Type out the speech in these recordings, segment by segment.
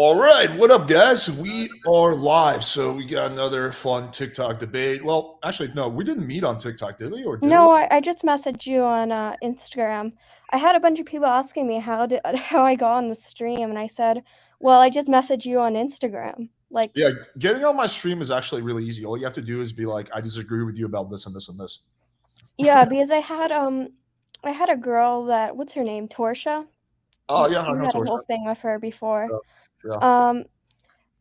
All right, what up, guys? We are live, so we got another fun TikTok debate. Well, actually, no, we didn't meet on TikTok, did we? Or did we? No, I just messaged you on Instagram. I had a bunch of people asking me how I got on the stream, and I said, "Well, I just messaged you on Instagram." Like, Yeah, getting on my stream is actually really easy. All you have to do is be like, I disagree with you about this and this and this. yeah, because I had a girl that what's her name, Torsha. Oh, You yeah, I you know had a Torsha. whole thing with her before. Yeah, yeah. Um,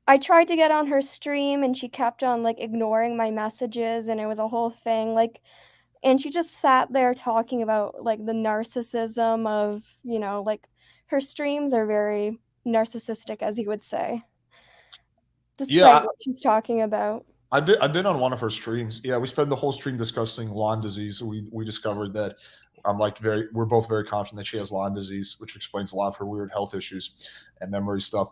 I tried to get on her stream, and she kept on like ignoring my messages, and it was a whole thing. And she just sat there talking about like the narcissism of, like her streams are very narcissistic, as you would say, Yeah, despite what she's talking about. I've been on one of her streams. Yeah, we spent the whole stream discussing Lyme disease. We discovered that we're both very confident that she has Lyme disease, which explains a lot of her weird health issues and memory stuff,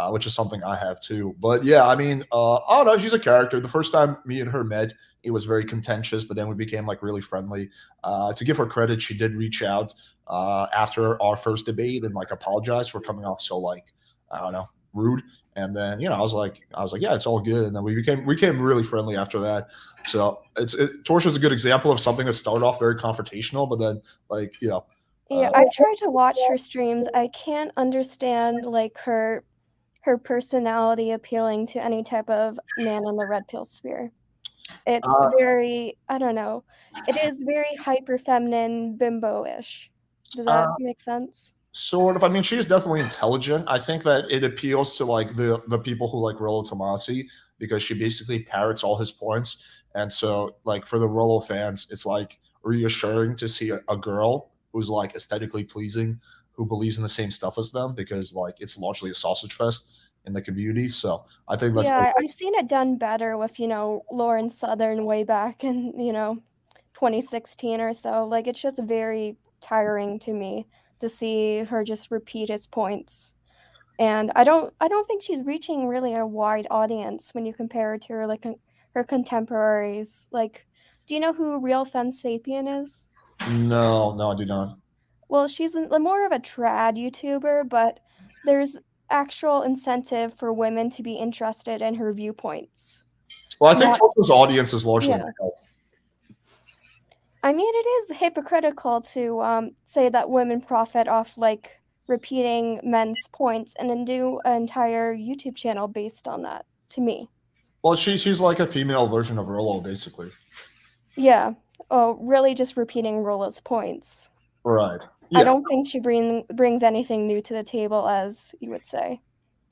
which is something I have too. But yeah, I mean, I don't know. She's a character. The first time me and her met, it was very contentious, but then we became like really friendly. To give her credit, she did reach out after our first debate and like apologize for coming off so like I don't know rude. And then I was like, yeah, it's all good. And then we became really friendly after that. So Torsha's a good example of something that started off very confrontational, but then like Yeah, I've tried to watch her streams. I can't understand like her personality appealing to any type of man in the red pill sphere. It's uh, very, I don't know. It is very hyper feminine bimbo-ish. Does that uh, make sense? sort of. I mean, she's definitely intelligent. I think that it appeals to like the people who like Rollo Tomasi because she basically parrots all his points. And so like for the Rollo fans, it's like reassuring to see a girl who's like aesthetically pleasing, who believes in the same stuff as them because like it's largely a sausage fest in the community. So I think that's Yeah, I've seen it done better with, Lauren Southern way back in, 2016 or so. Like it's just very tiring to me to see her just repeat his points. And I don't think she's reaching really a wide audience when you compare her to her contemporaries. Like, do you know who Real Femme Sapien is? no, no, I do not. Well, she's more of a trad YouTuber, but there's actual incentive for women to be interested in her viewpoints. Well, I think Not, Torsha's audience is largely yeah. I mean, it is hypocritical to say that women profit off like repeating men's points and then do an entire YouTube channel based on that, to me. well, she's like a female version of Rollo, basically. Yeah. Oh, really just repeating Rola's points. Right. I Yeah. don't think she brings anything new to the table, as you would say.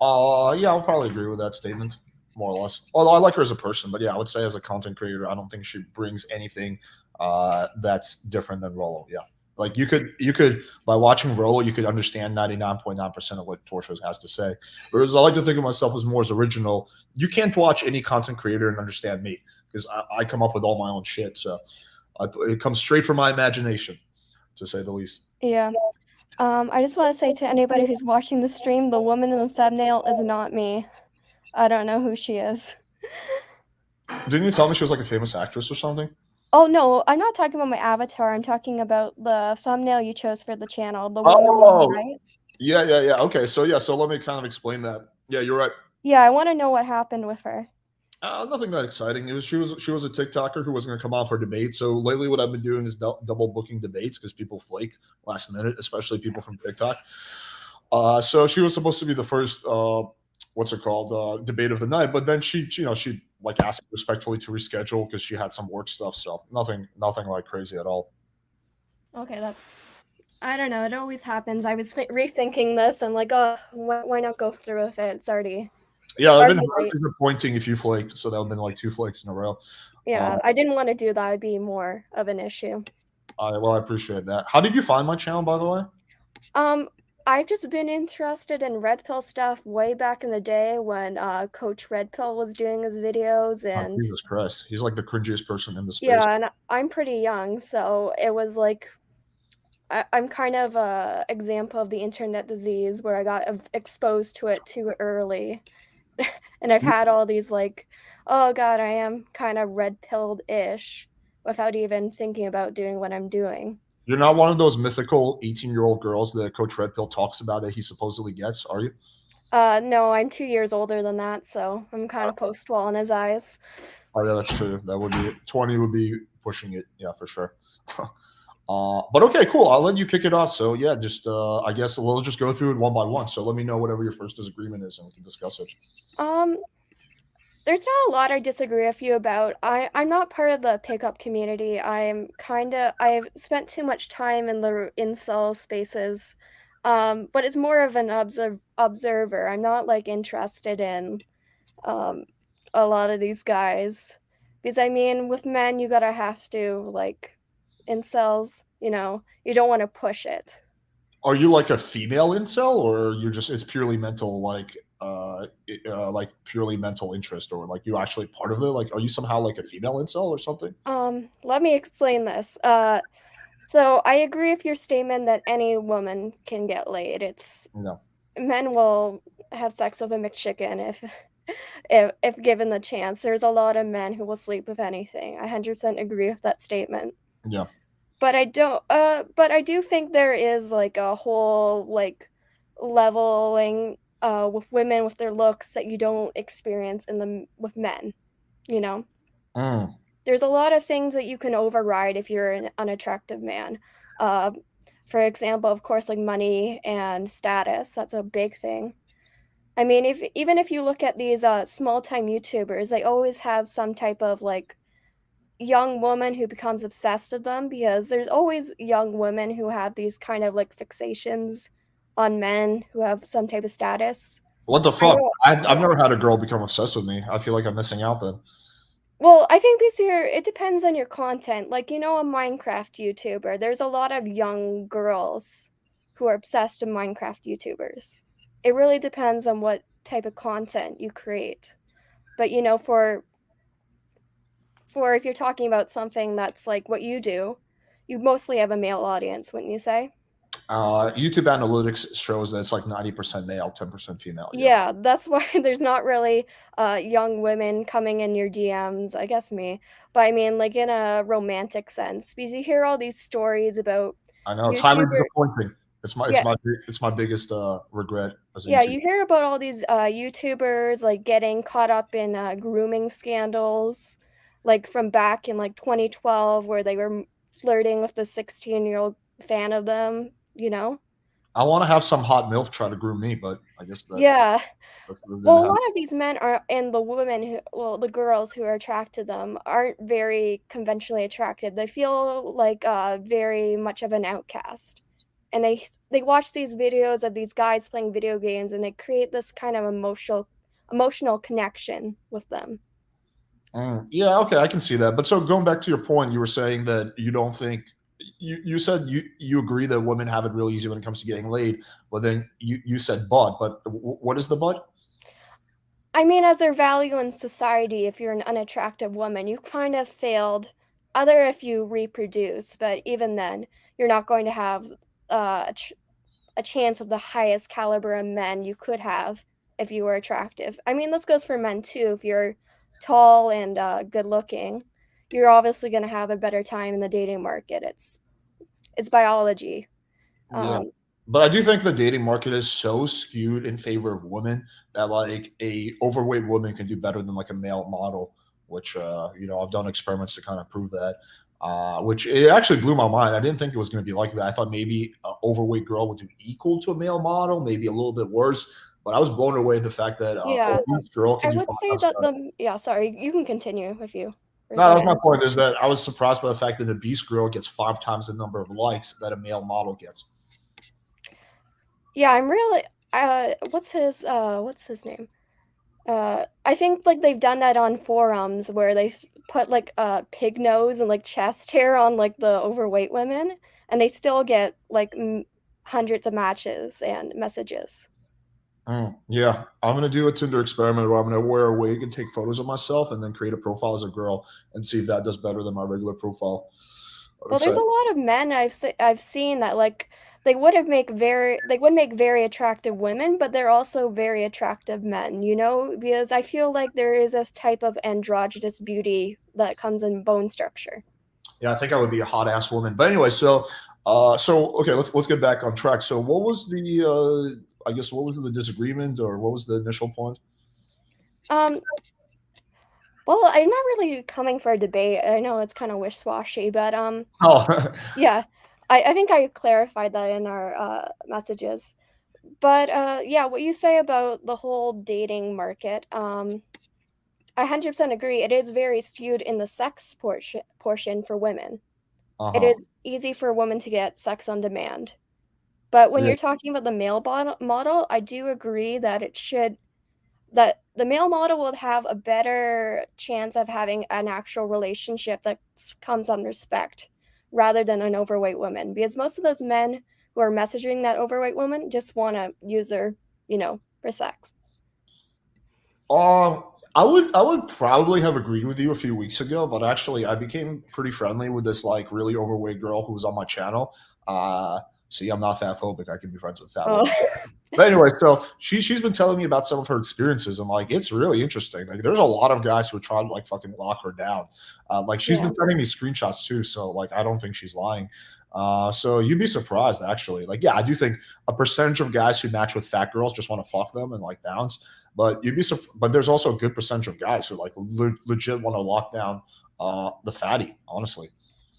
Yeah, I'll probably agree with that statement, more or less. Although I like her as a person, but yeah, I would say as a content creator, I don't think she brings anything that's different than Rollo. Yeah, like you could by watching Rollo, you could understand 99.9% of what Torsha has to say. Whereas I like to think of myself as more as original. You can't watch any content creator and understand me because I come up with all my own shit. So it comes straight from my imagination, to say the least. Yeah. I just want to say to anybody who's watching the stream, the woman in the thumbnail is not me. I don't know who she is. Didn't you tell me she was like a famous actress or something? Oh no, I'm not talking about my avatar. I'm talking about the thumbnail you chose for the channel, the woman on the Oh, right. yeah, yeah, yeah. Okay, so yeah, so let me kind of explain that. Yeah, you're right. Yeah, I want to know what happened with her. Nothing that exciting. She was a TikToker who wasn't going to come on for debate. So lately, what I've been doing is double booking debates because people flake last minute, especially people from TikTok. So she was supposed to be the first what's it called debate of the night, but then she like asked me respectfully to reschedule because she had some work stuff. So nothing like crazy at all. Okay, I don't know. It always happens. I was rethinking this and like, oh, why not go through with it? Yeah, It's I've been already late. disappointing if you flaked. So that would have been like two flakes in a row. Uh, Yeah, I didn't want to do that. It'd be more of an issue. well, I appreciate that. How did you find my channel, by the way? Um, I've just been interested in Red Pill stuff way back in the day when Coach Red Pill was doing his videos, Oh, and Jesus Christ, he's like the cringiest person in the space. yeah, and I'm pretty young, so it was like I'm kind of a example of the internet disease where I got exposed to it too early. And I've had all these like, oh God, I am kind of red pilled ish without even thinking about doing what I'm doing. You're not one of those mythical 18-year-old girls that Coach Red Pill talks about that he supposedly gets, are you? No, I'm 2 years older than that, so I'm kind of post-wall in his eyes. Oh yeah, that's true. That would be 20 would be pushing it. Yeah, for sure. But okay, cool. I'll let you kick it off. So yeah, just I guess we'll just go through it one by one. So let me know whatever your first disagreement is, and we can discuss it. Um, there's not a lot I disagree with you about. I'm not part of the pickup community. I've spent too much time in the incel spaces. But it's more of an observer. I'm not like interested in um a lot of these guys. Because I mean, with men you gotta have to like incels, you don't want to push it. Are you like a female incel, or you're just it's purely mental, like purely mental interest, or like you actually part of it? Like, are you somehow like a female incel or something? Let me explain this. So I agree with your statement that any woman can get laid. It's No. Men will have sex with a McChicken if if given the chance. There's a lot of men who will sleep with anything. I 100% agree with that statement. Yeah. But I do think there is like a whole like leveling with women with their looks that you don't experience in them with men, you know? Mm. There's a lot of things that you can override if you're an unattractive man. Uh, for example, of course, like money and status, that's a big thing. I mean, if even if you look at these small time YouTubers, they always have some type of like young woman who becomes obsessed with them because there's always young women who have these kind of like fixations on men who have some type of status. What the I fuck? know, I've yeah. never had a girl become obsessed with me. I feel like I'm missing out then. Well, I think because it depends on your content. Like, a Minecraft YouTuber, there's a lot of young girls who are obsessed with Minecraft YouTubers. It really depends on what type of content you create. But, for if you're talking about something that's like what you do, you mostly have a male audience, wouldn't you say? YouTube analytics shows that it's like 90% male, 10% female. Yeah. Yeah, that's why there's not really young women coming in your DMs, I guess me. But I mean, like in a romantic sense, because you hear all these stories about I know it's highly YouTuber. disappointing. Yeah, It's my biggest regret as a yeah, YouTuber. you hear about all these YouTubers like getting caught up in grooming scandals, like from back in like 2012, where they were flirting with the 16-year-old fan of them, you know? I want to have some hot milf try to groom me, but I guess Yeah. that didn't Well, a happen. lot of these men are and the women who well, the girls who are attracted to them aren't very conventionally attracted. They feel like, very much of an outcast. And they watch these videos of these guys playing video games, and they create this kind of emotional connection with them. Yeah, okay, I can see that. But so going back to your point, you were saying that you don't think you said you agree that women have it really easy when it comes to getting laid. But then you said but what is the but? I mean, as their value in society, if you're an unattractive woman, you kind of failed other if you reproduce, but even then, you're not going to have, a chance of the highest caliber of men you could have if you were attractive. I mean, this goes for men too. If you're tall and good looking, you're obviously going to have a better time in the dating market. It's biology. Yeah. Um, But I do think the dating market is so skewed in favor of women that like a overweight woman can do better than like a male model, which I've done experiments to kind of prove that. Which it actually blew my mind. I didn't think it was going to be like that. I thought maybe an overweight girl would do equal to a male model, maybe a little bit worse. But I was blown away the fact that yeah, obese girl can I do would five say times that better. yeah, sorry, you can continue if you were No, that going was to my answer. point. Is that I was surprised by the fact that a beast girl gets 5 times the number of likes that a male model gets. Yeah, I'm really what's his name? I think, like, they've done that on forums where they've put, like, pig nose and, like, chest hair on, like, the overweight women, and they still get, like, hundreds of matches and messages. Yeah, I'm gonna do a Tinder experiment where I'm gonna wear a wig and take photos of myself, and then create a profile as a girl and see if that does better than my regular profile. I'm Well, there's a excited. lot of men I've seen that, like, they would make very attractive women, but they're also very attractive men, you know? Because I feel like there is this type of androgynous beauty that comes in bone structure. Yeah, I think I would be a hot ass woman. But anyway, so okay, let's get back on track. So what was the I guess what was the disagreement, or what was the initial point? Um, well, I'm not really coming for a debate. I know it's kind of wish-washy, but Oh, yeah, I think I clarified that in our messages. But yeah, what you say about the whole dating market, I 100% agree. It is very skewed in the sex portion for women. It uh-huh. is easy for a woman to get sex on demand. But when Yeah. you're talking about the male model, I do agree that that the male model will have a better chance of having an actual relationship that comes on respect rather than an overweight woman. Because most of those men who are messaging that overweight woman just want to use her, for sex. I would probably have agreed with you a few weeks ago, but actually I became pretty friendly with this like really overweight girl who was on my channel. Uh, See, I'm not fat phobic. I can be friends with fat Oh, women. But anyway, so she's been telling me about some of her experiences, and like it's really interesting. Like there's a lot of guys who are trying to like fucking lock her down. Like she's yeah. been sending me screenshots too, so like I don't think she's lying. So you'd be surprised actually. Like yeah, I do think a percentage of guys who match with fat girls just want to fuck them and like bounce. But but there's also a good percentage of guys who like legit want to lock down the fatty. Honestly.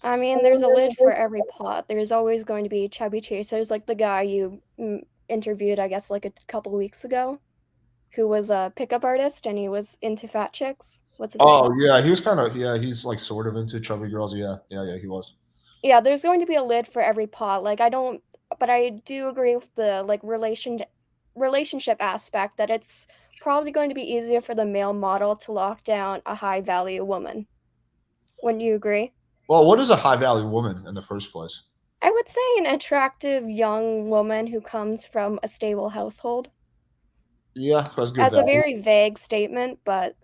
I mean, there's a lid for every pot. There's always going to be chubby chasers, like the guy you interviewed, I guess, like a couple weeks ago, who was a pickup artist and he was into fat chicks. What's his name? Oh yeah, he was kind of yeah. He's like sort of into chubby girls. Yeah, yeah, yeah. He was. Yeah, there's going to be a lid for every pot. Like I don't, but I do agree with the like relationship aspect that it's probably going to be easier for the male model to lock down a high value woman. Wouldn't you agree? Well, what is a high value woman in the first place? I would say an attractive young woman who comes from a stable household. Yeah, that's good That's a value. very vague statement, but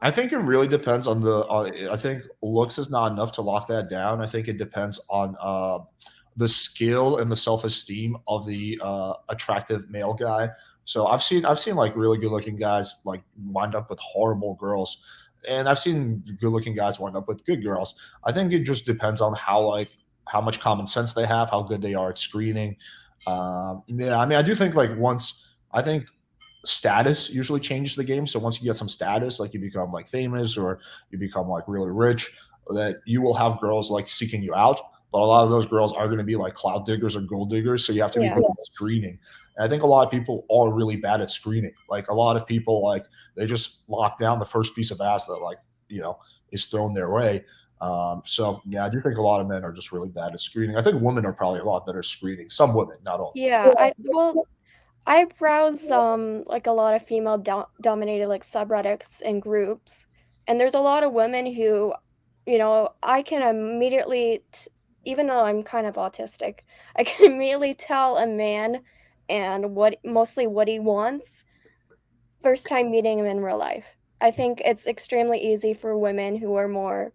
I think it really depends on the. I think looks is not enough to lock that down. I think it depends on the skill and the self esteem of the attractive male guy. So I've seen like really good looking guys like wind up with horrible girls, and I've seen good looking guys wind up with good girls. I think it just depends on how much common sense they have, how good they are at screening. Yeah, I mean, I do think like once I think status usually changes the game. So once you get some status, like you become like famous or you become like really rich, that you will have girls like seeking you out. But a lot of those girls are going to be like cloud diggers or gold diggers. So you have to be yeah. good at screening. And I think a lot of people are really bad at screening. Like a lot of people, like they just lock down the first piece of ass that like, you know, is thrown their way. So yeah, I do think a lot of men are just really bad at screening. I think women are probably a lot better at screening. Some women, not all. Yeah, I browse like a lot of female dominated like subreddits and groups, and there's a lot of women who, I can immediately even though I'm kind of autistic, I can immediately tell a man and what he wants first time meeting him in real life. I think it's extremely easy for women who are more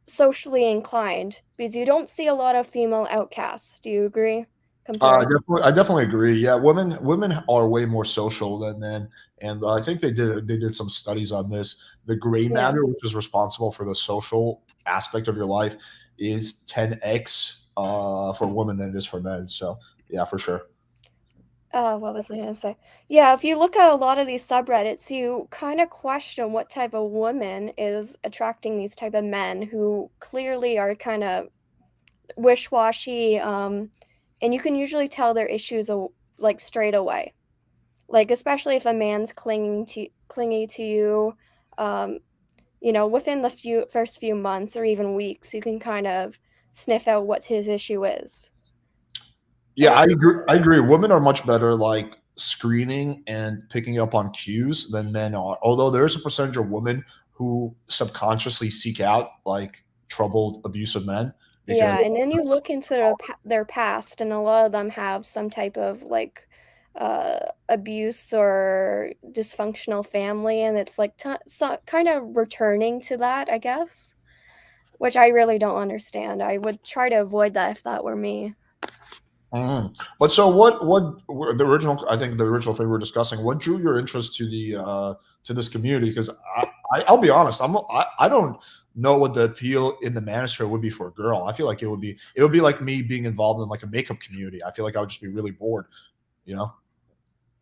socially inclined because you don't see a lot of female outcasts. Do you agree? Compared I definitely agree. Yeah, women are way more social than men, and I think they did some studies on this. The gray yeah. matter, which is responsible for the social aspect of your life, is 10x for women than it is for men. So yeah, for sure. What was I gonna say? Yeah, if you look at a lot of these subreddits, you kind of question what type of woman is attracting these type of men who clearly are kind of wish-washy, and you can usually tell their issues like straight away. Like especially if a man's clingy to you, um, within the first few months or even weeks, you can kind of sniff out what his issue is. And Yeah, I agree. I agree. Women are much better like screening and picking up on cues than men are. Although there is a percentage of women who subconsciously seek out like troubled, abusive men because yeah, and then you look into their past, and a lot of them have some type of like abuse or dysfunctional family, and it's like kind of returning to that, I guess, which I really don't understand. I would try to avoid that if that were me. Mhm. But so what the original I think the original thing we were discussing, what drew your interest to this community? Because I'll be honest, I don't know what the appeal in the manosphere would be for a girl. I feel like it would be like me being involved in like a makeup community. I feel like I would just be really bored, you know?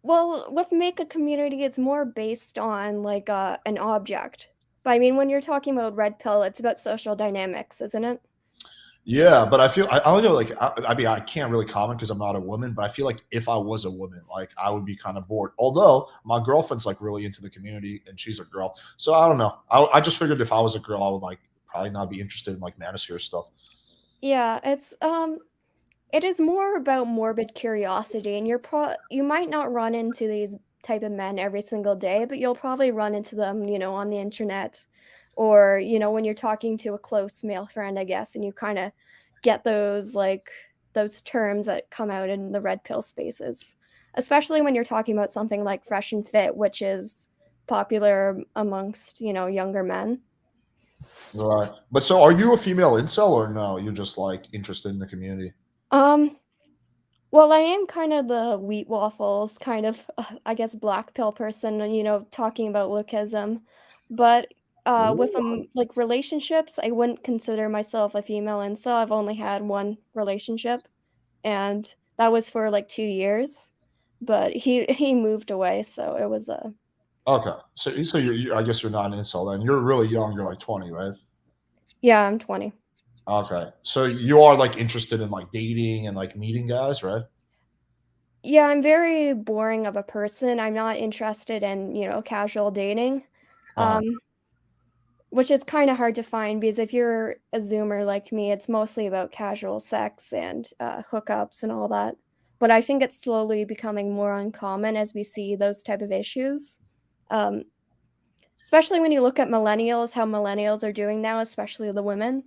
Well, with make a community, it's more based on, like, an object. But, I mean, when you're talking about red pill, it's about social dynamics, isn't it? Yeah, but I don't know, like, I mean, I can't really comment because I'm not a woman, but I feel like if I was a woman, like, I would be kind of bored. Although my girlfriend's like really into the community and she's a girl. So I don't know. I just figured if I was a girl, I would like probably not be interested in like Manosphere stuff. Yeah, it is more about morbid curiosity, and you might not run into these type of men every single day, but you'll probably run into them, on the internet or, when you're talking to a close male friend, I guess, and you kinda get those, like, those terms that come out in the red pill spaces. Especially when you're talking about something like Fresh and Fit, which is popular amongst, younger men. Right. But so are you a female incel or no? You're just like interested in the community. Um Well, I am kind of the wheat waffles kind of, I guess, black pill person, and, talking about lookism. But with Ooh. like relationships, I wouldn't consider myself a female incel. I've only had one relationship, and that was for like 2 years. But he moved away, so it was a Okay. So I guess you're not an incel then. You're really young. You're like 20, right? yeah, I'm 20. Okay. So you are like interested in like dating and like meeting guys, right? Yeah, I'm very boring of a person. I'm not interested in casual dating. Uh-huh. Um, Which is kinda hard to find because if you're a Zoomer like me, it's mostly about casual sex and, hookups and all that. But I think it's slowly becoming more uncommon as we see those type of issues. Um, Especially when you look at millennials, how millennials are doing now, especially the women.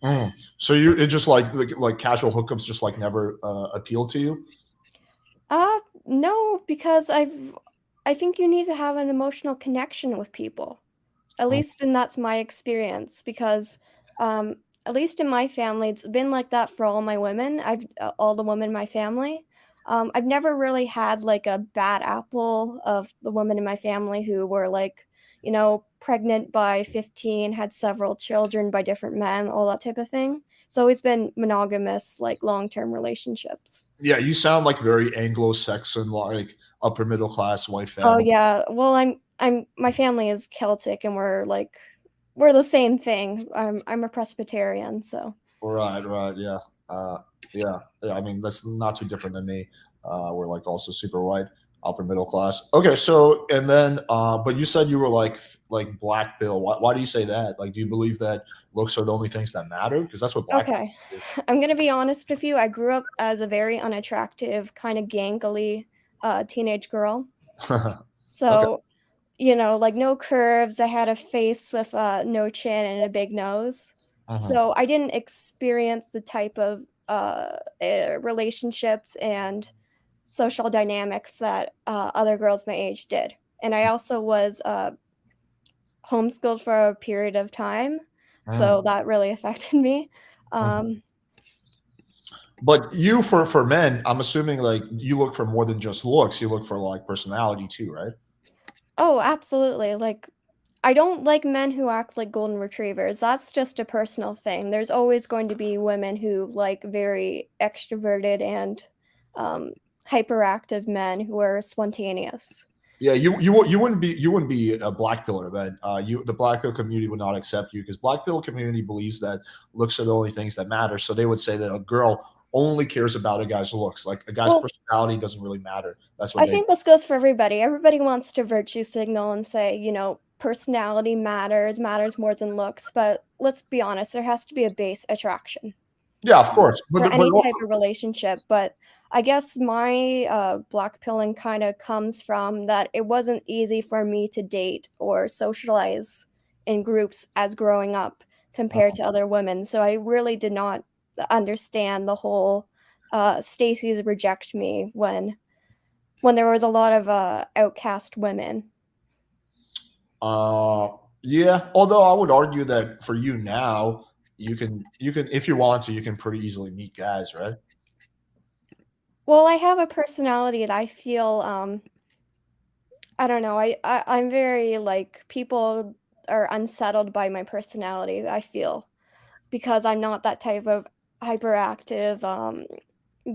Mm. So you it just like casual hookups just like never appeal to you? No, because I think you need to have an emotional connection with people. At Mm, least and that's my experience because, um, at least in my family, it's been like that for all my women. All the women in my family. I've never really had, like, a bad apple of the women in my family who were, like, pregnant by 15, had several children by different men, all that type of thing. It's always been monogamous, like, long-term relationships. yeah, you sound like very Anglo-Saxon, like upper middle class white Oh, family. yeah. Well, I'm my family is Celtic, and we're the same thing. I'm a Presbyterian, so Right, right, yeah. Uh, yeah, yeah, I mean, that's not too different than me. We're like also super white, upper middle class. Okay, so and then but you said you were like black pill. Why do you say that? Like do you believe that looks are the only things that matter? Because that's what black okay. people I'm gonna be honest with you, I grew up as a very unattractive, kinda gangly, teenage girl. do. Okay. So, like, no curves, I had a face with, no chin and a big nose. Mhm, So, I didn't experience the type of, relationships and social dynamics that, other girls my age did. And I also was, homeschooled for a period of time, mhm. so that really affected me. Mhm. Um But you for men, I'm assuming like you look for more than just looks, you look for like personality too, right? Oh, absolutely, like, I don't like men who act like golden retrievers, that's just a personal thing. There's always going to be women who like very extroverted and, um, hyperactive men who are spontaneous. Yeah, you wouldn't be a black pillar then. You the black pill community would not accept you because black pill community believes that looks are the only things that matter. So they would say that a girl only cares about a guy's looks. Like a guy's Well, personality doesn't really matter. That's what I they think this goes for everybody. Everybody wants to virtue signal and say, personality matters more than looks, but let's be honest, there has to be a base attraction. Yeah, of course. For But any also, type of relationship, but I guess my, black pilling kinda comes from that it wasn't easy for me to date or socialize in groups as growing up compared to other women, so I really did not understand the whole, Stacy's reject me when there was a lot of, outcast women. uh yeah, although I would argue that for you now, you can if you want to, you can pretty easily meet guys, right? Well, I have a personality that I feel, I don't know, I'm very, like people are unsettled by my personality, I feel, because I'm not that type of hyperactive,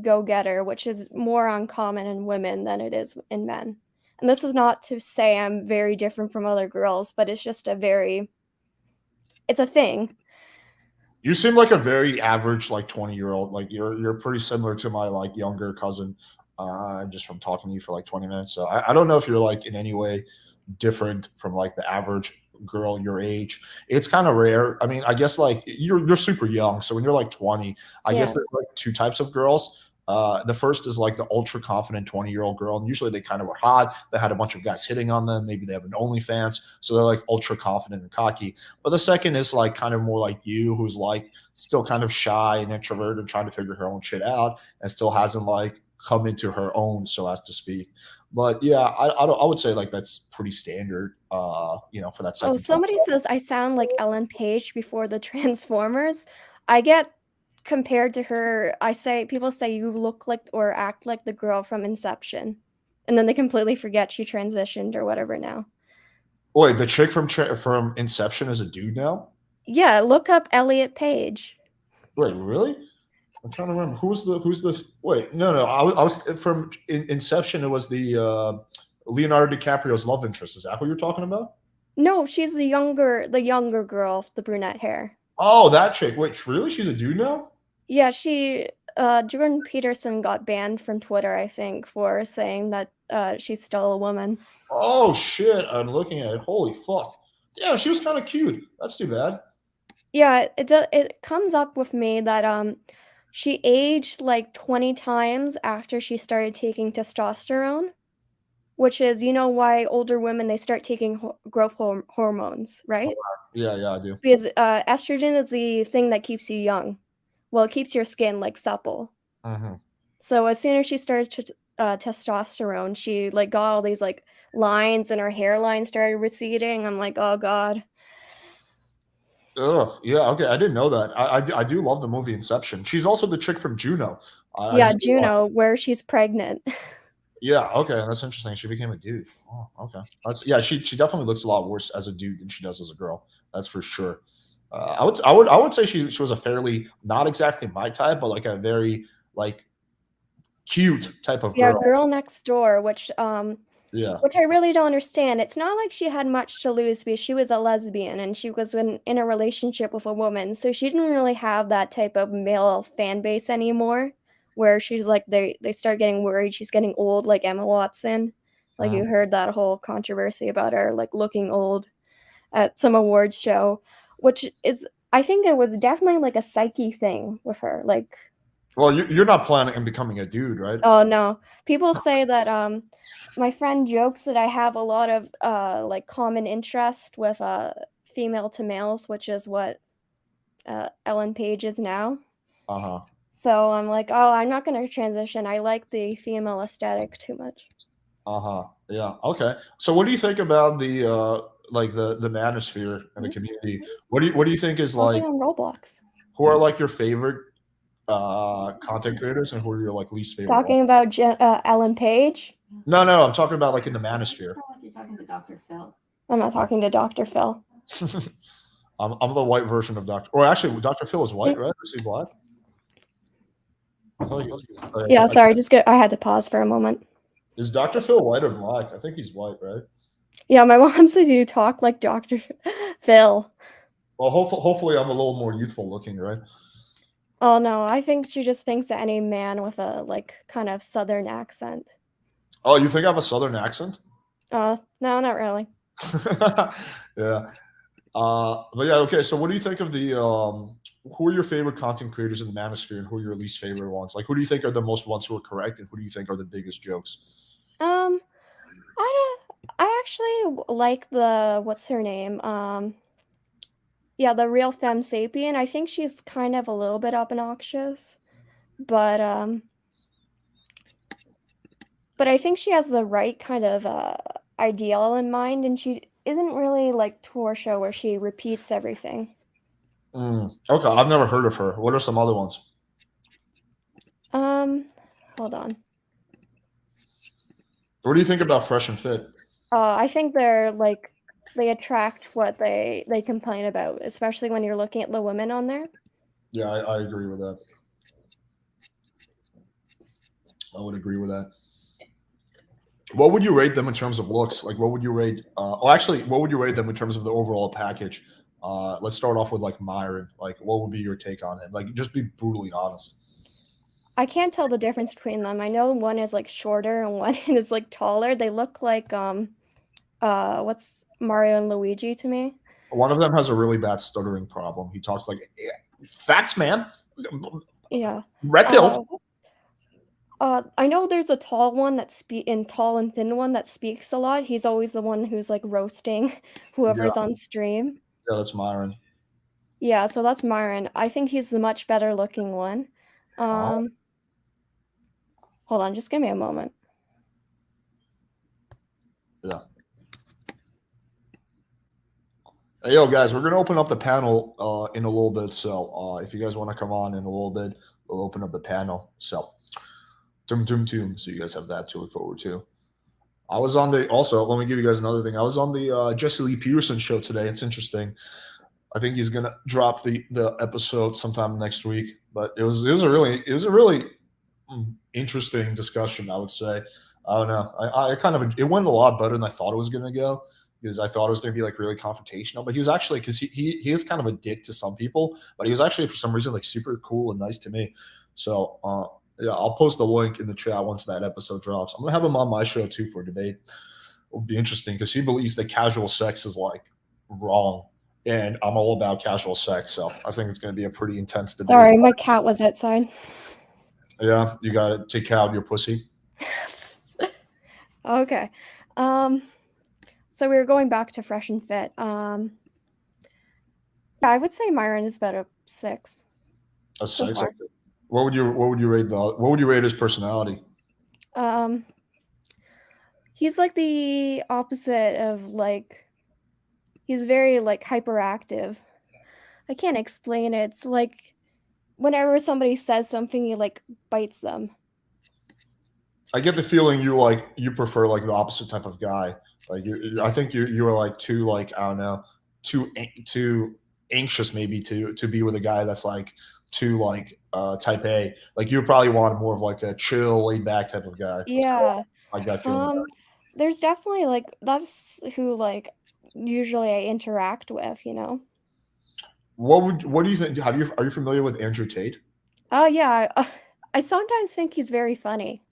go-getter, which is more uncommon in women than it is in men. And this is not to say I'm very different from other girls, but it's just it's a thing. You seem like a very average, like 20-year-old. Like you're pretty similar to my like younger cousin, just from talking to you for like 20 minutes. So I don't know if you're like in any way different from like the average girl your age. It's kind of rare. I mean, I guess like you're super young. So when you're like 20, I guess Yeah. there's like two types of girls. The first is like the ultra confident 20-year-old girl. And usually they kind of were hot. They had a bunch of guys hitting on them. Maybe they have an OnlyFans. So they're like ultra confident and cocky. But the second is like kind of more like you, who's like still kind of shy and introverted and trying to figure her own shit out and still hasn't like come into her own, so as to speak. But yeah, I would say like that's pretty standard, for that Oh, second type. somebody says I sound like Ellen Page before the Transformers. I get compared to her. People say you look like or act like the girl from Inception, and then they completely forget she transitioned or whatever now. Wait, the chick from Inception is a dude now? Yeah, look up Elliot Page. Wait, really? I'm trying to remember who's the wait, no, I was from Inception. It was the Leonardo DiCaprio's love interest. Is that who you're talking about? No, she's the younger girl, the brunette hair. Oh, that chick. Wait, really? She's a dude now? Yeah, Jordan Peterson got banned from Twitter, I think, for saying that she's still a woman. Oh shit! I'm looking at it. Holy fuck! Yeah, she was kind of cute. That's too bad. Yeah, it comes up with me that she aged like 20 times after she started taking testosterone, which is why older women they start taking growth hormones, right? Yeah, yeah, I do. It's because estrogen is the thing that keeps you young. Well, it keeps your skin like supple. Mhm. So as soon as she started testosterone, she like got all these like lines and her hairline started receding. I'm like, oh god. Ugh, yeah, okay, I didn't know that. I do love the movie Inception. She's also the chick from Juno. I Yeah, just Juno, where she's pregnant. yeah, okay, that's interesting. She became a dude. Oh, okay. That's yeah. She definitely looks a lot worse as a dude than she does as a girl. That's for sure. I would say she was a fairly not exactly my type, but like a very like cute type of Yeah, girl. Girl Next Door, Yeah. which I really don't understand. It's not like she had much to lose because she was a lesbian and she was in a relationship with a woman, so she didn't really have that type of male fan base anymore. Where she's like they start getting worried she's getting old, like Emma Watson. Like you Mhm. heard that whole controversy about her like looking old at some awards show, which is I think it was definitely like a psyche thing with her. Like, Well, you're not planning on becoming a dude, right? oh no, people say that my friend jokes that I have a lot of like common interest with female to males, which is what Ellen Page is now. Uh huh. So I'm like, oh, I'm not gonna transition. I like the female aesthetic too much. Uh huh. Yeah. Okay. So, what do you think about the like the manosphere and the Mhm. community? What do you think is Talking like? on Roblox. Who are like your favorite content creators, and who are your like least favorite ones? Talking about Ellen Page. No, no, I'm talking about like in the manosphere. You're talking to Dr. Phil. I'm not talking to Dr. Phil. I'm the white version of Doctor. Or actually, Doctor Phil is white, right? Is he black? I thought he was. Yeah, sorry, I had to pause for a moment. Is Doctor Phil white or black? I think he's white, right? Yeah, my mom says you talk like Dr. Phil. Well, hopefully, I'm a little more youthful looking, right? Oh no, I think she just thinks that any man with a like kind of southern accent. Oh, you think I have a southern accent? No, not really. Yeah. But yeah, okay. So, what do you think of the who are your favorite content creators in the manosphere, and who are your least favorite ones? Like, who do you think are the most ones who are correct, and who do you think are the biggest jokes? Um, I actually like the what's her name? Yeah, the real femme sapien. I think she's kind of a little bit obnoxious, but I think she has the right kind of ideal in mind, and she isn't really like Torsha where she repeats everything. Okay, I've never heard of her. What are some other ones? Hold on. What do you think about Fresh and Fit? I think they're like they attract what they complain about, especially when you're looking at the women on there. Yeah, I agree with that. I would agree with that. What would you rate them in terms of looks? Like, what would you rate? Actually, what would you rate them in terms of the overall package? Let's start off with like Myron. Like, what would be your take on him? Like, just be brutally honest. I can't tell the difference between them. I know one is like shorter and one is like taller. They look like what's Mario and Luigi to me. One of them has a really bad stuttering problem. He talks like, "Facts, man." Yeah. Red pill. I know there's a tall one tall and thin one that speaks a lot. He's always the one who's like roasting whoever's Yeah, on stream. yeah, that's Myron. Yeah, so that's Myron. I think he's the much better looking one. Oh, Hold on, just give me a moment. yeah. Hey, yo, guys, we're gonna open up the panel in a little bit. So, if you guys want to come on in a little bit, we'll open up the panel. So, doom, doom, doom. So you guys have that to look forward to. I was on the also. Let me give you guys another thing. I was on the Jesse Lee Peterson show today. It's interesting. I think he's gonna drop the episode sometime next week. But it was a really interesting discussion. I would say. I don't know. I kind of it went a lot better than I thought it was gonna go because I thought it was gonna be like really confrontational. But he was actually because he is kind of a dick to some people, but he was actually for some reason like super cool and nice to me. So yeah, I'll post a link in the chat once that episode drops. I'm gonna have him on my show too for debate. It'll be interesting because he believes that casual sex is like wrong, and I'm all about casual sex. So I think it's gonna be a pretty intense debate. Sorry, my cat was outside. Yeah, you gotta take out your pussy. Okay. So we were going back to Fresh and Fit. Yeah, I would say Myron is about a 6. A So sex. far. What would you rate his personality? He's like the opposite of like he's very like hyperactive. I can't explain it. It's like whenever somebody says something, he like bites them. I get the feeling you prefer like the opposite type of guy. Like I think you are like too like I don't know too anxious maybe to be with a guy that's like too like type A. Like you probably want more of like a chill, laid back type of guy. Yeah. I got feeling. There's definitely like that's who like usually I interact with, you know. What do you think? Are you familiar with Andrew Tate? Oh yeah, I sometimes think he's very funny.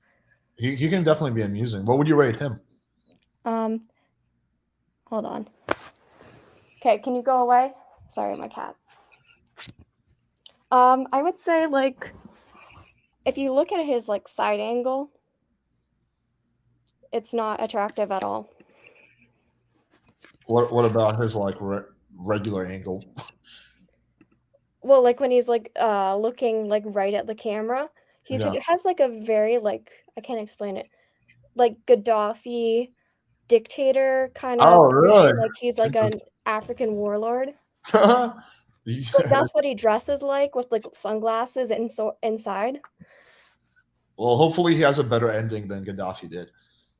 He can definitely be amusing. What would you rate him? Hold on. Okay, can you go away? Sorry, my cat. I would say like if you look at his like side angle, it's not attractive at all. What about his like regular angle? Well, like when he's like looking like right at the camera, he has like a very like I can't explain it. Like Gaddafi dictator kind of really? like he's like an African warlord. Yeah. So that's what he dresses like with like sunglasses and so inside. Well, hopefully he has a better ending than Gaddafi did.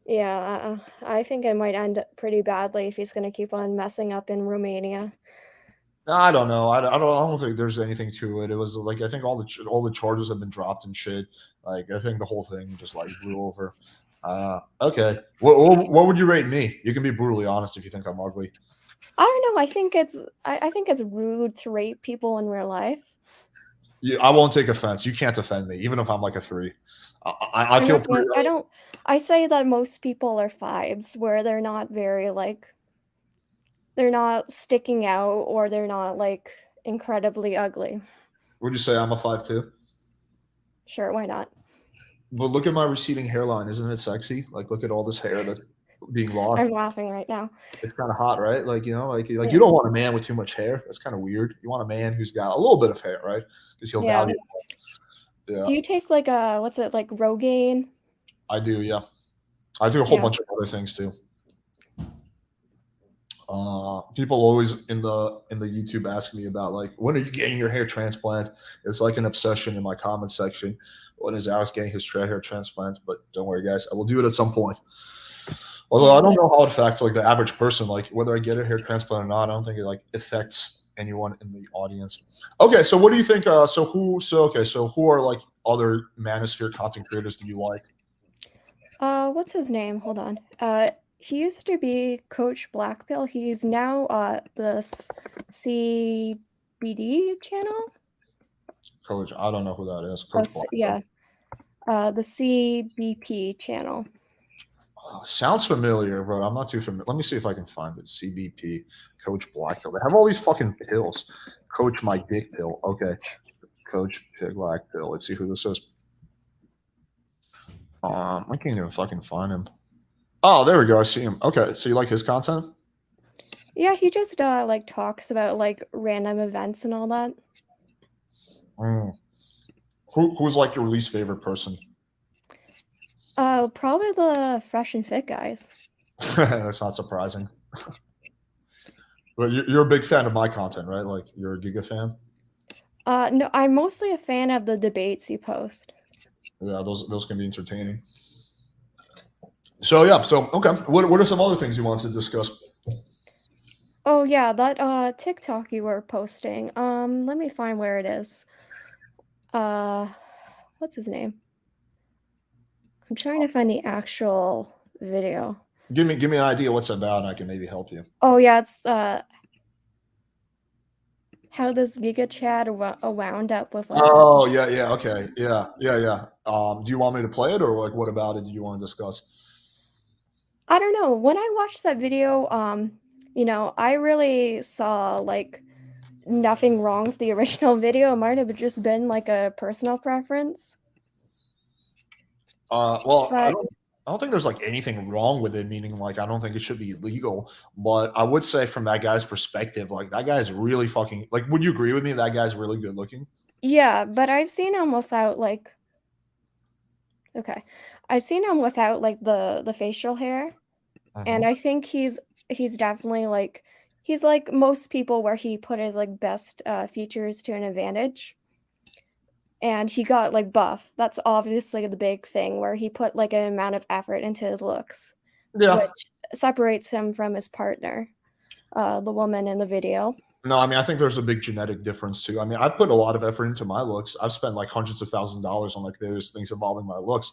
Yeah, I think it might end pretty badly if he's going to keep on messing up in Romania. I don't know. I don't think there's anything to it. It was like I think all the charges have been dropped and shit. Like I think the whole thing just like blew over. Okay. What would you rate me? You can be brutally honest if you think I'm ugly. I don't know. I think it's rude to rate people in real life. Yeah, I won't take offense. You can't offend me, even if I'm like a 3. I feel. I say that most people are 5s, where they're not very like. They're not sticking out, or they're not like incredibly ugly. Would you say I'm a 5 too? Sure, why not? But look at my receding hairline. Isn't it sexy? Like, look at all this hair that's being lost. I'm laughing right now. It's kind of hot, right? Like, you know, like you don't want a man with too much hair. That's kind of weird. You want a man who's got a little bit of hair, right? Because he'll value it. Yeah. Do you take like what's it like Rogaine? I do, yeah. I do a whole bunch of other things too. People always in the YouTube ask me about like when are you getting your hair transplant? It's like an obsession in my comment section. When is Alex getting his straight hair transplant? But don't worry, guys, I will do it at some point. Although I don't know how it affects like the average person, like whether I get a hair transplant or not. I don't think it like affects anyone in the audience. Okay, so what do you think? So who are like other Manosphere content creators do you like? What's his name? Hold on. He used to be Coach Blackpill. He's now the CBD channel. Coach, I don't know who that is. Coach Black. Yeah. The CBP channel. Sounds familiar, but I'm not too familiar. Let me see if I can find it. CBP, Coach Blackpill. They have all these fucking pills. Coach My Dick Pill. Okay. Coach Blackpill. Let's see who this is. I can't even fucking find him. Oh, there we go. I see him. Okay, so you like his content? Yeah, he just like talks about like random events and all that. Who's like your least favorite person? Probably the Fresh and Fit guys. That's not surprising. But you're a big fan of my content, right? Like you're a Giga fan? No, I'm mostly a fan of the debates you post. Yeah, those can be entertaining. So yeah, so okay. What are some other things you want to discuss? Oh yeah, that TikTok you were posting. Let me find where it is. What's his name? I'm trying to find the actual video. Give me an idea what's it about, and I can maybe help you. Oh yeah, it's how this Giga Chad wound up with like. Oh yeah, okay, yeah. Do you want me to play it, or like what about it do you want to discuss? I don't know. When I watched that video, you know, I really saw like nothing wrong with the original video. It might have just been like a personal preference. Well, But I don't think there's like anything wrong with it, meaning like I don't think it should be illegal. But I would say from that guy's perspective, like that guy's really fucking like would you agree with me that guy's really good looking? yeah, but I've seen him without like okay. I've seen him without like the facial hair. And I think he's definitely like he's like most people where he put his like best features to an advantage. And he got like buff. That's obviously the big thing where he put like an amount of effort into his looks, Yeah. which separates him from his partner, the woman in the video. No, I mean I think there's a big genetic difference too. I mean I've put a lot of effort into my looks. I've spent like hundreds of $1,000s on like various things involving my looks,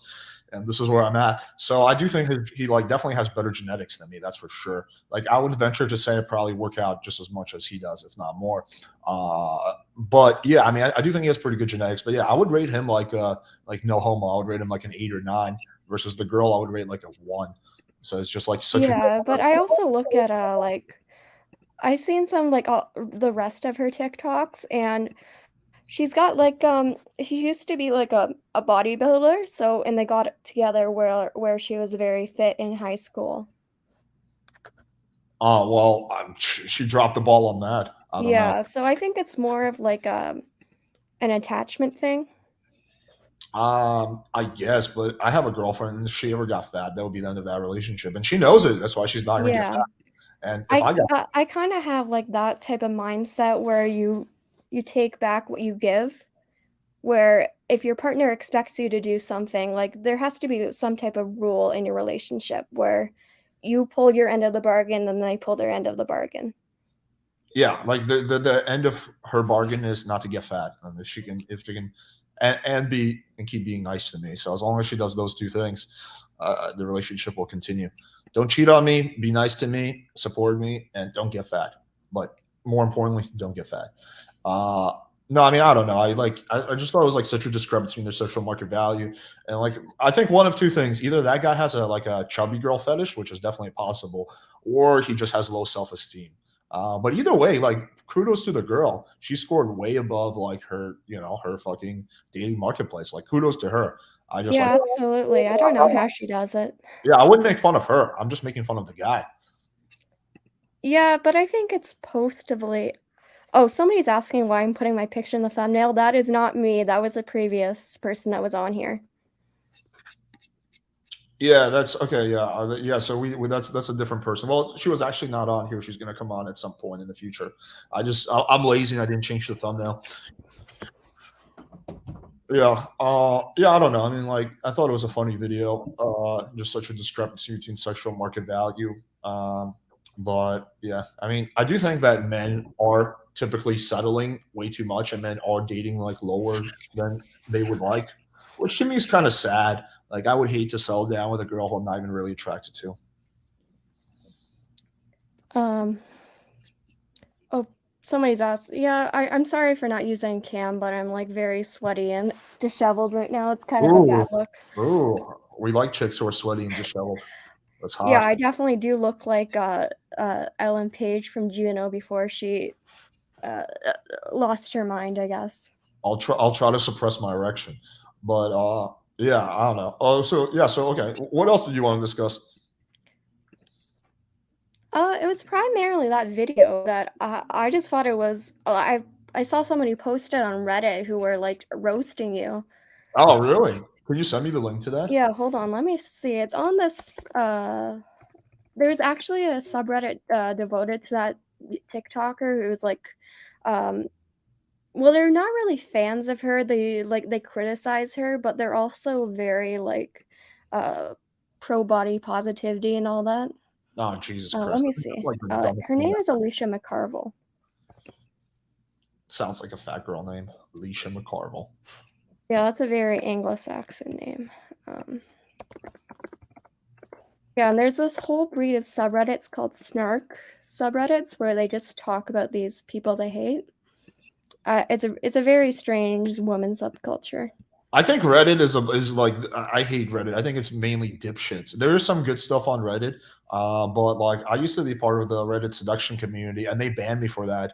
and this is where I'm at. So I do think that he like definitely has better genetics than me. That's for sure. Like I would venture to say I probably work out just as much as he does, if not more. But yeah, I mean I do think he has pretty good genetics. But yeah, I would rate him like no homo. I would rate him like an 8 or 9 versus the girl. I would rate like a 1. So it's just like such a Yeah, but I also look at like I've seen some like the rest of her TikToks, and she's got like she used to be like a bodybuilder, so and they got together where she was very fit in high school. Oh well, she dropped the ball on that. I don't know. Yeah, so I think it's more of like an attachment thing. I guess, but I have a girlfriend, and if she ever got fat, that would be the end of that relationship, and she knows it. That's why she's not gonna get Yeah. fat. And if I got I kind of have like that type of mindset where you take back what you give, where if your partner expects you to do something, like there has to be some type of rule in your relationship where you pull your end of the bargain, then they pull their end of the bargain. yeah, like the end of her bargain is not to get fat, and if she can and keep being nice to me. So as long as she does those two things, the relationship will continue. Don't cheat on me. Be nice to me. Support me, and don't get fat. But more importantly, don't get fat. No, I mean I don't know. I just thought it was like such a discrepancy between their social market value and like I think one of two things: either that guy has a chubby girl fetish, which is definitely possible, or he just has low self esteem. But either way, like kudos to the girl. She scored way above like her fucking dating marketplace. Like kudos to her. I just Yeah, like absolutely. I don't know how she does it. yeah, I wouldn't make fun of her. I'm just making fun of the guy. Yeah, but I think it's postably. Oh, somebody's asking why I'm putting my picture in the thumbnail. That is not me. That was a previous person that was on here. Yeah, that's okay. Yeah, yeah. So that's a different person. Well, she was actually not on here. She's gonna come on at some point in the future. I'm lazy and I didn't change the thumbnail. Yeah, yeah. I don't know. I mean, like I thought it was a funny video. Just such a discrepancy between sexual market value. But yeah, I mean, I do think that men are typically settling way too much, and men are dating like lower than they would like. which to me is kind of sad. Like, I would hate to settle down with a girl who I'm not even really attracted to. Um, oh, somebody's asked. Yeah, I'm sorry for not using cam, but I'm like very sweaty and disheveled right now. It's kind of a bad look. Ooh, we like chicks who are sweaty and disheveled. That's hot. Yeah, I definitely do look like Ellen Page from GNO before she lost her mind, I guess. I'll try to suppress my erection, but yeah, I don't know. Oh, so yeah, so okay. What else did you want to discuss? It was primarily that video that I just thought it was. I saw somebody posted on Reddit who were like roasting you. Oh, really? Can you send me the link to that? Yeah, hold on, let me see. It's on this. There's actually a subreddit devoted to that TikToker who's like, well, they're not really fans of her. They criticize her, but they're also very like, pro body positivity and all that. Oh, Jesus Let Christ! me I think that's see. like the dumbest Her thing. name is Alicia McCarville. Sounds like a fat girl name, Alicia McCarville. Yeah, that's a very Anglo-Saxon name. Yeah, and there's this whole breed of subreddits called snark subreddits where they just talk about these people they hate. It's a very strange woman subculture. I think Reddit is like, I hate Reddit. I think it's mainly dipshits. There is some good stuff on Reddit, but like I used to be part of the Reddit seduction community, and they banned me for that.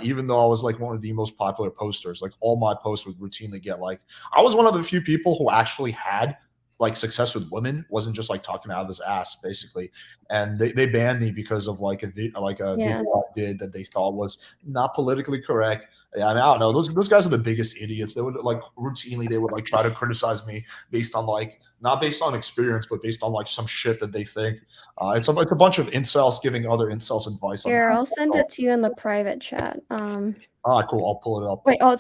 Even though I was like one of the most popular posters, like all my posts would routinely get like. I was one of the few people who actually had like success with women, wasn't just like talking out of his ass basically, and they banned me because of like a Yeah. video I did that they thought was not politically correct. Yeah, I mean, I don't know. Those guys are the biggest idiots. They would like routinely they would like try to criticize me based on like not based on experience, but based on like some shit that they think. It's a bunch of incels giving other incels advice on. Here, I'll send it to you in the private chat. Ah, cool. I'll pull it up. Wait, oh,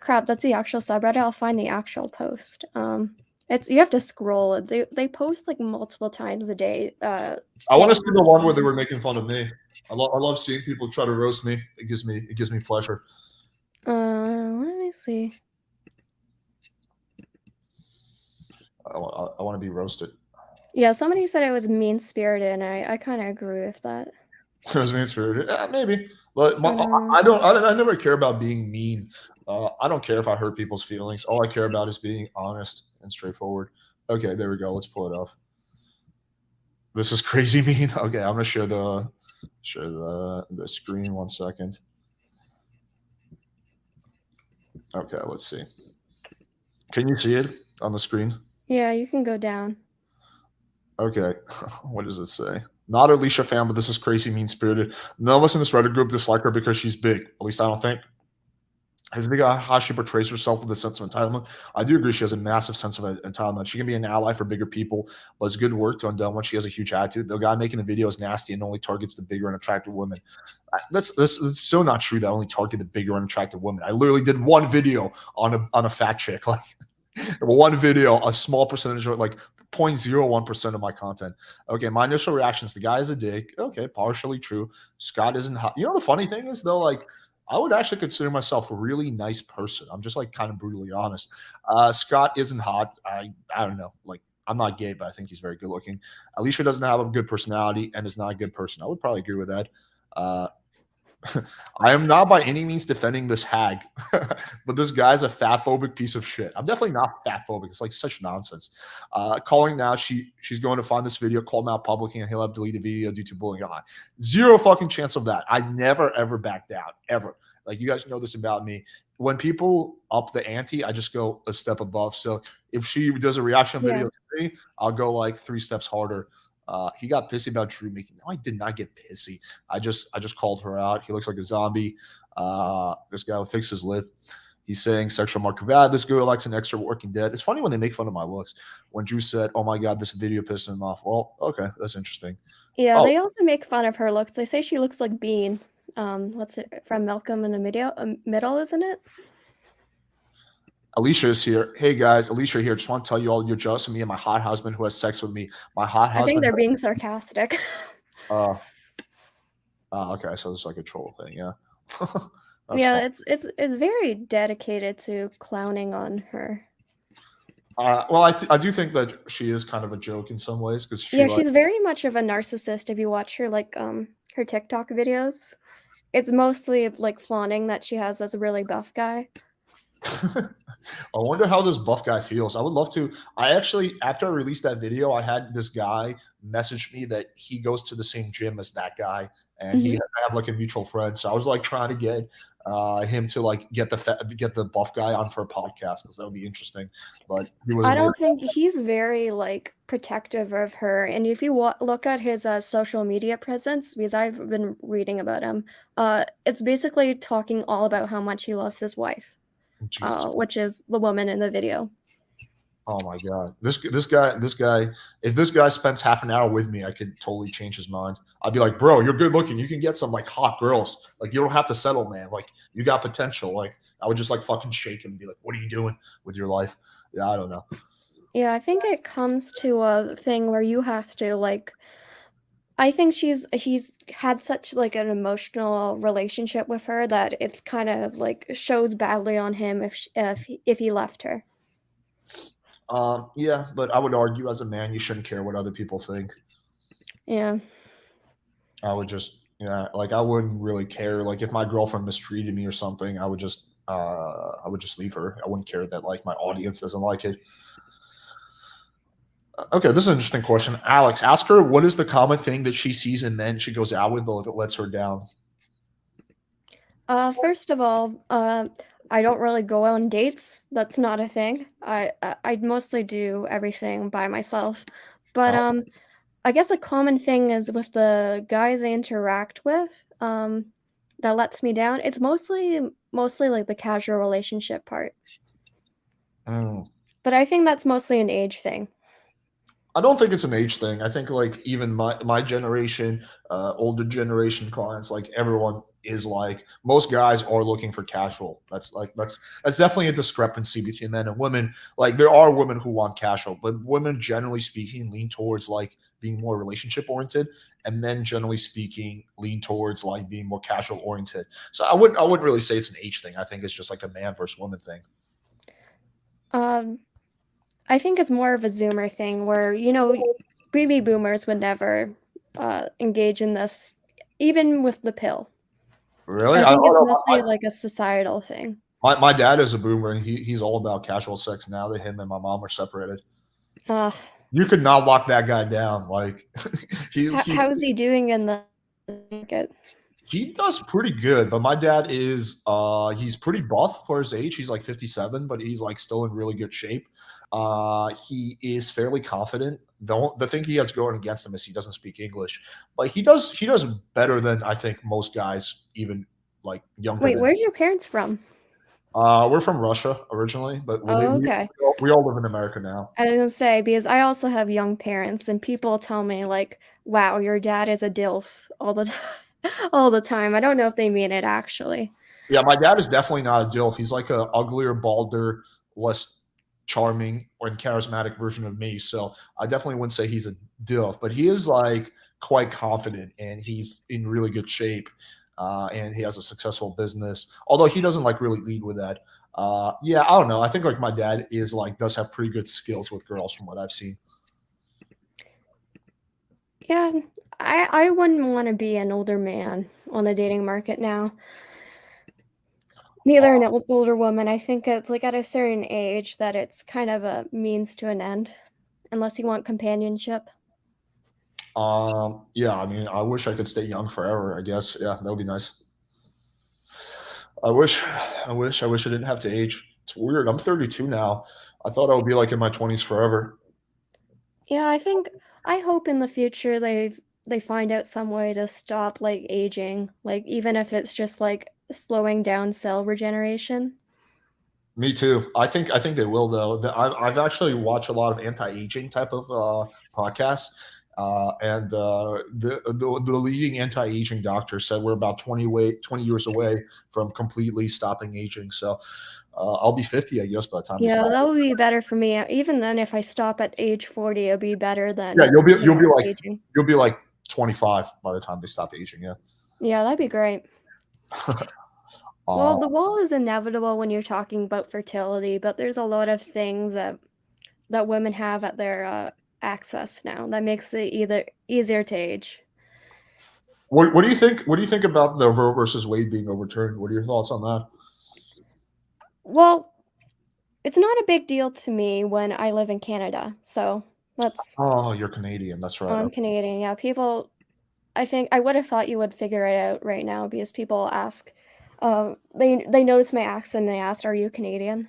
crap. That's the actual subreddit. I'll find the actual post. It's you have to scroll. They post like multiple times a day. I want to see the one where they were making fun of me. I love seeing people try to roast me. It gives me pleasure. Let me see. I want to be roasted. Yeah, somebody said it was mean spirited, and I kind of agree with that. It was mean spirited. Yeah, maybe, but I never care about being mean. I don't care if I hurt people's feelings. All I care about is being honest and straightforward. Okay, there we go. Let's pull it up. This is crazy mean. Okay, I'm gonna share the screen 1 second. Okay, let's see. Can you see it on the screen? Yeah, you can go down. Okay, what does it say? Not Alicia fan, but this is crazy mean spirited. None of us in this Reddit group dislike her because she's big. At least I don't think. Has big how she portrays herself with a sense of entitlement. I do agree she has a massive sense of entitlement. She can be an ally for bigger people, but it's good work done when she has a huge attitude. The guy making the video is nasty and only targets the bigger and attractive women. That's so not true that I only target the bigger and attractive women. I literally did one video on a fat chick, like one video, a small percentage of like 0.01% of my content. Okay, my initial reactions: the guy is a dick. Okay, partially true. Scott isn't hot. You know the funny thing is though, like I would actually consider myself a really nice person. I'm just like kind of brutally honest. Scott isn't hot. I don't know. Like I'm not gay, but I think he's very good looking. Alicia doesn't have a good personality and is not a good person. I would probably agree with that. I am not by any means defending this hag, but this guy's a fat phobic piece of shit. I'm definitely not fat phobic. It's like such nonsense. Calling now, she's going to find this video, call him out publicly, and he'll have deleted video due to bullying. Zero fucking chance of that. I never ever back down ever. Like you guys know this about me. When people up the ante, I just go a step above. So if she does a reaction video to me, I'll go like 3 steps harder. He got pissy about Drew making. No, I did not get pissy. I just called her out. He looks like a zombie. This guy will fix his lip. He's saying sexual mark of ad. This girl likes an extra Walking Dead. It's funny when they make fun of my looks. When Drew said, "Oh my god, this video pissed him off." Well, okay, that's interesting. Yeah, they also make fun of her looks. They say she looks like Bean. What's it from Malcolm in the Middle, isn't it? Alicia is here. Hey guys, Alicia here. Just want to tell you all you're jealous of me and my hot husband who has sex with me. My hot husband. I think they're being sarcastic. Okay, so it's like a troll thing, yeah. Yeah, it's very dedicated to clowning on her. Well, I do think that she is kind of a joke in some ways because she Yeah, like she's very much of a narcissist if you watch her, like, her TikTok videos. It's mostly, like, flaunting that she has this really buff guy. I wonder how this buff guy feels. I would love to. I actually, after I released that video, I had this guy message me that he goes to the same gym as that guy, and he Mhm. I have like a mutual friend. So I was like trying to get him to like get the buff guy on for a podcast because that would be interesting. But he I wasn't don't able. think he's very, like, protective of her, and if you look at his, social media presence, because I've been reading about him, it's basically talking all about how much he loves his wife, Jesus. which is the woman in the video. Oh my god. This guy. If this guy spends half an hour with me, I could totally change his mind. I'd be like, bro, you're good looking. You can get some like hot girls. Like you don't have to settle, man. Like you got potential. Like I would just like fucking shake him and be like, what are you doing with your life? Yeah, I don't know. Yeah, I think it comes to a thing where you have to, like, I think he's had such, like, an emotional relationship with her that it's kind of, like, shows badly on him if he left her. Yeah, but I would argue as a man, you shouldn't care what other people think. Yeah. I would just, yeah, like I wouldn't really care. Like if my girlfriend mistreated me or something, I would just leave her. I wouldn't care that like my audience doesn't like it. Okay, this is an interesting question. Alex, ask her what is the common thing that she sees in men she goes out with that lets her down. First of all, I don't really go on dates. That's not a thing. I mostly do everything by myself. But Oh, I guess a common thing is with the guys I interact with, that lets me down. It's mostly like the casual relationship part. mm. But I think that's mostly an age thing. I don't think it's an age thing. I think like even my generation, older generation clients, like everyone is like most guys are looking for casual. That's definitely a discrepancy between men and women. Like there are women who want casual, but women generally speaking lean towards like being more relationship oriented, and men generally speaking lean towards like being more casual oriented. So I wouldn't really say it's an age thing. I think it's just like a man versus woman thing. Um, I think it's more of a Zoomer thing where, baby boomers would never engage in this, even with the pill. Really? I I think don't it's know. mostly like a societal thing. My dad is a boomer, and he's all about casual sex now that him and my mom are separated. Uh, You could not lock that guy down. Like he's how's he doing in the market? he does pretty good, but my dad is he's pretty buff for his age. He's like 57, but he's like still in really good shape. He is fairly confident. The thing he has going against him is he doesn't speak English, but he does better than I think most guys, even like younger Wait, than. where's your parents from? We're from Russia originally, but we Oh, we, okay. we all live in America now. I was gonna say, because I also have young parents, and people tell me, like, wow, your dad is a DILF all the time. All the time. I don't know if they mean it actually. Yeah, my dad is definitely not a DILF. He's like a uglier, balder, less charming and charismatic version of me. So I definitely wouldn't say he's a DILF, but he is like quite confident and he's in really good shape. And he has a successful business, although he doesn't like really lead with that. Yeah, I don't know. I think like my dad is like does have pretty good skills with girls from what I've seen. Yeah, I wouldn't want to be an older man on the dating market now. Neither an older woman. I think it's like at a certain age that it's kind of a means to an end, unless you want companionship. Yeah, I mean, I wish I could stay young forever. I guess, yeah, that would be nice. I wish, I didn't have to age. It's weird. I'm 32 now. I thought I would be like in my 20s forever. Yeah, I hope in the future they find out some way to stop like aging, like even if it's just like slowing down cell regeneration. Me too. I think they will though. I've actually watched a lot of anti-aging type of podcasts, and the leading anti-aging doctor said we're about 20 years away from completely stopping aging. So I'll be 50, I guess, by the time they Yeah, stop. that would be better for me. Even then, if I stop at age 40, it'll be better Yeah, than, aging. you'll be like 25 by the time they stop aging. Yeah. Yeah, that'd be great. Uh, Well, the wall is inevitable when you're talking about fertility, but there's a lot of things that that women have at their access now that makes it either easier to age. What do you think? What do you think about the Roe versus Wade being overturned? What are your thoughts on that? Well, it's not a big deal to me when I live in Canada, so let's. Oh, you're Canadian. That's right. I'm Canadian. Yeah, people. I think I would have thought you would figure it out right now because people ask. They notice my accent. And they asked, "Are you Canadian?"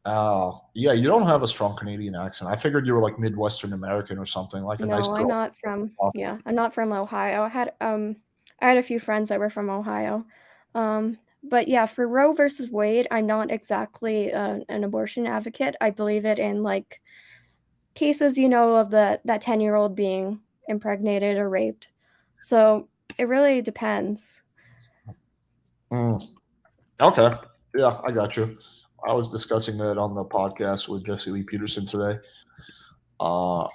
Oh, yeah. You don't have a strong Canadian accent. I figured you were like Midwestern American or something, like a nice No, I'm girl. not from. Yeah, I'm not from Ohio. I had a few friends that were from Ohio. But yeah, for Roe versus Wade, I'm not exactly an abortion advocate. I believe it in like cases, of that 10-year-old being impregnated or raped. So it really depends. Mm, okay. Yeah, I got you. I was discussing that on the podcast with Jesse Lee Peterson today. Uh,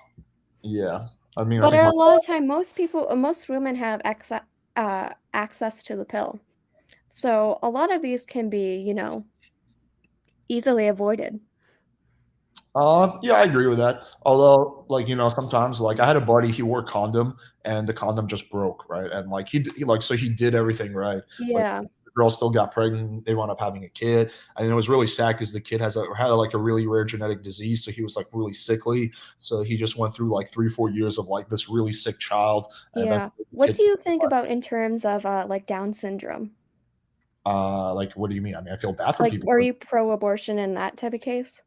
yeah. I mean, I But think my a lot of time, most women have access to the pill. So a lot of these can be, easily avoided. Yeah, I agree with that. Although, like, sometimes, like, I had a buddy, he wore a condom and the condom just broke, right? And like so he did everything right. Like Yeah, the girl still got pregnant, they wound up having a kid. And it was really sad because the kid had like a really rare genetic disease, so he was like really sickly. So he just went through like 3, 4 years of like this really sick child, and yeah. eventually the What kid do you think about in terms of like Down syndrome? like, what do you mean? I mean, I feel bad for Like, people. are you pro-abortion in that type of case?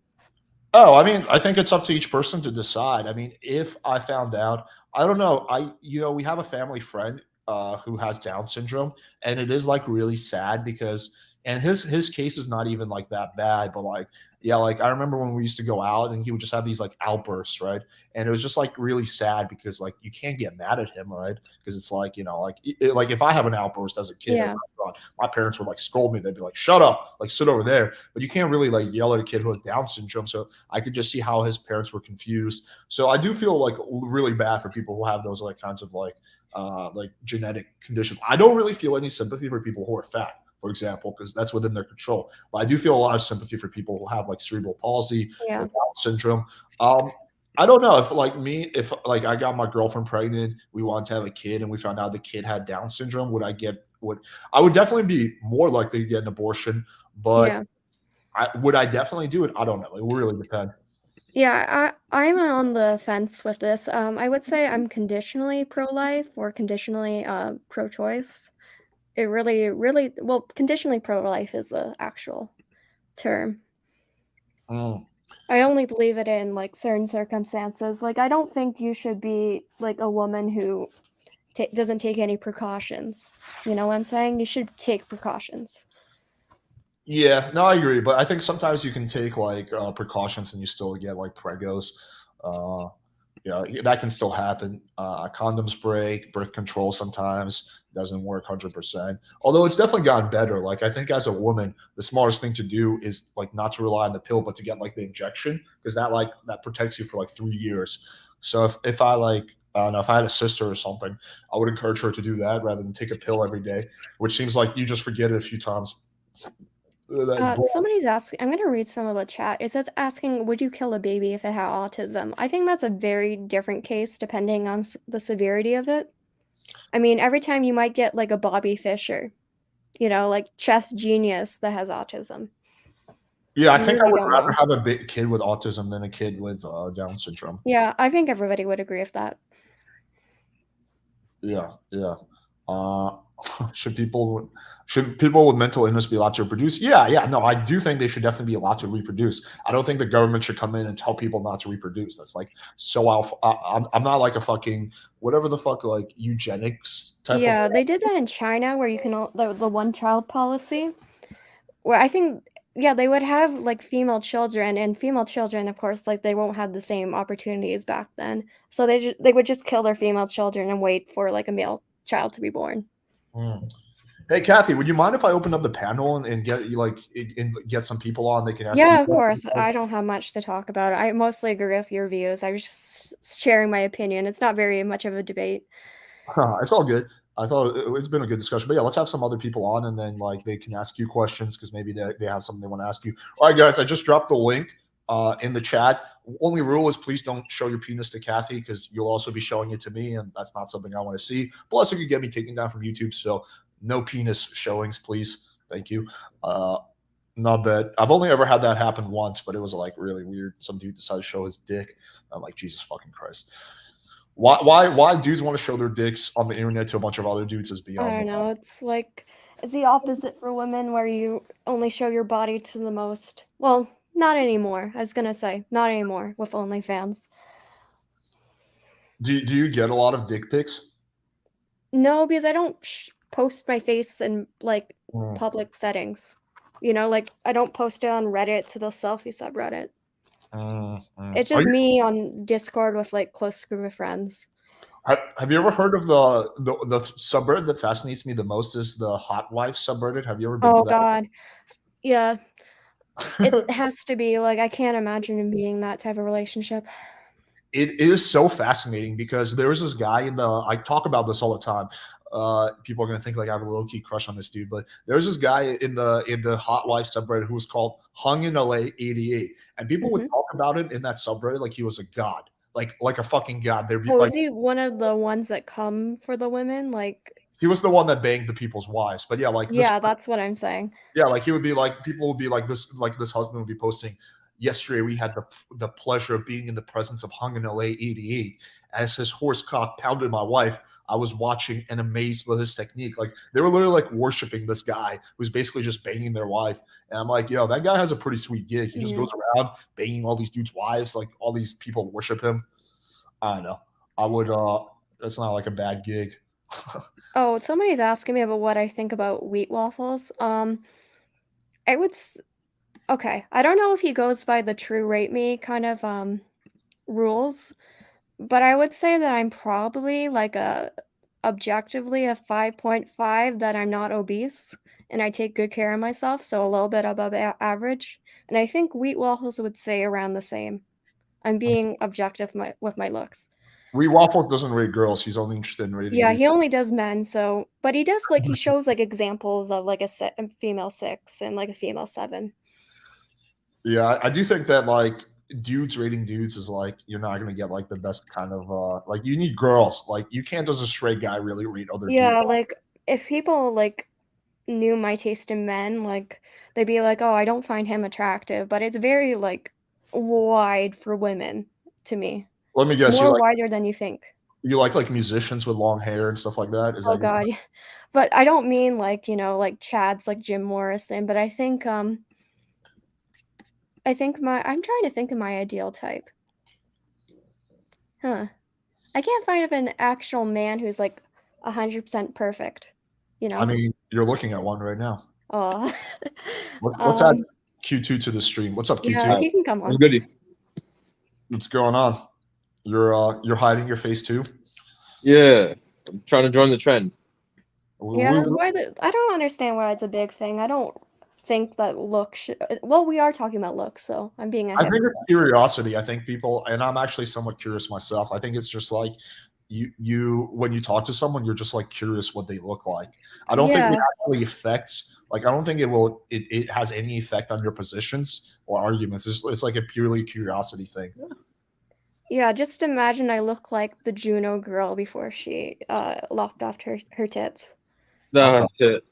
Oh, I mean, I think it's up to each person to decide. I mean, if I found out, I don't know. We have a family friend who has Down syndrome, and it is like really sad because, and his case is not even like that bad, but like, yeah, like I remember when we used to go out and he would just have these like outbursts, right? And it was just like really sad because like you can't get mad at him, right? Because it's like like if I have an outburst as a kid, Yeah, my parents would like scold me. They'd be like, "Shut up, like sit over there." But you can't really like yell at a kid who has Down syndrome. So I could just see how his parents were confused. So I do feel like really bad for people who have those like kinds of like genetic conditions. I don't really feel any sympathy for people who are fat, for example, because that's within their control. But I do feel a lot of sympathy for people who have like cerebral palsy or yeah, Down syndrome. Um, I don't know if like me, if like I got my girlfriend pregnant, we wanted to have a kid, and we found out the kid had Down syndrome, would I would definitely be more likely to get an abortion, but yeah. would I definitely do it? I don't know. It will really depend. Yeah, I'm on the fence with this. I would say I'm conditionally pro-life or conditionally pro-choice. It really, well, conditionally pro-life is the actual term. Mm. I only believe it in like certain circumstances. Like, I don't think you should be like a woman who doesn't take any precautions. You know what I'm saying? You should take precautions. Yeah, no, I agree, but I think sometimes you can take like precautions and you still get like pregos. Uh, yeah, that can still happen. Condoms break, birth control sometimes doesn't work 100%. Although it's definitely gotten better. Like I think as a woman, the smartest thing to do is like not to rely on the pill, but to get like the injection because that protects you for like 3 years. So if I like I don't know if I had a sister or something, I would encourage her to do that rather than take a pill every day, which seems like you just forget it a few times. That Somebody's asking, I'm going to read some of the chat. It says, asking, would you kill a baby if it had autism? I think that's a very different case depending on the severity of it. I mean, every time you might get like a Bobby Fischer, like chess genius that has autism. Yeah, I You think I really would don't rather know. have a big kid with autism than a kid with Down syndrome. Yeah, I think everybody would agree with that. Yeah, yeah. Uh, should people with mental illness be allowed to reproduce? Yeah, yeah. No, I do think they should definitely be allowed to reproduce. I don't think the government should come in and tell people not to reproduce. That's like so alpha. I'm not like a fucking whatever the fuck like eugenics type of. Yeah, they did that in China where you can the one child policy, where I think yeah, they would have like female children and female children of course like they won't have the same opportunities back then. So they would just kill their female children and wait for like a male child to be born. Mm. Hey, Kathy, would you mind if I open up the panel and get you like and get some people on? They can ask you Yeah, of questions. course. I don't have much to talk about. I mostly agree with your views. I was just sharing my opinion. It's not very much of a debate. It's all good. I thought it's been a good discussion, but yeah, let's have some other people on, and then like they can ask you questions because maybe they have something they want to ask you. All right, guys, I just dropped the link. in the chat. Only rule is please don't show your penis to Kathy because you'll also be showing it to me, and that's not something I want to see. Plus, it could get me taken down from YouTube. So no penis showings, please. Thank you. Not that I've only ever had that happen once, but it was like really weird. Some dude decided to show his dick. I'm like, Jesus fucking Christ. Why dudes want to show their dicks on the internet to a bunch of other dudes is beyond I don't me. know. It's like it's the opposite for women where you only show your body to the most. Well, not anymore. I was gonna say not anymore with OnlyFans. Do you get a lot of dick pics? No, because I don't post my face in like public settings. You know, like I don't post it on Reddit to the selfie subreddit. It's just me on Discord with like close group of friends. Have you ever heard of the subreddit that fascinates me the most is the Hot Wife subreddit? Have you ever been to Oh that? God, yeah. It has to be like I can't imagine being that type of relationship. It is so fascinating because there was this guy in the. I talk about this all the time. People are gonna think like I have a low key crush on this dude, but there's this guy in the Hot Wife subreddit who was called Hung in LA 88, and people would talk about it in that subreddit like he was a god, like a fucking god. There'd be Oh, like is he one of the ones that come for the women? Like, he was the one that banged the people's wives, but yeah, like this. yeah, that's what I'm saying. Yeah, like he would be like people would be like this husband would be posting. Yesterday we had the pleasure of being in the presence of Hung in LA 88 as his horse cock pounded my wife. I was watching and amazed with his technique. Like they were literally like worshiping this guy who's basically just banging their wife. And I'm like, yo, that guy has a pretty sweet gig. He just goes around banging all these dudes' wives. Like all these people worship him. I don't know. I would. That's not like a bad gig. Oh, somebody's asking me about what I think about wheat waffles. I would. Okay, I don't know if he goes by the true rate me kind of rules, but I would say that I'm probably like objectively a 5.5, that I'm not obese and I take good care of myself, so a little bit above average. And I think wheat waffles would say around the same. I'm being objective with my looks. Wee Waffles doesn't rate girls. He's only interested in rating. Yeah, he only does men, so but he does like he shows like examples of like a female 6 and like a female 7. Yeah, I do think that like dudes rating dudes is like you're not gonna get like the best kind of like you need girls. Like you can't as a straight guy really rate other dudes. Yeah, like if people like knew my taste in men, like they'd be like, "Oh, I don't find him attractive," but it's very like wide for women to me. Let me guess, More wider than you think. you like musicians with long hair and stuff like that? Is Oh that God, but I don't mean like like Chad's like Jim Morrison, but I think I'm trying to think of my ideal type. Huh. I can't find of an actual man who's like 100% perfect. You know? I mean, you're looking at one right now. Oh. Let's add Q2 to the stream. What's up, Q2? Yeah, he can come on. Goody. What's going on? You're hiding your face too? Yeah, I'm trying to join the trend. Yeah, I don't understand why it's a big thing. I don't think that looks well, we are talking about looks, so I'm being a I think it's curiosity. I think people, and I'm actually somewhat curious myself. I think it's just like you when you talk to someone, you're just like curious what they look like. I don't think it actually affects. Like I don't think it has any effect on your positions or arguments. It's like a purely curiosity thing. Yeah, just imagine I look like the Juno girl before she lopped off her tits. Shit.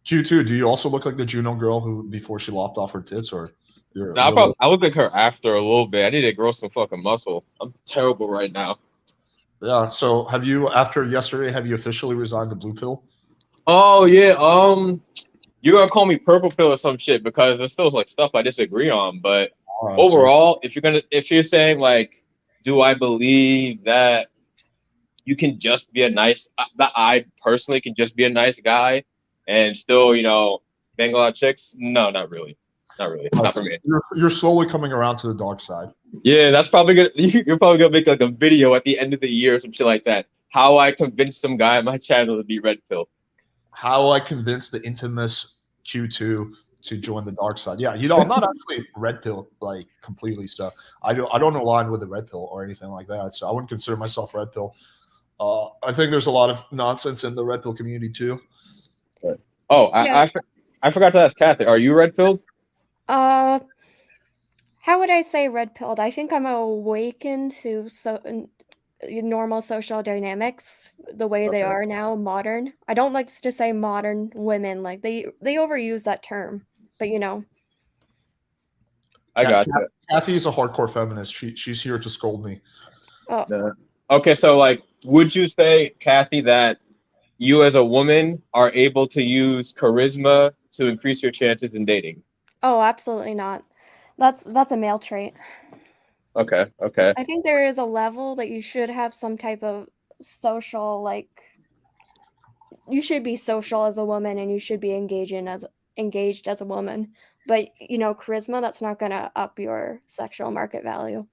Q2, do you also look like the Juno girl who before she lopped off her tits, or I look like her after a little bit. I need to grow some fucking muscle. I'm terrible right now. Yeah. So have you, after yesterday, have you officially resigned the blue pill? Oh yeah. You gotta call me purple pill or some shit because there's still like stuff I disagree on. But overall, if you're saying like, do I believe that you can just be that I personally can just be a nice guy and still, bang a lot of chicks? No, not really. Not really. Not for me. You're slowly coming around to the dark side. Yeah, that's probably good. You're probably gonna make like a video at the end of the year or some shit like that. How I convinced some guy on my channel to be red pill. How I convinced the infamous Q2 to join the dark side. Yeah, I'm not actually red pill like completely. So I don't align with the red pill or anything like that. So I wouldn't consider myself red pill. I think there's a lot of nonsense in the red pill community too. Oh, yeah. I forgot to ask Kathy. Are you red pilled? How would I say red-pilled? I think I'm awakened to normal social dynamics the way they Okay. are now, modern. I don't like to say modern women, like they overuse that term, but you know. I got you. Kathy is a hardcore feminist. She's here to scold me. Oh, Yeah. Okay, so like, would you say, Kathy, that you as a woman are able to use charisma to increase your chances in dating? oh, absolutely not. That's a male trait. Okay, okay. I think there is a level that you should have some type of social, like you should be social as a woman and you should be engaged as a woman. But you know, charisma, that's not gonna up your sexual market value.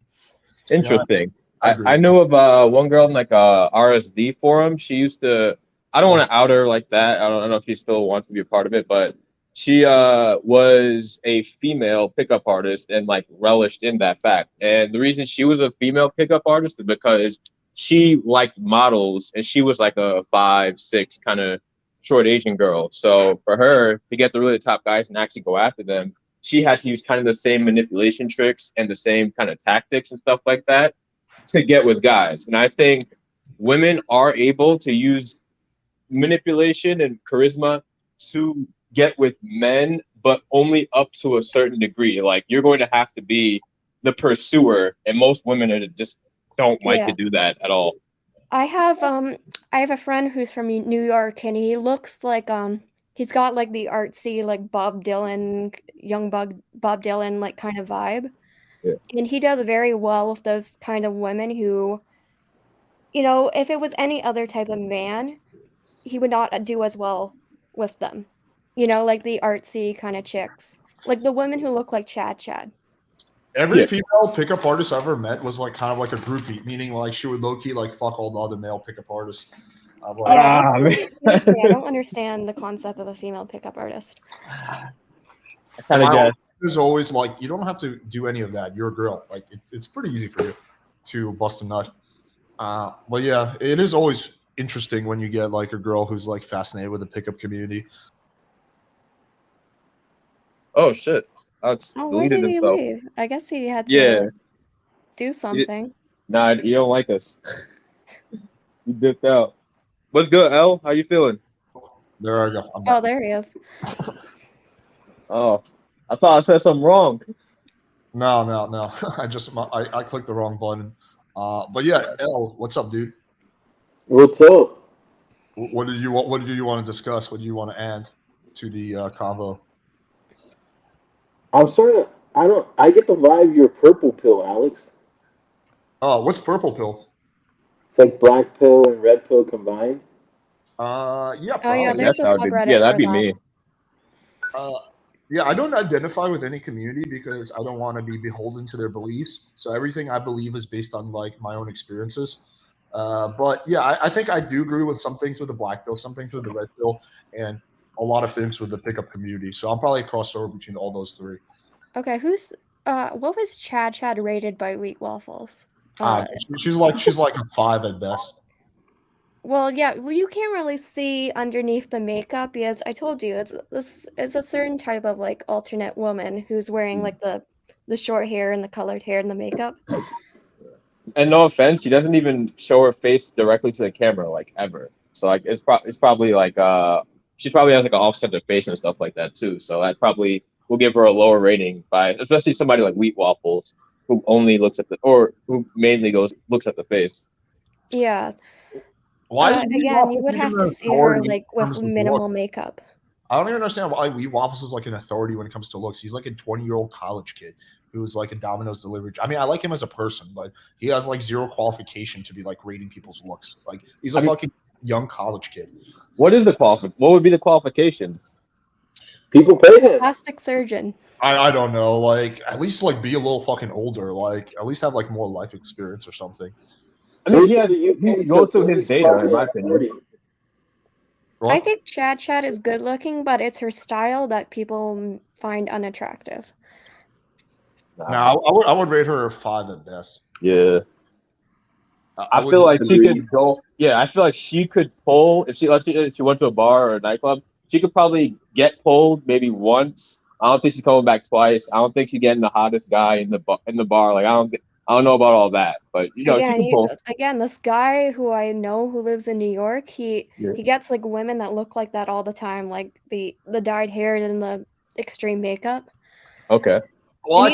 Interesting. I I, agree I with know of one girl in like a RSD forum. She used to, I don't want to out her like that. I don't know if she still wants to be a part of it, but she was a female pickup artist and like relished in that fact. And the reason she was a female pickup artist is because she liked models and she was like a 5'6" kind of short Asian girl. So for her to get the really top guys and actually go after them, she had to use kind of the same manipulation tricks and the same kind of tactics and stuff like that to get with guys. And I think women are able to use manipulation and charisma to get with men, but only up to a certain degree. Like you're going to have to be the pursuer, and most women are just don't like to do that at all. I have a friend who's from New York and he looks like he's got like the artsy like Bob Dylan, Bob Dylan like kind of vibe. Yeah. And he does very well with those kind of women who, you know, if it was any other type of man, he would not do as well with them. You know, like the artsy kind of chicks. Like the women who look like Chad. Every female pickup artist I ever met was like kind of like a groupie, meaning like she would low key like fuck all the other male pickup artists. Like, Yeah, that's seems to me. I don't understand the concept of a female pickup artist. I kind of guess. There's always like you don't have to do any of that. You're a girl. Like it's pretty easy for you to bust a nut. But yeah, it is always interesting when you get like a girl who's like fascinated with the pickup community. Oh shit! Where Deleted did he himself. leave? I guess he had to do something. Nah, you don't like us. You dipped out. What's good, L? How you feeling? There I go. Oh, there he is. Oh, I thought I said something wrong. No. I clicked the wrong button. But yeah, L, what's up, dude? What's up? What do you want to discuss? What do you want to add to the convo? I'm sorry. I get the vibe you're purple pill, Alex. Oh, what's purple pill? It's like black pill and red pill combined. Yeah. Oh yeah, there's a subreddit. Yeah, that'd be that. me. Yeah, I don't identify with any community because I don't want to be beholden to their beliefs. So everything I believe is based on like my own experiences. But yeah, I think I do agree with some things with the black pill, some things with the red pill, and a lot of things with the pickup community. So I'm probably a crossover between all those three. Okay, what was Chad rated by Wheat Waffles? She's like a 5 at best. Well, yeah, you can't really see underneath the makeup because I told you it's a certain type of like alternate woman who's wearing like the short hair and the colored hair and the makeup. And no offense, she doesn't even show her face directly to the camera like ever. So like it's probably like she probably has like an off-center face and stuff like that too. So that probably will give her a lower rating by especially somebody like Wheat Waffles who only looks at who mainly looks at the face. Yeah. Why is again, you would have to see her like with minimal makeup. I don't even understand why Wheat Waffles is like an authority when it comes to looks. He's like a 20-year-old college kid who's like a Domino's delivery. I mean, I like him as a person, but he has like zero qualification to be like rating people's looks. Like he's a fucking young college kid. What would be the qualifications? People pay him. Plastic surgeon. I don't know. Like at least like be a little fucking older. Like at least have like more life experience or something. I mean, you go to his data, in my opinion. I think Chad is good looking, but it's her style that people find unattractive. No, I would rate her a 5 at best. Yeah. I feel like she could go. Yeah, I feel like she could pull if she went to a bar or a nightclub. She could probably get pulled maybe once I don't think she's coming back twice. I don't think she's getting the hottest guy in the bar. Like I don't know about all that, but you know, she can pull. Again, this guy who I know who lives in New York, he gets like women that look like that all the time, like the dyed hair and the extreme makeup. Okay. Well,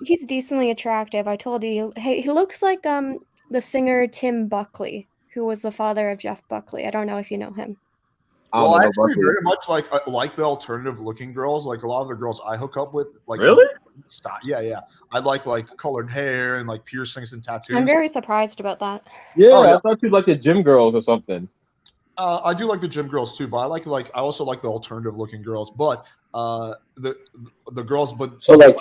he's decently attractive. I told you, he looks like the singer Tim Buckley, who was the father of Jeff Buckley. I don't know if you know him. Well, I actually very much like the alternative looking girls. Like a lot of the girls I hook up with, like really, yeah. I like colored hair and like piercings and tattoos. I'm very surprised about that. Yeah, I thought you'd like the gym girls or something. I do like the gym girls too, but I also like the alternative looking girls. But the girls, but so like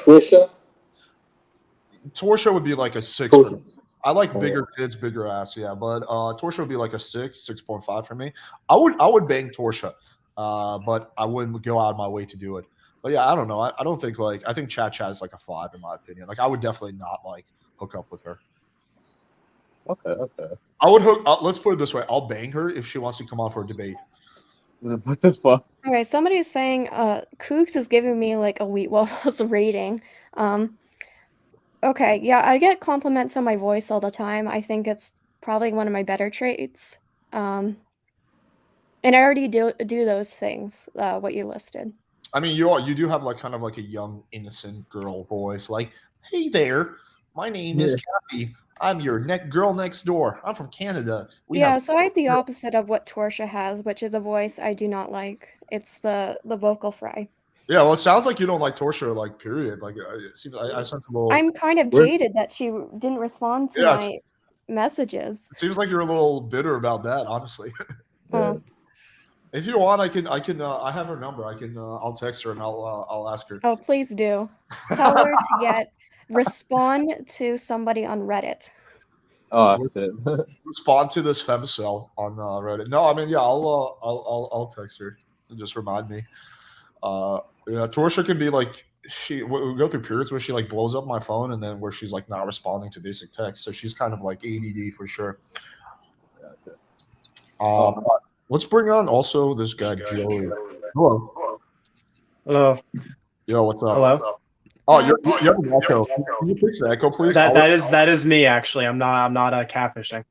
Torsha would be like a 6 for me. I like bigger kids, bigger ass, yeah. But Torsha would be like a 6.5 for me. I would bang Torsha, but I wouldn't go out of my way to do it. But yeah, I don't know. I don't think I think Chat is like a 5 in my opinion. Like I would definitely not hook up with her. Okay. I would hook. Let's put it this way: I'll bang her if she wants to come on for a debate. What the fuck? Okay, somebody's saying Kooks is giving me like a Wheat Waffles rating. Okay, yeah, I get compliments on my voice all the time. I think it's probably one of my better traits. And I already do those things, what you listed. I mean, you do have kind of a young, innocent girl voice. Like, hey there, my name is Kathy. I'm your girl next door. I'm from Canada. So I have the opposite of what Torsha has, which is a voice I do not like. It's the vocal fry. Yeah, well, it sounds like you don't like Torsha, period. It seems I sense a little. I'm kind of jaded that she didn't respond to my messages. It seems like you're a little bitter about that, honestly. If you want, I can. I have her number. I'll text her and I'll ask her. Oh, please do. Tell her to respond to somebody on Reddit. Oh, that's it. Respond to this femcel on Reddit. No, I mean, yeah, I'll text her and just remind me. Yeah, Torsha can be we go through periods where she blows up my phone and then where she's not responding to basic text. So she's kind of ADD for sure. Let's bring on also this guy Joey. Hello. Hello. Yo, what's up? Hello. Oh, you have an echo. Can you fix the echo, please? That is me actually. I'm not catfishing.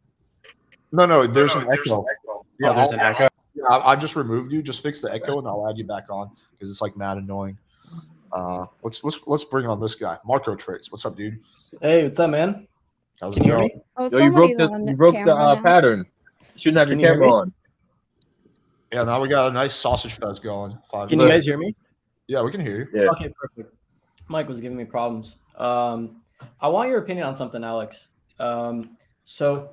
No, there's an echo. Yeah, there's an echo. Yeah, I just removed you. Just fix the echo, and I'll add you back on because it's mad annoying. Let's bring on this guy, Marco Traits. What's up, dude? Hey, what's up, man? How's Can it you hear going? me? Oh, Yo, you broke the pattern. You shouldn't have Can your you hear camera me? on. Yeah, now we got a nice sausage fest going. Can you guys hear me? Yeah, we can hear you. Yeah. Okay, perfect. Mike was giving me problems. I want your opinion on something, Alex. So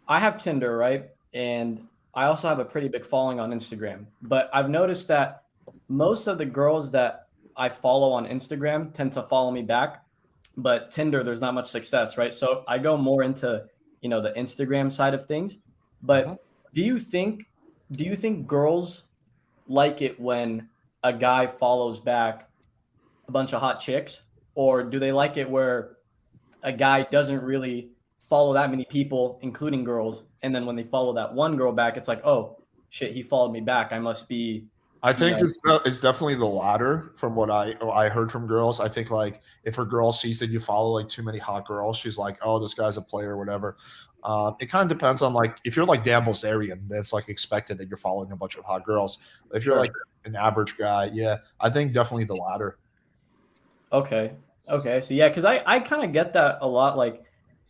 I have Tinder, right? And I also have a pretty big following on Instagram. But I've noticed that most of the girls that I follow on Instagram tend to follow me back. But Tinder, there's not much success, right? So I go more into, the Instagram side of things. But do you think girls like it when a guy follows back a bunch of hot chicks, or do they like it where a guy doesn't really follow that many people, including girls, and then when they follow that one girl back, it's like, oh shit, he followed me back, I must be. I think it's definitely the latter from what I heard from girls. I think if a girl sees that you follow too many hot girls, she's like, oh, this guy's a player or whatever. It kind of depends on if you're Dan Bilzerian, then it's expected that you're following a bunch of hot girls. If you're an average guy, yeah, I think definitely the latter. Okay. So yeah, because I kind of get that a lot.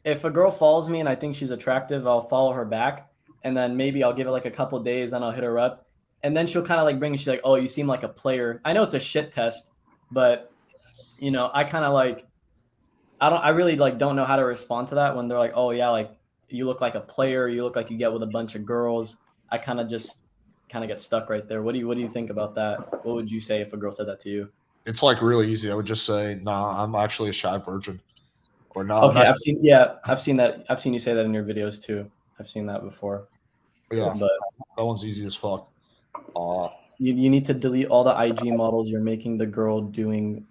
If a girl follows me and I think she's attractive, I'll follow her back, and then maybe I'll give it a couple of days, and I'll hit her up. And then she'll kind of bring, she's like, oh, you seem like a player. I know it's a shit test, but I kind of I really don't know how to respond to that when they're like, oh yeah, you look like a player, you look like you get with a bunch of girls. I kind of get stuck right there. What do you think about that? What would you say if a girl said that to you? It's really easy. I would just say, nah, I'm actually a shy virgin. Or not. Okay, I've seen that. I've seen you say that in your videos too. I've seen that before. Yeah, but that one's easy as fuck. You need to delete all the IG models. You're making the girl doing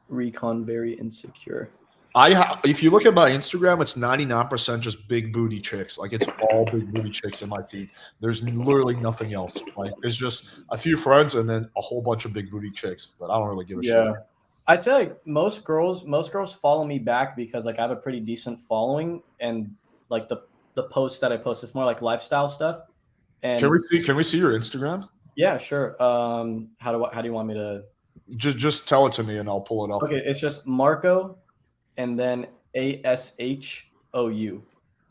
recon very insecure. If you look at my Instagram, it's 99% just big booty chicks. It's all big booty chicks in my feed. There's literally nothing else. It's just a few friends and then a whole bunch of big booty chicks. But I don't really give a shit. I'd say like most girls follow me back because like I have a pretty decent following, and like the posts that I post, it's more like lifestyle stuff. And Can we see your Instagram? yeah, sure. How do you want me to? Just tell it to me and I'll pull it up. Okay, it's just Marco, and then ASHOU.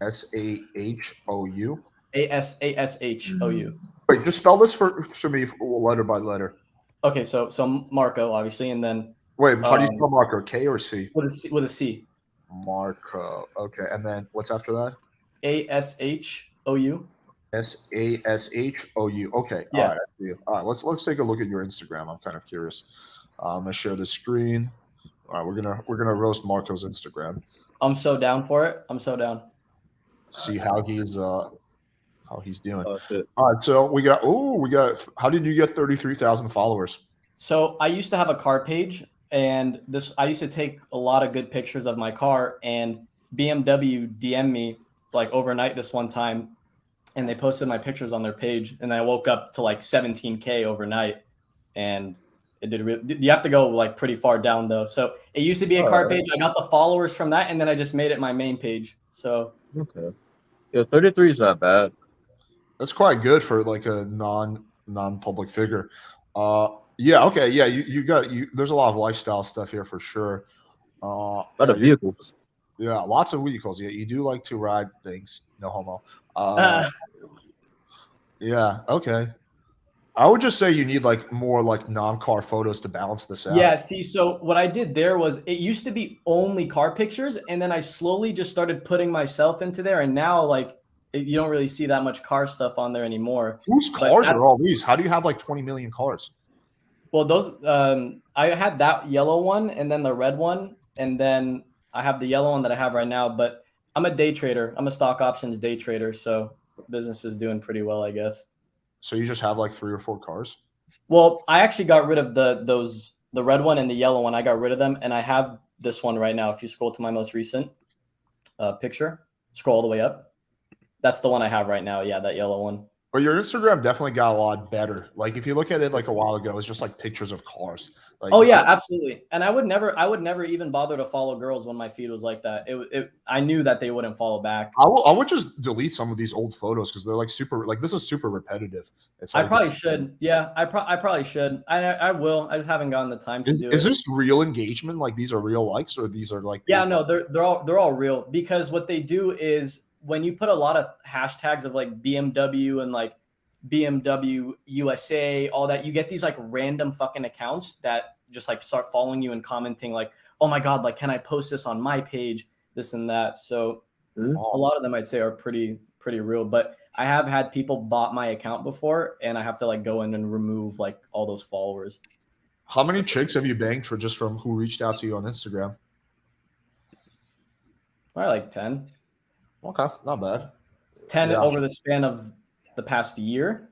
SAHOU. ASHOU. Wait, just spell this for me letter by letter. Okay, so Marco obviously, and then Wait, how do you spell Marco? K or C? with a C. Marco. Okay, and then what's after that? ASHOU. SASHOU. Okay. Yeah. All right. I see you. All right. Let's take a look at your Instagram. I'm kind of curious. I'm gonna share the screen. All right. We're gonna roast Marco's Instagram. I'm so down for it. I'm so down. See how he's doing. Oh shit. All right. So we got. How did you get 33,000 followers? So I used to have a car page, and I used to take a lot of good pictures of my car, and BMW DM'd me like overnight this one time, and they posted my pictures on their page, and I woke up to like 17K overnight, and it did. You have to go like pretty far down though. So it used to be a car page. I got the followers from that, and then I just made it my main page. So Okay. Yeah, 33 is not bad. That's quite good for like a non-public figure. Yeah. Okay. Yeah. There's a lot of lifestyle stuff here for sure. A lot of vehicles. Yeah, lots of vehicles. Yeah, you do like to ride things. No homo. Yeah. Okay. I would just say you need like more like non-car photos to balance this out. yeah, see, so what I did there was it used to be only car pictures, and then I slowly just started putting myself into there, and now like you don't really see that much car stuff on there anymore. Whose cars are all these? How do you have like 20 million cars? Well, those I had that yellow one, and then the red one, and then I have the yellow one that I have right now. But I'm a day trader. I'm a stock options day trader, so business is doing pretty well, I guess. So you just have like 3 or 4 cars? Well, I actually got rid of the red one and the yellow one. I got rid of them, and I have this one right now. If you scroll to my most recent picture, scroll all the way up. That's the one I have right now. Yeah, that yellow one. But your Instagram definitely got a lot better. Like if you look at it like a while ago, it's just like pictures of cars. Like, oh yeah, absolutely. And I would never even bother to follow girls when my feed was like that. I knew that they wouldn't follow back. I would just delete some of these old photos because they're like super. Like this is super repetitive. It's like, I probably should. Yeah, I probably should. I will. I just haven't gotten the time to do it. Is this real engagement? Like these are real likes, or these are like? Yeah, no, they're all real, because what they do is when you put a lot of hashtags of like BMW and like BMW USA, all that, you get these like random fucking accounts that just like start following you and commenting like, oh my God, like, can I post this on my page? This and that. So a lot of them I'd say are pretty real, but I have had people bot my account before, and I have to like go in and remove like all those followers. How many chicks have you banged from who reached out to you on Instagram? Probably like 10. Okay, not bad. 10 over the span of the past year.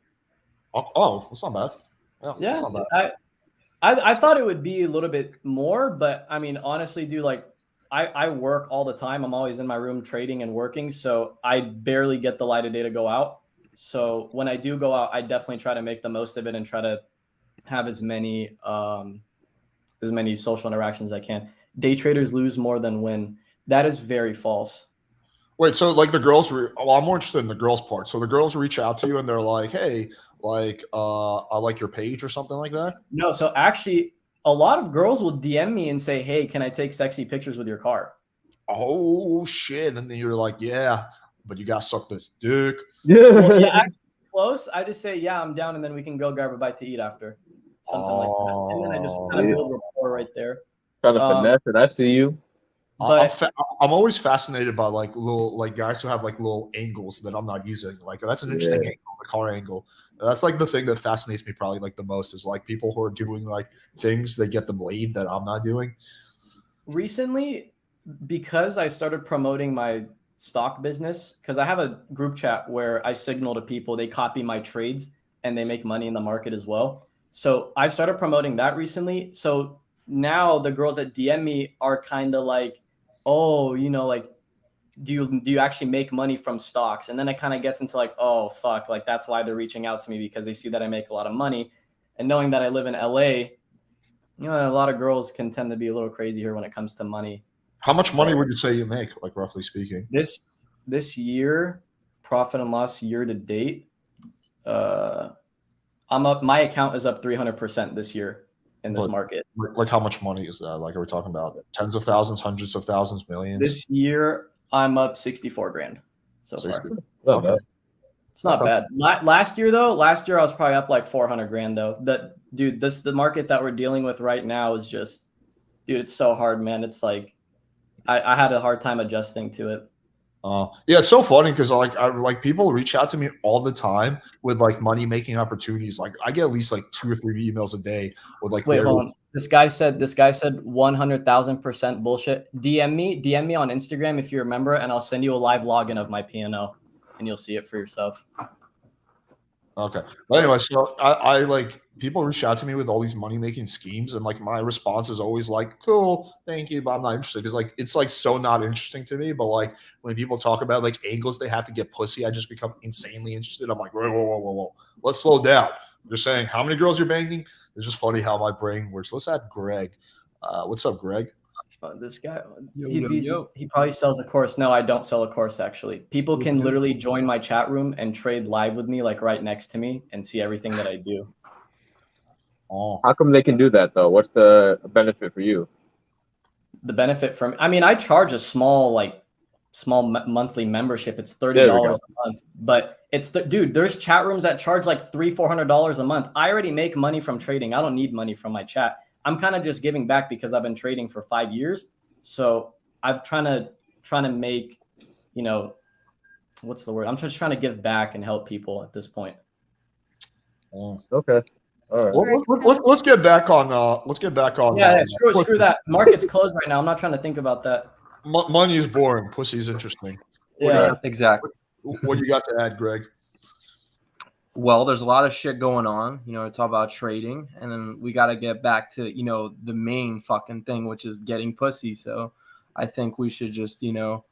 Oh, that's not bad. Yeah, that's not bad. I thought it would be a little bit more, but I mean, honestly, dude, like I work all the time. I'm always in my room trading and working, so I barely get the light of day to go out. So when I do go out, I definitely try to make the most of it and try to have as many social interactions as I can. Day traders lose more than win. That is very false. Wait, so like the girls, I'm more interested in the girls part. So the girls reach out to you and they're like, hey, like, I like your page or something like that? No, so actually a lot of girls will DM me and say, hey, can I take sexy pictures with your car? Oh shit. And then you're like, yeah, but you gotta suck this dick. Well, yeah, actually, close. I just say, yeah, I'm down, and then we can go grab a bite to eat after. Something like that. And then I just kind of build rapport right there. Trying to finesse it. I see you. But I'm always fascinated by like little like guys who have like little angles that I'm not using. Like that's an interesting angle, the car angle. That's like the thing that fascinates me probably like the most is like people who are doing like things that get them laid that I'm not doing. Recently, because I started promoting my stock business, because I have a group chat where I signal to people, they copy my trades and they make money in the market as well. So I started promoting that recently. So now the girls that DM me are kind of like, oh, you know, like, do you actually make money from stocks? And then it kind of gets into like, oh, fuck, like that's why they're reaching out to me, because they see that I make a lot of money. And knowing that I live in LA, You know, a lot of girls can tend to be a little crazy here when it comes to money. How much money would you say you make, like roughly speaking? This year, profit and loss year to date, I'm up. My account is up 300% this year in this market. Like how much money is that? Like, are we talking about tens of thousands, hundreds of thousands, millions? This year, I'm up 64 grand so far. Okay. It's not bad. Last year I was probably up like 400 grand though. The market that we're dealing with right now is just, dude, it's so hard, man. It's like, I had a hard time adjusting to it. Yeah, it's so funny because like people reach out to me all the time with like money making opportunities. Like I get at least like 2 or 3 emails a day with like. Wait, hold on. This guy said 100,000% bullshit. DM me on Instagram if you remember, and I'll send you a live login of my P&L, and you'll see it for yourself. Okay. But anyway, so I like people reach out to me with all these money making schemes, and like my response is always like, cool, thank you, but I'm not interested. Because like it's like so not interesting to me. But like when people talk about like angles they have to get pussy, I just become insanely interested. I'm like, whoa. Let's slow down. You're saying how many girls you're banging? It's just funny how my brain works. Let's add Greg. What's up, Greg? This guy, he probably sells a course. No, I don't sell a course, actually. People can literally join my chat room and trade live with me, like right next to me, and see everything that I do. Oh. How come they can do that, though? What's the benefit for you? The benefit from, I mean, I charge a small monthly membership. It's $30 a month, but dude, there's chat rooms that charge like $300-400 a month. I already make money from trading. I don't need money from my chat. I'm kind of just giving back because I've been trading for 5 years. So I'm trying to make, you know, what's the word? I'm just trying to give back and help people at this point. Oh. Okay. All right. Well, let's get back on. Yeah, screw that. Market's closed right now. I'm not trying to think about that. Money is boring. Pussy is interesting. Yeah, exactly. What you got to add, Greg? Well, there's a lot of shit going on. You know, it's all about trading. And then we got to get back to, you know, the main fucking thing, which is getting pussy. So I think we should just, you know,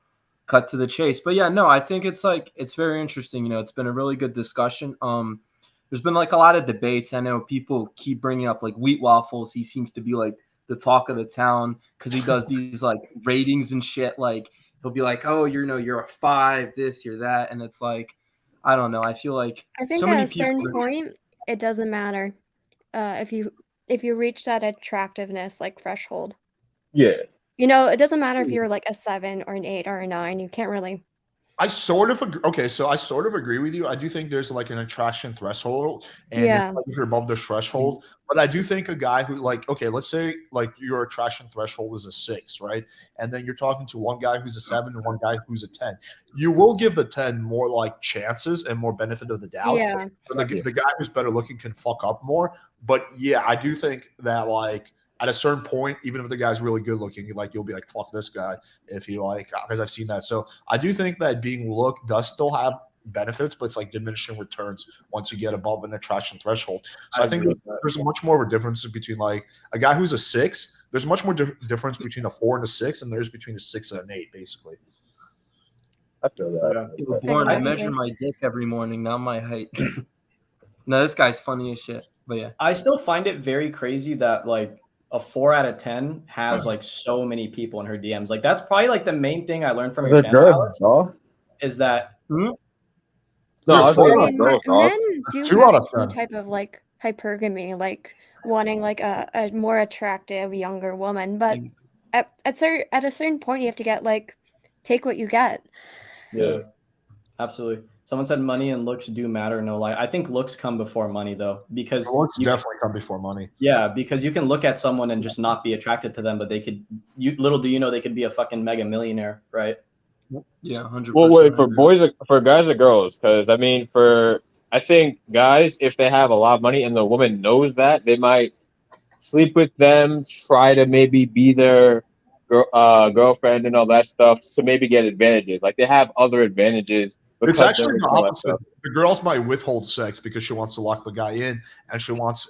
cut to the chase. But yeah, no, I think it's very interesting. You know, it's been a really good discussion. There's been like a lot of debates. I know people keep bringing up like Wheat Waffles. He seems to be like the talk of the town because he does these like ratings and shit. Like he'll be like, oh, you're a 5, this, you're that. And it's like, I don't know. I feel like I think so at many a certain people point, it doesn't matter if you reach that attractiveness like threshold. Yeah. You know, it doesn't matter if you're like a 7 or an 8 or a 9. You can't really. I sort of agree. Okay, so I sort of agree with you. I do think there's like an attraction threshold, and Yeah. if you're above the threshold. But I do think a guy who like, okay, let's say like your attraction threshold is a 6, right? And then you're talking to one guy who's a 7 and one guy who's a 10. You will give the 10 more like chances and more benefit of the doubt. Yeah. But the guy who's better looking can fuck up more. But yeah, I do think that like at a certain point, even if the guy's really good looking, like you'll be like, fuck this guy if he like, because I've seen that. So I do think that being looked does still have benefits, but it's like diminishing returns once you get above an attraction threshold. So I think there's much more of a difference between like a guy who's a 6. There's much more difference between a 4 and a 6, and there's between a 6 and an 8, basically. I feel that. You were born to measure my dick every morning, not my height. No, this guy's funny as shit. But yeah, I still find it very crazy that like a 4 out of 10 has like so many people in her DMs. Like that's probably like the main thing I learned from your channel, Alex, is that No, I was talking I about mean, girls, dog. men do 2 out have of some 10. type of like hypergamy, like wanting like a more attractive younger woman. But at a certain point, you have to get like take what you get. Yeah. absolutely. Someone said money and looks do matter, no lie. I think looks come before money though, because Looks definitely come before money. yeah, because you can look at someone and just not be attracted to them, but they could. Little do you know they could be a fucking mega millionaire, right? yeah, 100%. Well, wait, for guys or girls? Because I mean, I think guys, if they have a lot of money and the woman knows that, they might sleep with them, try to maybe be their girlfriend and all that stuff, to maybe get advantages. Like they have other advantages. It's actually the opposite. The girls might withhold sex because she wants to lock the guy in, and he wants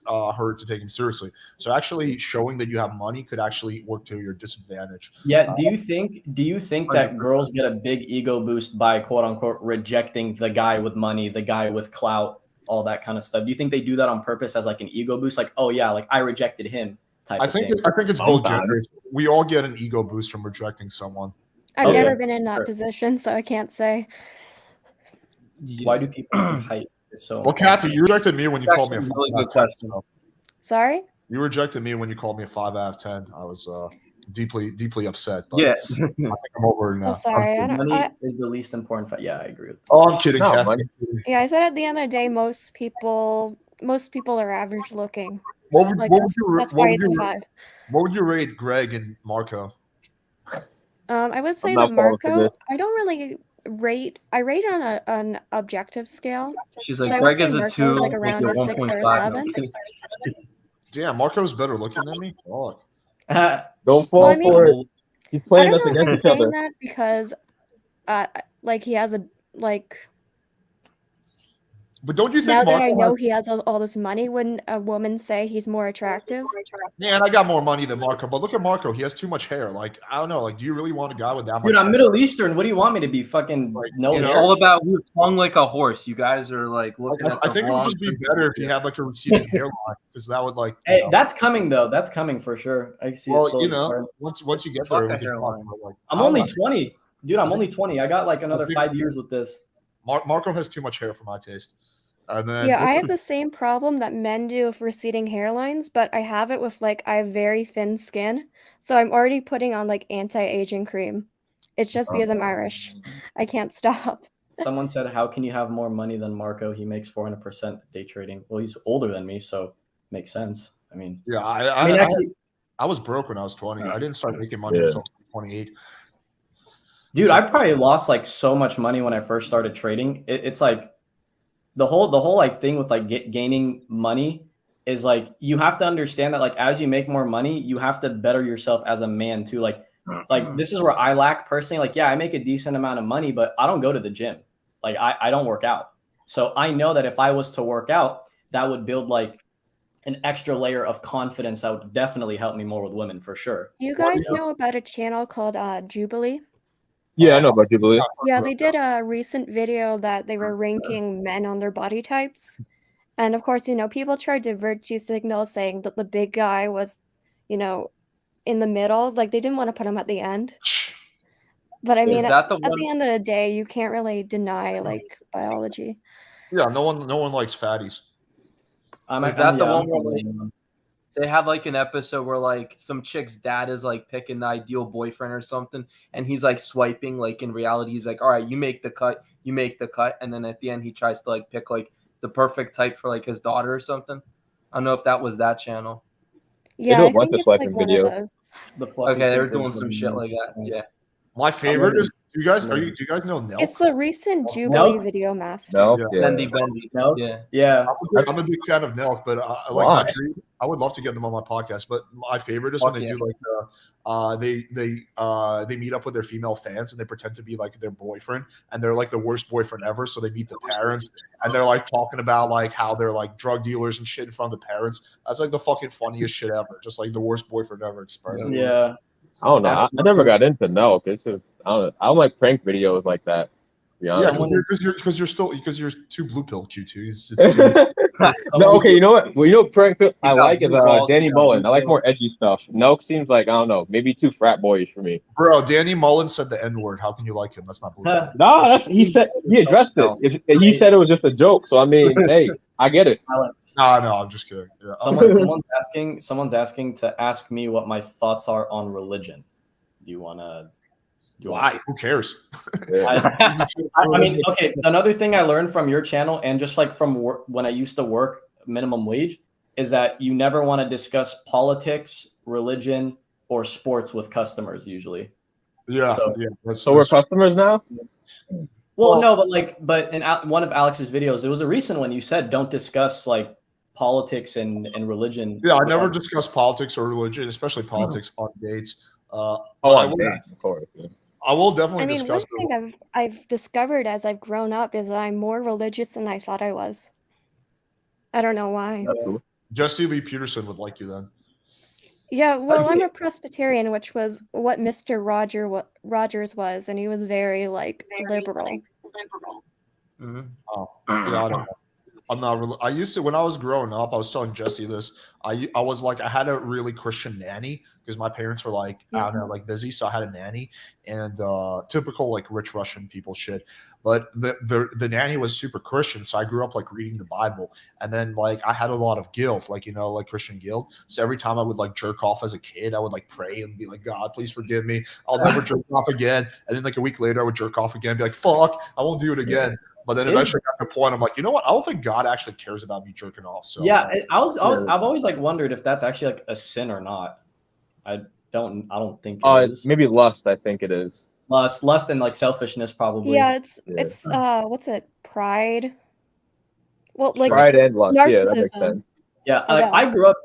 her to take him seriously. So actually, showing that you have money could actually work to your disadvantage. Yeah. Do you think that girls get a big ego boost by quote unquote rejecting the guy with money, the guy with clout, all that kind of stuff? Do you think they do that on purpose as like an ego boost? Like, oh yeah, like I rejected him type of thing. I think it's both genders. We all get an ego boost from rejecting someone. I've never been in that position, so I can't say. Why do people think height is so Well, Kathy, you rejected me when you called me a 5 really out good of 10. question. Sorry? You rejected me when you called me a 5 out of 10. I was deeply upset. But Yeah. I think I'm over it now. Oh, sorry. Money is the least important. Yeah, I agree with that. Oh, I'm kidding, No, Kathy. money. Yeah, I said at the end of the day, most people are average looking. What would, Like what that's, would you that's what why would it's a you 5. what would you rate Greg and Marco? I would say not that falling for Marco, this. I don't really rate. I rate on an objective scale. She's So like, I would Greg say is a Marco's 2, like like around a a 6 or a 1.5. 7. Damn, Marco's better looking than me. Fuck. Don't fall Well, I mean, for it. He's I playing don't us know if against I'm each saying other. that because, like he has a like. But don't you think Now that I Marco know has, he has all this money, wouldn't a woman say he's more attractive? yeah, and I got more money than Marco, but look at Marco. He has too much hair. Like, I don't know. Like, do you really want a guy with that much Dude, I'm hair? Middle Eastern. What do you want me to be? Fucking Like, no you know, It's hair? all about who's hung like a horse. You guys are like looking at I the think it would wrong just be thing. better if he had like a receding hairline, because that would like. Hey, that's coming though. That's coming for sure. I see it Well, slowly. you know, once you get there, Fuck a we can talk hairline. about, like, I'm I don't only know. 20. Dude, I'm only 20. I got like another 5 years with this. Marco has too much hair for my taste. And then Yeah, I have the same problem that men do with receding hairlines, but I have it with like I have very thin skin, so I'm already putting on like anti-aging cream. It's just because I'm Irish. I can't stop. Someone said, "How can you have more money than Marco? He makes 400% day trading." Well, he's older than me, so makes sense. I mean, yeah, I mean, actually, I was broke when I was 20. I didn't start making money Yeah. until 28. dude, I probably lost like so much money when I first started trading. It's like the whole like thing with like gaining money is like you have to understand that like as you make more money, you have to better yourself as a man too. Like this is where I lack personally. Like, yeah, I make a decent amount of money, but I don't go to the gym. Like I don't work out. So I know that if I was to work out, that would build like an extra layer of confidence that would definitely help me more with women for sure. Do you guys know about a channel called Jubilee? Yeah, I know about Jubilee. Yeah, they did a recent video that they were ranking men on their body types. And of course, people tried to virtue signal saying that the big guy was, in the middle. Like they didn't want to put him at the end. But I mean, that the at one? the end of the day, you can't really deny like biology. Yeah, no one likes fatties. Is that the one where like, they had like an episode where like some chick's dad is like picking the ideal boyfriend or something, and he's like swiping, like in reality he's like, all right, you make the cut, and then at the end he tries to like pick like the perfect type for like his daughter or something. I don't know if that was that channel. Yeah, do a I bunch think of it's like swiping one videos. of those. The fluffy Okay, they were fingers doing with some the shit knees. like that. Nice. Yeah. My favorite is do you guys know Nelk? It's the recent Jubilee Nelk? video master. No, Yeah. yeah. Bendy. No? Yeah. Yeah. I'm a big fan of Nelk, but like Why? my dream, I would love to get them on my podcast. But my favorite is when they do like they meet up with their female fans and they pretend to be like their boyfriend and they're like the worst boyfriend ever. So they meet the parents and they're like talking about like how they're like drug dealers and shit in front of the parents. That's like the fucking funniest shit ever. Just like the worst boyfriend ever experiment. Yeah. I don't know. I never got into Nelk. It's just I don't like prank videos like that. To be honest. Yeah, because you're too blue pill Q2. It's too, No, okay, you know what? Well, prank I got like is blue balls, Danny you got Mullen. blue I like pills. more edgy stuff. Nelk seems like I don't know, maybe too frat boyish for me. bro. Danny Mullen said the N word. How can you like him? That's not blue pill. No, he addressed it. He said it was just a joke. So I mean, hey, I get it. Alex, No, I'm just kidding. Yeah. someone's asking to ask me what my thoughts are on religion. Do you wanna Why? Who cares? I mean, okay. Another thing I learned from your channel and just like from work when I used to work minimum wage is that you never want to discuss politics, religion, or sports with customers usually. Yeah. So we're customers now? Well, no, but in one of Alex's videos, it was a recent one. You said don't discuss like politics and religion. Yeah, I never discuss politics or religion, especially politics on dates. On dates, of course. Yeah. I will definitely I mean, one discuss. thing I've discovered as I've grown up is that I'm more religious than I thought I was. I don't know why. Jesse Lee Peterson would like you then. Yeah, well, I'm a Presbyterian, which was what Mr. Rogers was, and he was very like liberal. Mm-hmm. Oh, yeah, I don't know. I'm not really. I used to when I was growing up. I was telling Jesse this. I was like I had a really Christian nanny because my parents were like I don't know like busy, so I had a nanny and typical like rich Russian people shit. But the nanny was super Christian, so I grew up like reading the Bible, and then like I had a lot of guilt, like like Christian guilt. So every time I would like jerk off as a kid, I would like pray and be like, God, please forgive me. I'll never jerk off again. And then like a week later, I would jerk off again, be like, fuck, I won't do it again. But then eventually got to a point I'm like, you know what? I don't think God actually cares about me jerking off. So yeah, I've always like wondered if that's actually like a sin or not. I don't think it is. It's maybe lust. I think it is. Lust and like selfishness probably. Yeah, it's what's it? Pride. Well, like Pride and lust. Yeah, that makes narcissism. sense. Yeah, like,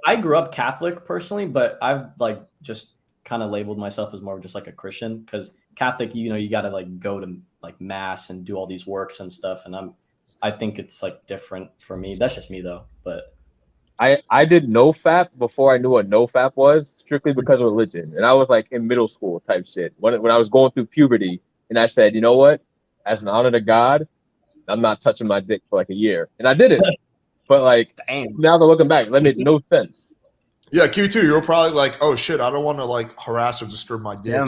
I grew up Catholic personally, but I've like just kind of labeled myself as more of just like a Christian because Catholic, you got to like go to like mass and do all these works and stuff, and I think it's like different for me. That's just me though, but I did NoFap before I knew what NoFap was, strictly because of religion, and I was like in middle school type shit when I was going through puberty, and I said, you know what, as an honor to God, I'm not touching my dick for like a year, and I did it. But like, now that looking back, that made no sense. Yeah, Q2, you were probably like, oh shit, I don't want to like harass or disturb my dick. It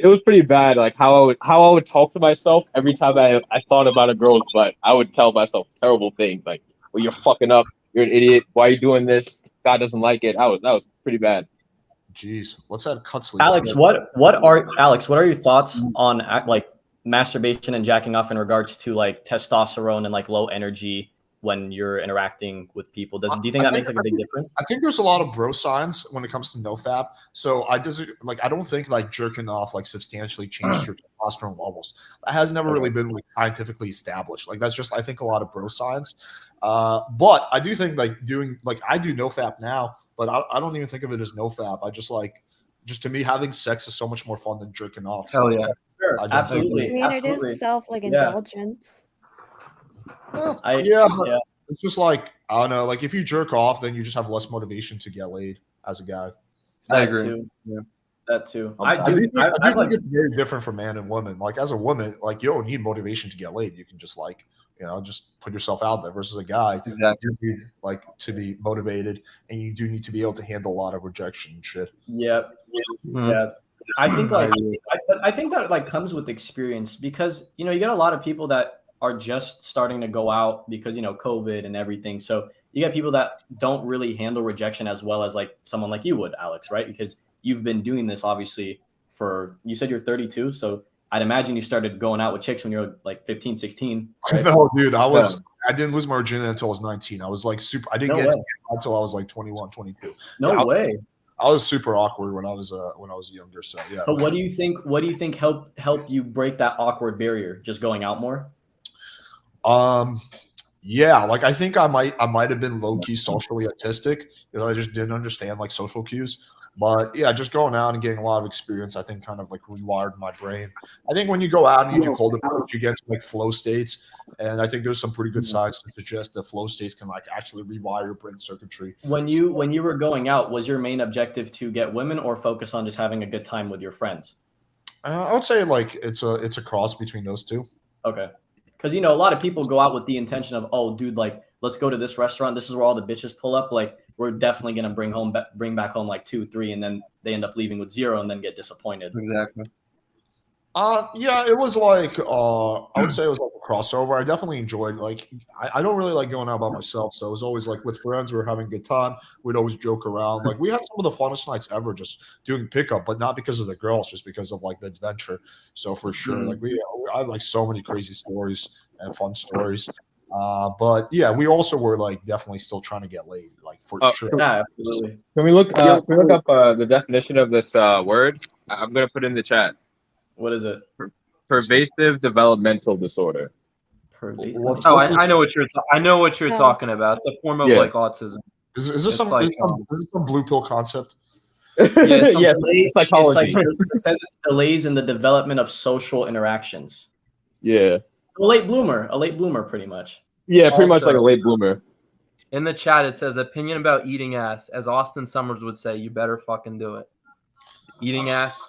was pretty bad. Like how I would talk to myself every time I thought about a girl's butt. I would tell myself terrible things like, well, you're fucking up, you're an idiot, why are you doing this? God doesn't like it. That was pretty bad. Jeez, let's add cut sleeves. Alex, what are your thoughts on like masturbation and jacking off in regards to like testosterone and like low energy when you're interacting with people? Do you think that makes like a big difference? I think there's a lot of bro signs when it comes to NoFap. So I don't think like jerking off like substantially changed your testosterone levels. That has never really been like scientifically established. Like that's just I think a lot of bro signs. But I do think like I do NoFap now, but I don't even think of it as NoFap. I just to me having sex is so much more fun than jerking off. So, Hell yeah. Sure, absolutely. I mean, it is self-indulgence. It's just like I don't know. Like if you jerk off, then you just have less motivation to get laid as a guy. I agree. Too. Yeah. That too. I think it's very different for man and woman. Like as a woman, like you don't need motivation to get laid. You can just like just put yourself out there. Versus a guy, exactly. You need like to be motivated, and you do need to be able to handle a lot of rejection and shit. Yeah. I think I think that like comes with experience because you get a lot of people that are just starting to go out because COVID and everything. So you get people that don't really handle rejection as well as like someone like you would, Alex, right? Because you've been doing this obviously you said you're 32, so I'd imagine you started going out with chicks when you were like 15, 16. Right? No, dude, I didn't lose my virginity until I was 19. I was like I didn't get until I was like 21, 22. No way. I was super awkward when I was younger. So yeah. But what do you think helped you break that awkward barrier? Just going out more? Yeah, like I think I might have been low key socially autistic because I just didn't understand like social cues. But yeah, just going out and getting a lot of experience, I think kind of like rewired my brain. I think when you go out and you do cold approach, you get to like flow states. And I think there's some pretty good signs to suggest that flow states can like actually rewire your brain circuitry. When you were going out, was your main objective to get women or focus on just having a good time with your friends? I would say like it's a cross between those two. Okay. Because a lot of people go out with the intention of, oh, dude, like let's go to this restaurant. This is where all the bitches pull up. Like we're definitely gonna bring back home like 2, 3, and then they end up leaving with 0 and then get disappointed. Exactly. Yeah, it was like I would say it was like a crossover. I definitely enjoyed like I don't really like going out by myself, so it was always like with friends. We were having a good time. We'd always joke around. Like we had some of the funnest nights ever just doing pickup, but not because of the girls, just because of like the adventure. So for sure, like I have like so many crazy stories and fun stories. But yeah, we also were like definitely still trying to get laid, like for sure. Yeah, absolutely. Can we look up the definition of this word? I'm gonna put it in the chat. What is it? Pervasive developmental disorder. Oh, I know what you're talking about. It's a form of like autism. Is this some blue pill concept? It's psychology. It says it's delays in the development of social interactions. Yeah. A late bloomer, pretty much. Yeah, pretty much like a late bloomer. In the chat, it says opinion about eating ass. As Austin Summers would say, you better fucking do it. Eating ass.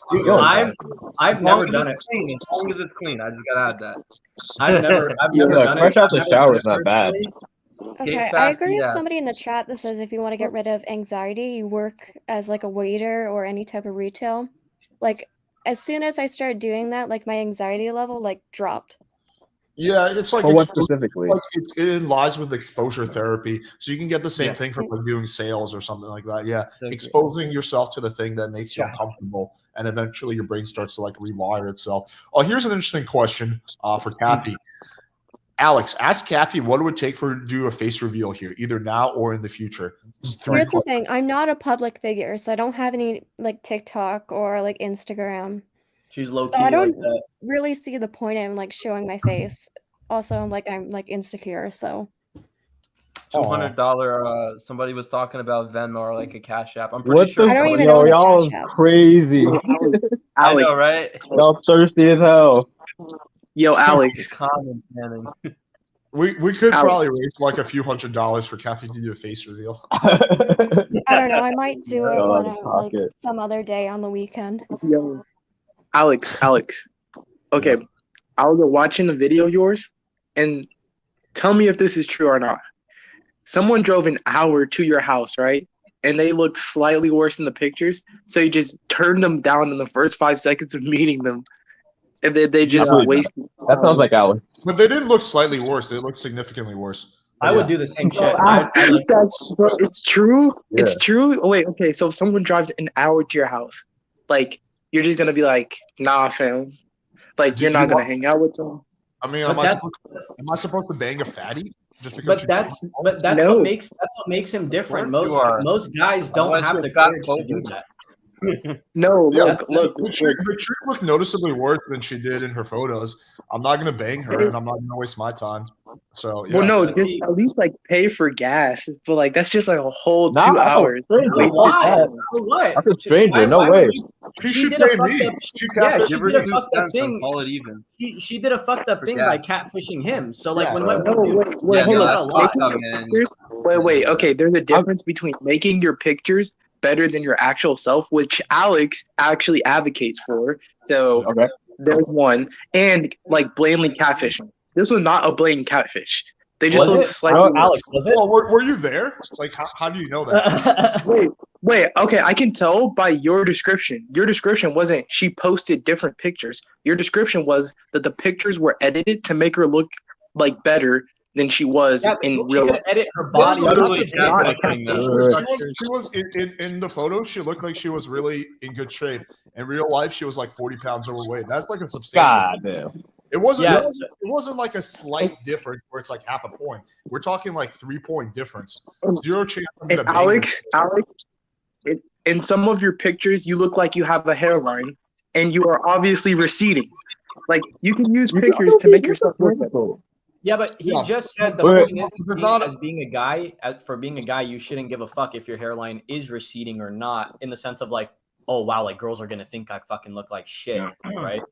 I've never done it. Clean, as long as it's clean. I just gotta add that. I've never Yeah, done it. fresh out the I've never shower done is it not bad. personally. Okay, I fast, agree eat with ass. somebody in the chat that says if you want to get rid of anxiety, you work as like a waiter or any type of retail. Like as soon as I started doing that, like my anxiety level like dropped. Yeah, it's like For what expo- specifically? like it lies with exposure therapy, so you can get the same Yeah. thing from like doing sales or something like that. Yeah, Exactly. exposing yourself to the thing that makes you uncomfortable, and eventually your brain starts to like rewire itself. Oh, here's an interesting question for Kathy. Alex, ask Kathy what it would take for her to do a face reveal here, either now or in the future. Here's the thing, I'm not a public figure, so I don't have any like TikTok or like Instagram. She's low key So I don't like that. really see the point in like showing my face. Also, like I'm like insecure, so $200. Somebody was talking about Venmo or like a Cash App. I'm pretty What sure. I don't even yo, own a y'all Cash App. crazy. I Alex, know, right? Y'all thirsty as hell. yo, Alex, It's common, man. We could Alex. probably raise like a few $100s for Kathy to do a face reveal. I don't know. I might do it Go when out of I'm like pocket. some other day on the weekend. yo, Alex. Okay, I was watching a video of yours, and tell me if this is true or not. Someone drove an hour to your house, right? And they looked slightly worse in the pictures, so you just turned them down in the first 5 seconds of meeting them, and then they just Yeah. wasted. That sounds like Alex. But they didn't look slightly worse; they looked significantly worse. I would do the same shit. Bro, it's true. Yeah. It's true. Oh, wait, okay. So if someone drives an hour to your house, like you're just gonna be like, nah, fam. Like Do you're you not gonna want- hang out with them. I mean, But that's am I supposed to bang a fatty? Just because but that's No. what makes him different. Of course you are. Most guys don't Otherwise have you're the a fat courage to do phobic. that. No, Yeah, look. the tree looked noticeably worse than she did in her photos. I'm not gonna bang her, and I'm not gonna waste my time. So yeah. Well, no, but just see- at least like pay for gas. But like that's just like a whole Nah, 2 that's a hours. stranger. Wasted Why? time. For what? That's a stranger. No would way. you- She She should did a pay fucked me. up. She Yeah, catfished she Give her did a 2 fucked up cents and thing. call it even. She did a fucked up For thing gas. by catfishing him. So like Yeah, when bro. what No, dude, wait, Yeah, hold no, up. that's a lot. fucked up, man. Wait. Okay, there's a difference between making your pictures better than your actual self, which Alex actually advocates for. So Okay. there's one, and like blatantly catfishing. This was not a blatant catfish. They just Was looked it? slightly. Alex, was it? Well, were you there? Like, how do you know that? Wait. Okay, I can tell by your description. Your description wasn't she posted different pictures. Your description was that the pictures were edited to make her look like better than she was Yeah, in she real could life. edit her body. literally She could edit catfishing her them. facial She was in the photo. She looked like she was really in good shape. In real life, she was like 40 pounds overweight. That's like a substantial. God damn. It wasn't. Yeah. It wasn't like a slight difference where it's like half a point. We're talking like 3-point difference. 0 chance. I'm And gonna bang this. Alex, in some of your pictures, you look like you have a hairline, and you are obviously receding. Like you can use pictures to make yourself look better. Yeah, but he Yeah. just said the Wait. point is as being a guy, for being a guy, you shouldn't give a fuck if your hairline is receding or not, in the sense of like, oh wow, like girls are gonna think I fucking look like shit, right?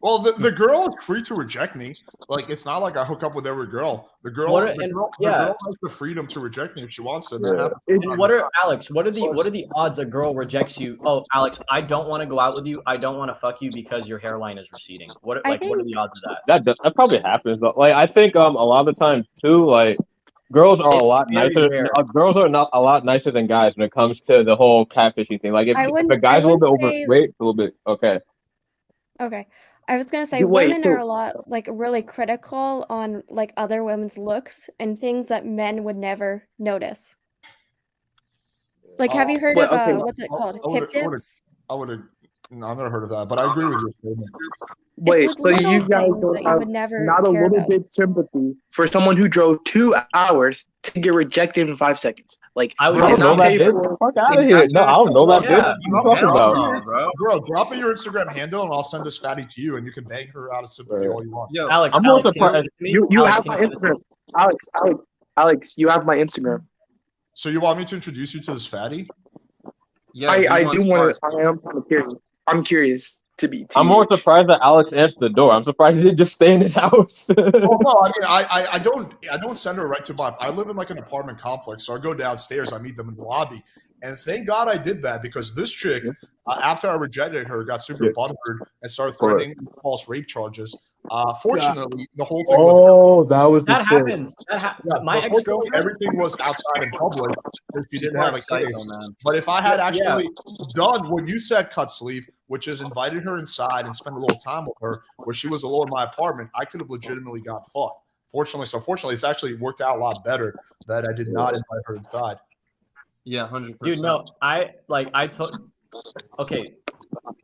Well, the girl is free to reject me. Like, it's not like I hook up with every girl. The girl, What the are- and- girl, yeah. the girl has the freedom to reject me if she wants to. That Yeah. happens. And what are Alex? What are the odds a girl rejects you? Oh, Alex, I don't want to go out with you. I don't want to fuck you because your hairline is receding. What are the odds of that? That probably happens though. Like I think a lot of the time too, like girls are It's a lot very nicer. rare. Girls are not a lot nicer than guys when it comes to the whole catfishing thing. Like if I a wouldn't- guy's I a little bit wouldn't say- overweight, a little bit okay. Okay. I was gonna say Wait, women so- are a lot like really critical on like other women's looks and things that men would never notice. Like, have you heard Well, of okay. what's it called? I would've- Hip I would've- dips? I would have. No, I've never heard of that, but I agree with your statement. Wait, It's so like you little guys things don't that you have would never not a care little about. bit sympathy for someone who drove 2 hours to get rejected in 5 seconds. Like I would I don't know not that pay bitch. for- Fuck out of here. No, I don't know that Yeah, bitch. What you talking about? No, bro. Girl, drop in your Instagram handle, and I'll send this fatty to you, and you can bang her out of sympathy all you want. Yo, Alex, I'm more Alex, can you surprised- send it to me? you Alex, have can my you send it to me? Instagram. Alex, you have my Instagram. So you want me to introduce you to this fatty? yeah, I he do wants want to. I am kind of curious. I'm curious to be. I'm more surprised that Alex answered the door. I'm surprised he didn't just stay in his house. Well, no, I mean, I don't send her right to my. I live in like an apartment complex, so I go downstairs. I meet them in the lobby, And thank God I did that because this chick, after I rejected her, got super butthurt and started threatening false rape charges. Fortunately, the whole thing was that was the That shit. happens. My but fortunately, ex-girlfriend. everything was outside in public, so she didn't have a Psycho, case. man. But if I had Yeah. actually done what you said, cut sleeve, which is invited her inside and spent a little time with her, where she was alone in my apartment, I could have legitimately got fucked. Fortunately, it's actually worked out a lot better that I did not invite her inside. Yeah, 100%. Dude, no, okay,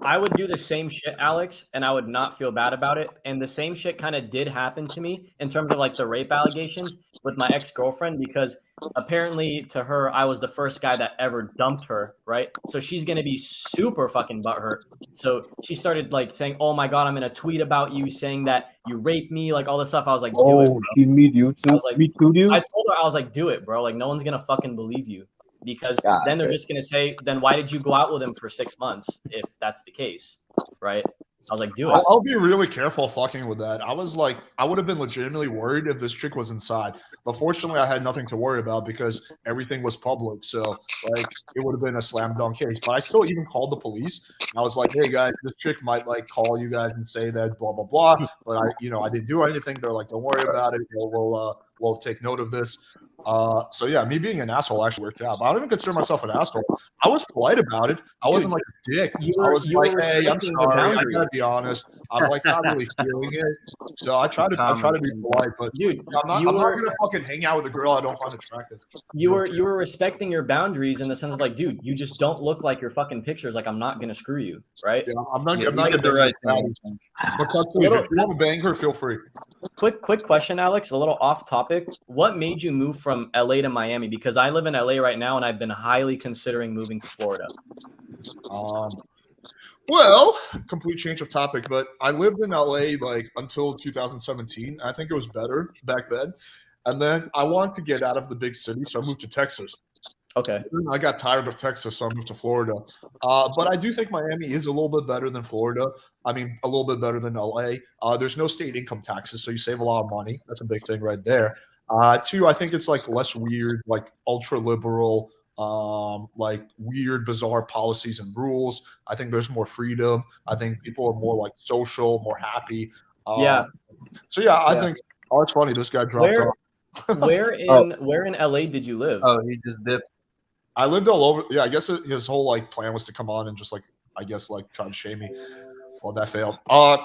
I would do the same shit, Alex, and I would not feel bad about it. And the same shit kind of did happen to me in terms of like the rape allegations with my ex-girlfriend, because apparently to her, I was the first guy that ever dumped her, right? So she's going to be super fucking butthurt. So she started like saying, oh my God, I'm going to tweet about you saying that you raped me, like all this stuff. I was like, do it, bro. She me you too. I was like, me too, dude. I told her, I was like, do it, bro. Like no one's going to fucking believe you. Because then they're just going to say, then why did you go out with him for 6 months if that's the case, right? I was like, do it. I'll be really careful fucking with that. I was like, I would have been legitimately worried if this chick was inside. But fortunately, I had nothing to worry about because everything was public. So, like, it would have been a slam dunk case. But I still even called the police. I was like, hey, guys, this chick might, like, call you guys and say that, blah, blah, blah. But, I didn't do anything. They're like, don't worry about it. We'll take note of this. So yeah, me being an asshole actually worked out. But I don't even consider myself an asshole. I was polite about it. I wasn't like a dick. I was like, hey, I'm sorry. I gotta be honest. I'm like not really feeling it. So I try to be polite, but dude, I'm not gonna fucking hang out with a girl I don't find attractive. You were respecting your boundaries in the sense of like, dude, you just don't look like your fucking pictures. Like I'm not gonna screw you, right? Yeah, I'm not gonna do right thing. But if you want to bang her, feel free. Quick question, Alex. A little off topic. What made you move from LA to Miami? Because I live in LA right now, and I've been highly considering moving to Florida. Well, complete change of topic, but I lived in LA like until 2017. I think it was better back then. And then I wanted to get out of the big city, so I moved to Texas. Okay. I got tired of Texas, so I moved to Florida. But I do think Miami is a little bit better than Florida. I mean, a little bit better than LA. There's no state income taxes, so you save a lot of money. That's a big thing right there. Two, I think it's like less weird, like ultra liberal, like weird, bizarre policies and rules. I think there's more freedom. I think people are more like social, more happy. Yeah. So yeah, I think. Oh, it's funny. This guy dropped off. Where in LA did you live? Oh, he just dipped. I lived all over. Yeah, I guess his whole like plan was to come on and just like try to shame me. Well, that failed.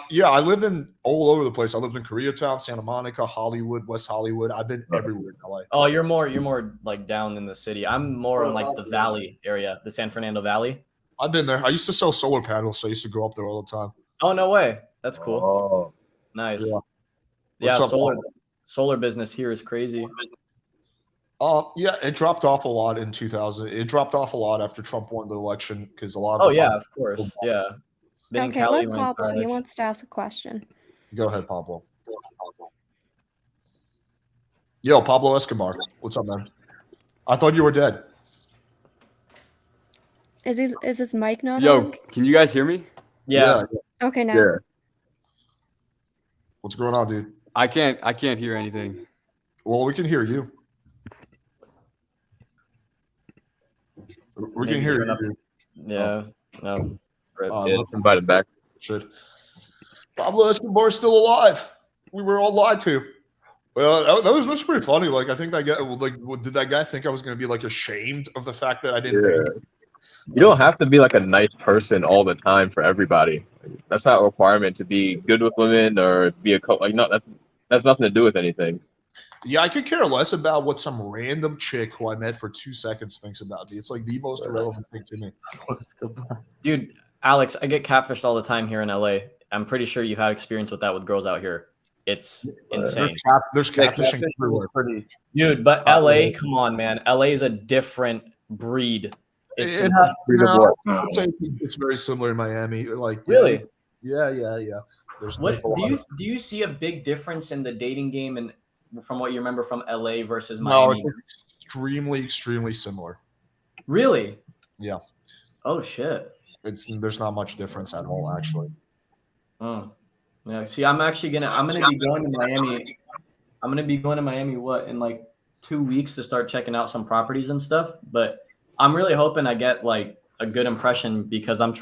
Yeah, I lived in all over the place. I lived in Koreatown, Santa Monica, Hollywood, West Hollywood. I've been everywhere in LA. Oh, you're more like down in the city. I'm more in like the Valley area, the San Fernando Valley. I've been there. I used to sell solar panels, so I used to go up there all the time. Oh no way! That's cool. Oh, nice. Yeah, solar business here is crazy. Yeah, it dropped off a lot in 2000. It dropped off a lot after Trump won the election because a lot of. Oh yeah, of course. Yeah. Okay, let Pablo. He wants to ask a question. Go ahead, Pablo. Yo, Pablo Escobar. What's up, man? I thought you were dead. Is his mic not Yo, on? can you guys hear me? Yeah. Okay, now. yeah. What's going on, dude? I can't hear anything. Well, we can hear you. We can hear you, dude. Yeah. No. Let's invite him back. Shit. Pablo Escobar is still alive. We were all lied to. Well, that was pretty funny. Like, I think that guy, like, did that guy think I was going to be like ashamed of the fact that I didn't? You don't have to be like a nice person all the time for everybody. That's not a requirement to be good with women or be a like. No, that's nothing to do with anything. Yeah, I could care less about what some random chick who I met for 2 seconds thinks about me. It's like the most irrelevant thing to me. Dude, Alex, I get catfished all the time here in LA. I'm pretty sure you've had experience with that with girls out here. It's insane. There's catfishing everywhere. Dude, but LA, come on, man. LA is a different breed. It's it's very similar in Miami. Like really? Yeah. What do you see a big difference in the dating game and from what you remember from LA versus Miami? No, it's extremely similar. Really? Yeah. Oh shit. There's not much difference at all, actually. Oh. Yeah. See, I'm gonna be going to Miami. I'm gonna be going to Miami in like 2 weeks to start checking out some properties and stuff. But I'm really hoping I get like a good impression because I'm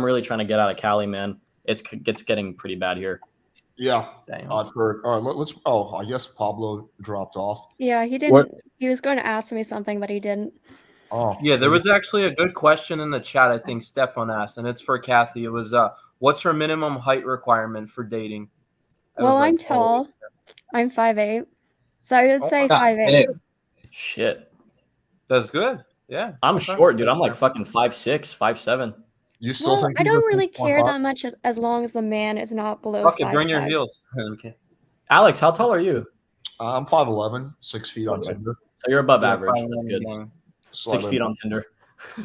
really trying to get out of Cali, man. It's getting pretty bad here. Yeah, Damn. I've heard. All right, let's. Oh, I guess Pablo dropped off. Yeah, he didn't. What? He was going to ask me something, but he didn't. Oh, Yeah, there was actually a good question in the chat. I think Stefan asked, and it's for Kathy. It was, what's her minimum height requirement for dating? Well, I'm tall. I'm 5'8", so I would say 5'8". Shit. That's good. Yeah. I'm okay. short, dude. I'm like fucking 5'6", 5'7". You still think I he's don't a really 6'1" care hot? that much as long as the man is not below Fuck it, 5'5". bring your heels. Okay. Alex, how tall are you? I'm 5'11", 6 feet on Tinder. So you're above Yeah, average. 5'11", That's good. dang. 6 feet on Tinder.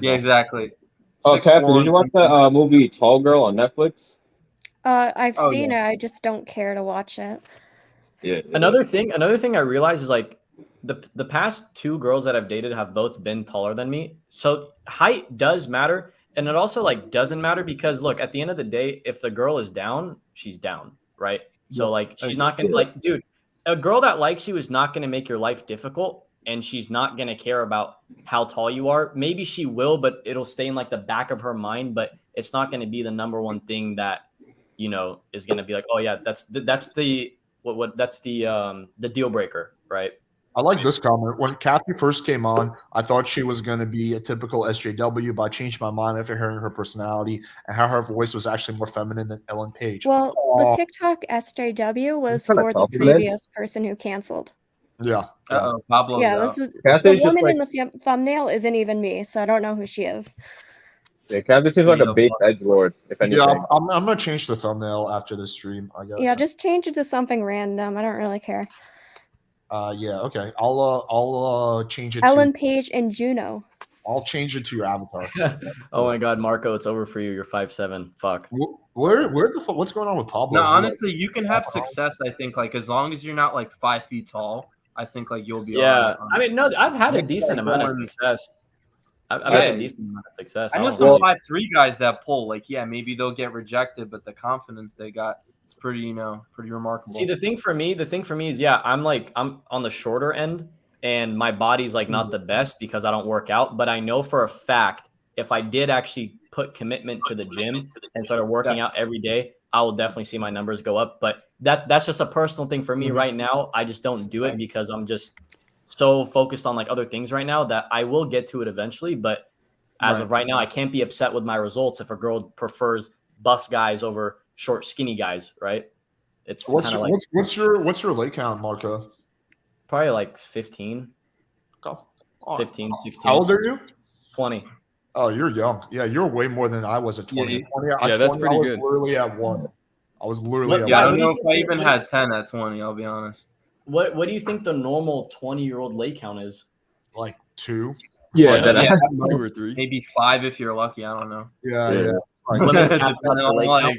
Yeah, exactly. Oh, 6'1", Catherine, did you watch that movie Tall Girl on Netflix? I've Oh, seen yeah. it. I just don't care to watch it. Yeah. Another thing I realized is like the past 2 girls that I've dated have both been taller than me. So height does matter. And it also like doesn't matter because look, at the end of the day, if the girl is down, she's down, right? So like she's not gonna like, dude, a girl that likes you is not gonna make your life difficult, and she's not gonna care about how tall you are. Maybe she will, but it'll stay in like the back of her mind, but it's not gonna be the number one thing that, you know, is gonna be like, oh yeah, that's the deal breaker, right? I like this comment. When Kathy first came on, I thought she was going to be a typical SJW, but I changed my mind after hearing her personality and how her voice was actually more feminine than Ellen Page. Well, the TikTok SJW was kinda for the compliment. previous person who canceled. Yeah. Uh-oh, Pablo's Yeah, out. this is Kathy's the just woman like, in the thumbnail isn't even me, so I don't know who she is. yeah, Kathy seems like a base edgelord, if anything. Yeah, I'm going to change the thumbnail after this stream, I guess. Yeah, just change it to something random. I don't really care. Yeah, okay. I'll change it Ellen to Page and Juno. I'll change it to your avatar. Oh my god, Marco, it's over for you. You're 5'7". Fuck. Where the fuck? What's going on with Pablo? No, honestly, you can have success. I think like as long as you're not like 5 feet tall, I think like you'll be. Yeah, all right. I mean, no, I've had a It's decent like amount of going- success. I've had a decent amount of success. I know don't some really- 5'3" guys that pull. Like, yeah, maybe they'll get rejected, but the confidence they got is pretty, pretty remarkable. See, the thing for me is, yeah, I'm on the shorter end, and my body's like not the best because I don't work out. But I know for a fact if I did actually put commitment to the gym and started working out every day, I will definitely see my numbers go up. But that's just a personal thing for me right now. I just don't do it because I'm just so focused on like other things right now that I will get to it eventually. But as of right now, I can't be upset with my results if a girl prefers buff guys over short, skinny guys, right? It's kind of like what's your leg count, Marco? probably like 15, Oh, 15, 16. How old are you? 20. Oh, you're young. Yeah, you're way more than I was at 20. Yeah, At 20 yeah, that's 20, pretty I was good. literally at 1. I was literally at Yeah, I 1. don't know if I even had 10 at 20. I'll be honest. What do you think the normal 20-year-old leg count is? Like 2. Yeah, Yeah, that yeah. 2 or 3. Maybe 5 if you're lucky. I don't know. Yeah. Like, Women cap out Depending their on, leg like- count.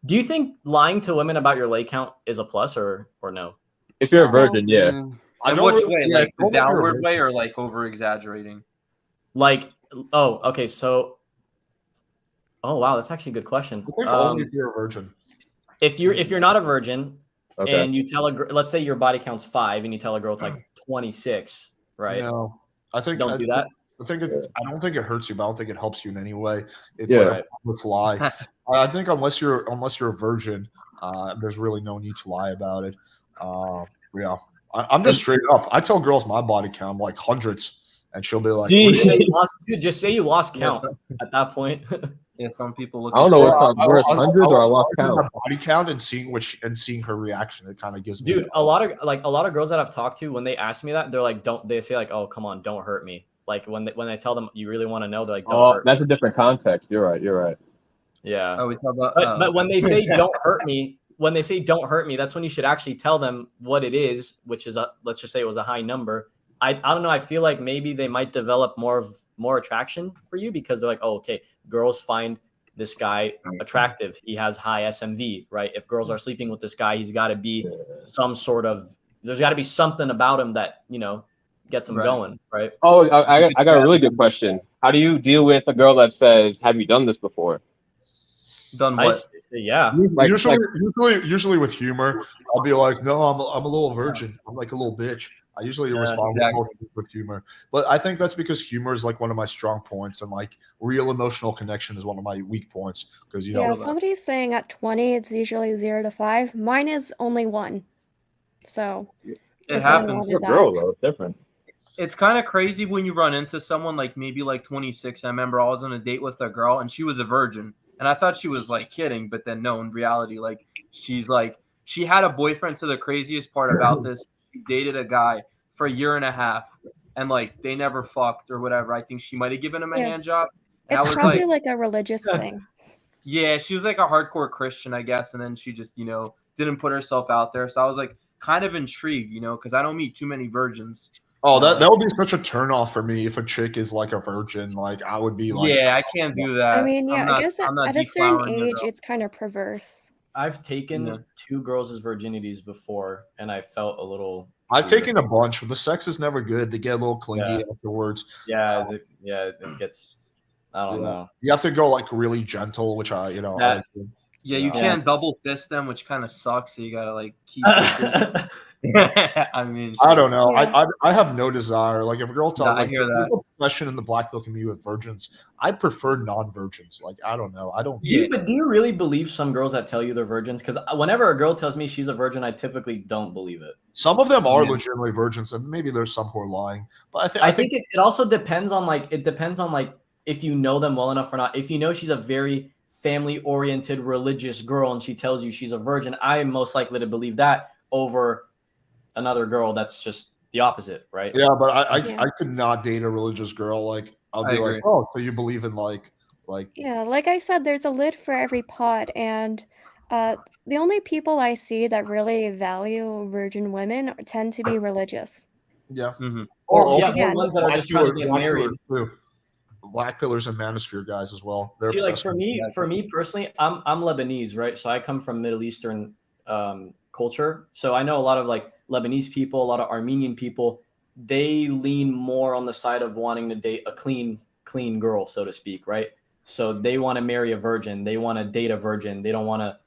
Do you think lying to women about your leg count is a plus or no? If you're a virgin, yeah. I In don't which really- way? yeah, Like the don't make her a downward virgin. way or like over exaggerating? Like, oh, okay, so, oh wow, that's actually a good question. I think only if you're a virgin. If you're not a virgin Okay. and you tell a girl, let's say your body count's 5 and you tell a girl it's like 26, right? No, I think Don't do that. I don't think it hurts you, but I don't think it helps you in any way. It's Yeah. like let's lie. I think unless you're a virgin, there's really no need to lie about it. Yeah, I'm just straight up. I tell girls my body count, like hundreds, and she'll be like, Just say you lost, dude, just say you lost count at that point. Yeah, some people look. I don't know at what's worse, hundreds or I lost I'll count. body count and seeing her reaction. It kind of gives me. Dude, a lot of girls that I've talked to, when they ask me that, they're like, they say like, oh, come on, don't hurt me. Like when I tell them you really want to know, they're like, don't hurt me. That's a different context. You're right. Yeah. Oh, we talk about. But when they say don't hurt me, that's when you should actually tell them what it is, which is let's just say it was a high number. I don't know. I feel like maybe they might develop more attraction for you because they're like, oh, okay, girls find this guy attractive. He has high SMV, right? If girls are sleeping with this guy, he's got to be there's got to be something about him that, gets them going, right? Oh, I got a really good question. How do you deal with a girl that says, "Have you done this before?" Done I what? say, yeah. Usually with humor, I'll be like, no, I'm a little virgin. I'm like a little bitch. I usually respond with humor, but I think that's because humor is like one of my strong points, and like real emotional connection is one of my weak points. Because Yeah, somebody's saying at 20 it's usually 0 to 5. Mine is only 1. So it happens. You're a girl though, it's different. It's kind of crazy when you run into someone like maybe like 26. I remember I was on a date with a girl and she was a virgin, and I thought she was like kidding, but then no, in reality, like she's like she had a boyfriend. So the craziest part about this, she dated a guy for a year and a half, and like they never fucked or whatever. I think she might have given him a hand job. And it's I was probably like a religious thing. Yeah, she was like a hardcore Christian, I guess, and then she just didn't put herself out there. So I was like kind of intrigued, because I don't meet too many virgins. Oh, that would be such a turnoff for me if a chick is like a virgin. Like I would be like, yeah, I can't do that. I mean, yeah, I guess I'm not at a certain deflowering age, it, it's kind of perverse. I've taken 2 girls' virginities before, and I felt a little. I've taken a bunch. The sex is never good. They get a little clingy afterwards. Yeah, it gets. I don't know. You have to go like really gentle, which I like. You can't double fist them, which kind of sucks. So you gotta like keep. I mean, I don't know. I have no desire. Like if a girl tells, I hear that. Obsession in the black pill community with virgins. I prefer non-virgins. Like I don't know. I don't. But do you really believe some girls that tell you they're virgins? Because whenever a girl tells me she's a virgin, I typically don't believe it. Some of them are legitimately virgins, and maybe there's some who are lying. But I think it also depends on if you know them well enough or not. If you know she's a very family-oriented religious girl and she tells you she's a virgin, I am most likely to believe that over another girl that's just the opposite, right? Yeah, but I could not date a religious girl. Like I'll be like, oh, so you believe in like yeah, like I said, there's a lid for every pot, and the only people I see that really value virgin women tend to be religious. Yeah. Mm-hmm. Or ones that are just trying to get married. Black pillars and Manosphere guys as well. They're See, like for me personally, I'm Lebanese, right? So I come from Middle Eastern culture. So I know a lot of like Lebanese people, a lot of Armenian people. They lean more on the side of wanting to date a clean girl, so to speak, right? So they want to marry a virgin. They want to date a virgin. They don't want to,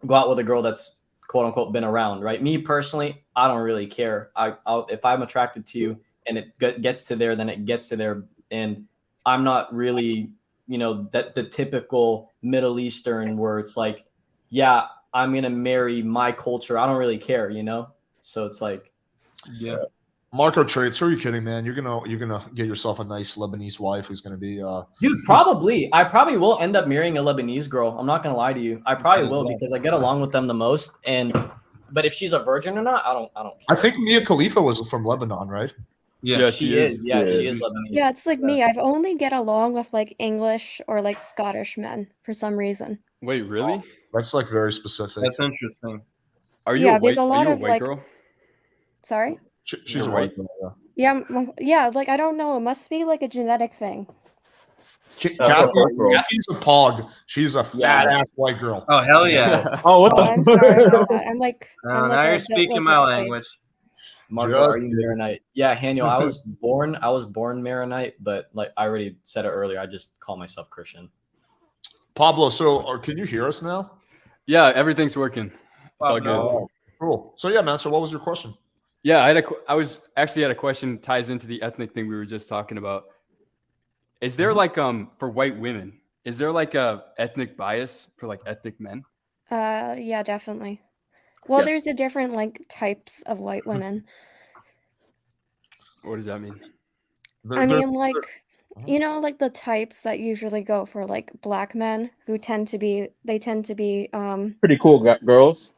go out with a girl that's quote unquote been around, right? Me personally, I don't really care. If I'm attracted to you and it gets to there, then it gets to there. And I'm not really, that the typical Middle Eastern where it's like, yeah, I'm going to marry my culture. I don't really care, So it's like, yeah. Marco traits. Who are you kidding, man? You're gonna get yourself a nice Lebanese wife who's gonna be. Dude, probably. I probably will end up marrying a Lebanese girl. I'm not gonna lie to you. I probably will because I get along with them the most. But if she's a virgin or not, I don't care. I think Mia Khalifa was from Lebanon, right? Yeah, she is. Yeah, she is Lebanese. Yeah, it's like me. I've only get along with like English or like Scottish men for some reason. Wait, really? That's like very specific. That's interesting. Are you a white girl? Sorry? She's a white girl. Yeah. Like I don't know. It must be like a genetic thing. Kathy's a pog. She's a fat ass white girl. Oh hell yeah! I'm sorry about that. I'm like. Now you're speaking my language. Marco, are you Maronite? Yeah, Haniel, I was born Maronite, but like I already said it earlier, I just call myself Christian. Pablo, can you hear us now? Yeah, everything's working. It's all good. Cool. So yeah, man. So what was your question? Yeah, I was actually had a question ties into the ethnic thing we were just talking about. Is there like for white women, is there like a ethnic bias for like ethnic men? Yeah, definitely. Well, there's a different like types of white women. What does that mean? I mean, like, like the types that usually go for like black men who tend to be pretty cool girls.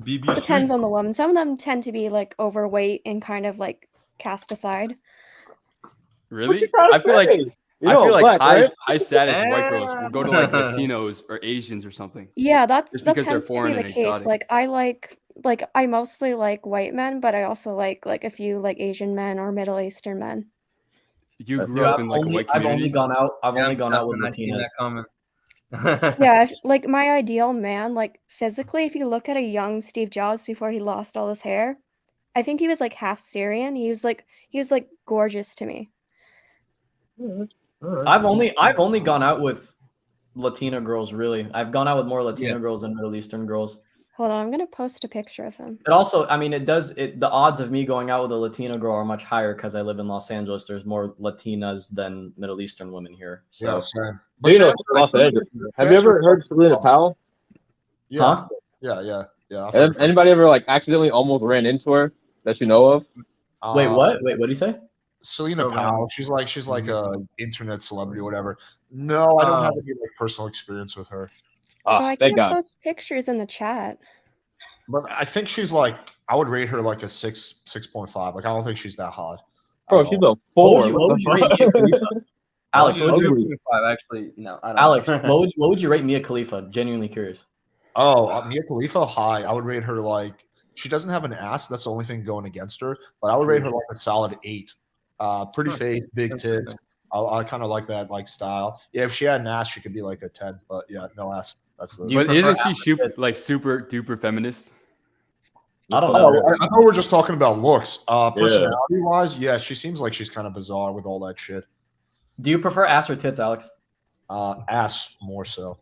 Depends on the woman. Some of them tend to be like overweight and kind of like cast aside. Really? I feel like black, high status white girls will go to like Latinos or Asians or something. Yeah, that tends to be the case. Like I mostly like white men, but I also like a few like Asian men or Middle Eastern men. You grew up in like a white community? I've only gone out with Latinos. Yeah, like my ideal man, like physically, if you look at a young Steve Jobs before he lost all his hair, I think he was like half Syrian. He was like gorgeous to me. I've only gone out with Latina girls, really. I've gone out with more Latina girls than Middle Eastern girls. Hold on, I'm gonna post a picture of him. It also, I mean, the odds of me going out with a Latina girl are much higher because I live in Los Angeles. There's more Latinas than Middle Eastern women here. So. Yeah, same. But you know, Los Angeles. Have you ever heard Selena Powell? Yeah. Huh? Yeah. Anybody ever like accidentally almost ran into her that you know of? Wait, what? Wait, what did you say? Selena Powell. She's like a internet celebrity or whatever. No, I don't have any like personal experience with her. I can't post pictures in the chat. But I think she's like, I would rate her like a 6.5. Like I don't think she's that hot. Bro, she's a 4. What would you rate Mia Khalifa? Alex, what would you actually? No, I don't Alex, know. what would you rate Mia Khalifa? Genuinely curious. Oh, Mia Khalifa, high. I would rate her like, she doesn't have an ass. That's the only thing going against her. But I would rate her like a solid 8. Pretty face, big tits. I kind of like that like style. Yeah, if she had an ass, she could be like a 10. But yeah, no ass. That's the. But isn't she super duper feminist? I don't know. I thought we were just talking about looks. Personality wise, yeah, she seems like she's kind of bizarre with all that shit. Do you prefer ass or tits, Alex? Ass more so.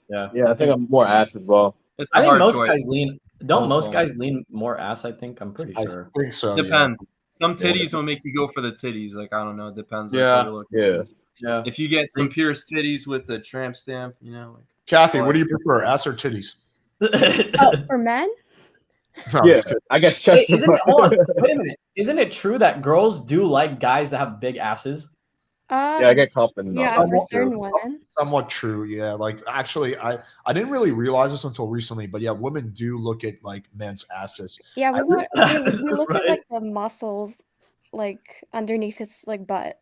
Yeah, I think I'm more ass as well. I think most guys lean. Don't most guys lean more ass? I think I'm pretty sure. I think so. Depends. Some titties will make you go for the titties. Like I don't know. It depends. Yeah. Yeah. If you get some pierced titties with the tramp stamp, you know. Like, Kathy, what do you prefer, ass or titties? For men? Yeah, I guess. Wait, hold on. Wait a minute. Isn't it true that girls do like guys that have big asses? Yeah, I get confident. Yeah, for certain women. Somewhat true. Yeah, like actually, I didn't really realize this until recently, but yeah, women do look at like men's asses. Yeah, we look at like the muscles, like underneath his like butt.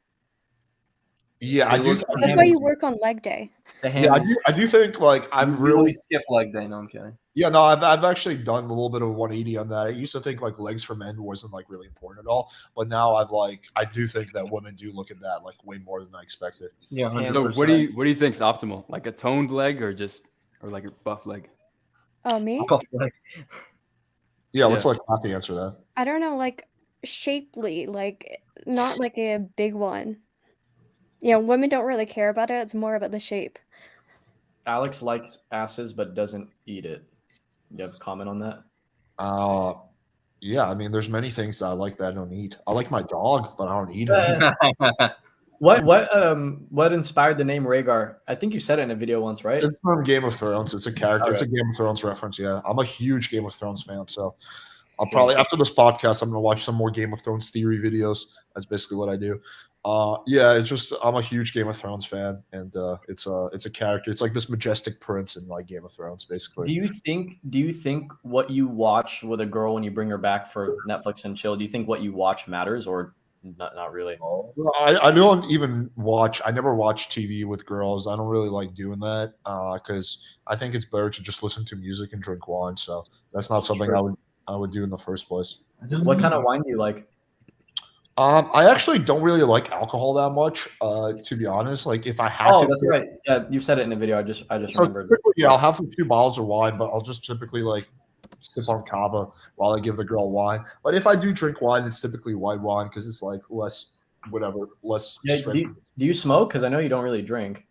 Yeah, I do. That's why you work on leg day. Yeah, I do think like I've really skip leg day. No, I'm kidding. Yeah, no, I've actually done a little bit of a 180 on that. I used to think like legs for men wasn't like really important at all, but now I do think that women do look at that like way more than I expected. Yeah. 100%. So what do you think's optimal? Like a toned leg or like a buff leg? Oh, me? Buff leg. Yeah, let's like Kathy answer that. I don't know, like shapely, like not like a big one. You know, women don't really care about it. It's more about the shape. Alex likes asses but doesn't eat it. You have a comment on that? Yeah, I mean, there's many things that I like that I don't eat. I like my dog, but I don't eat it. What inspired the name Rhaegar? I think you said it in a video once, right? It's from Game of Thrones. It's a character. Okay. It's a Game of Thrones reference. Yeah, I'm a huge Game of Thrones fan, so I'll probably after this podcast, I'm gonna watch some more Game of Thrones theory videos. That's basically what I do. Yeah, it's just I'm a huge Game of Thrones fan, and it's a character. It's like this majestic prince in like Game of Thrones, basically. Do you think what you watch with a girl when you bring her back for Netflix and chill? Do you think what you watch matters, or not really? Well, I don't even watch. I never watch TV with girls. I don't really like doing that because I think it's better to just listen to music and drink wine. So that's not something I would do in the first place. What kind of wine do you like? I actually don't really like alcohol that much, to be honest. Like if I had to. Oh, that's right. Yeah, you said it in the video. I just remembered. Yeah, I'll have 2 bottles of wine, but I'll just typically like sip on cava while I give the girl wine. But if I do drink wine, it's typically white wine because it's like less. Yeah, do you smoke? Because I know you don't really drink.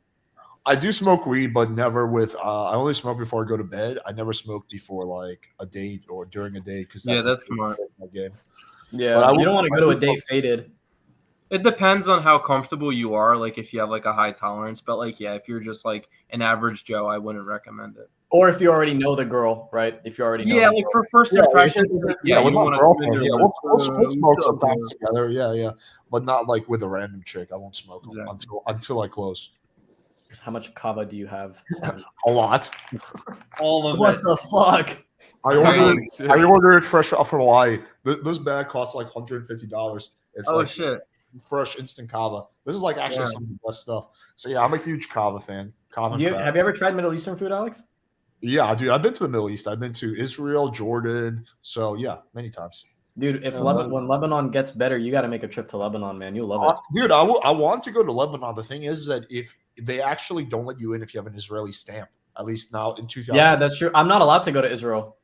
I do smoke weed, but never with. I only smoke before I go to bed. I never smoke before like a date or during a date because that's smart. My game. Yeah, you don't want to go to a date faded. It depends on how comfortable you are. Like if you have like a high tolerance, but like if you're just like an average Joe, I wouldn't recommend it. Or if you already know the girl, right? If you already know. Yeah, like for first impressions. Yeah, with my girlfriend. Yeah, we'll smoke sometimes together. Yeah, but not like with a random chick. I won't smoke until I close. How much kava do you have? A lot. All of what it. the fuck? I ordered it fresh off from Hawaii. This bag costs like $150. It's shit. Fresh instant kava. This is like actually some of the best stuff. So yeah, I'm a huge kava fan. Have you ever tried Middle Eastern food, Alex? Yeah, dude. I've been to the Middle East. I've been to Israel, Jordan. So yeah, many times. Dude, when Lebanon gets better, you got to make a trip to Lebanon, man. You'll love it. Dude, I want to go to Lebanon. The thing is that if they actually don't let you in if you have an Israeli stamp, at least now in 2000. Yeah, that's true. I'm not allowed to go to Israel.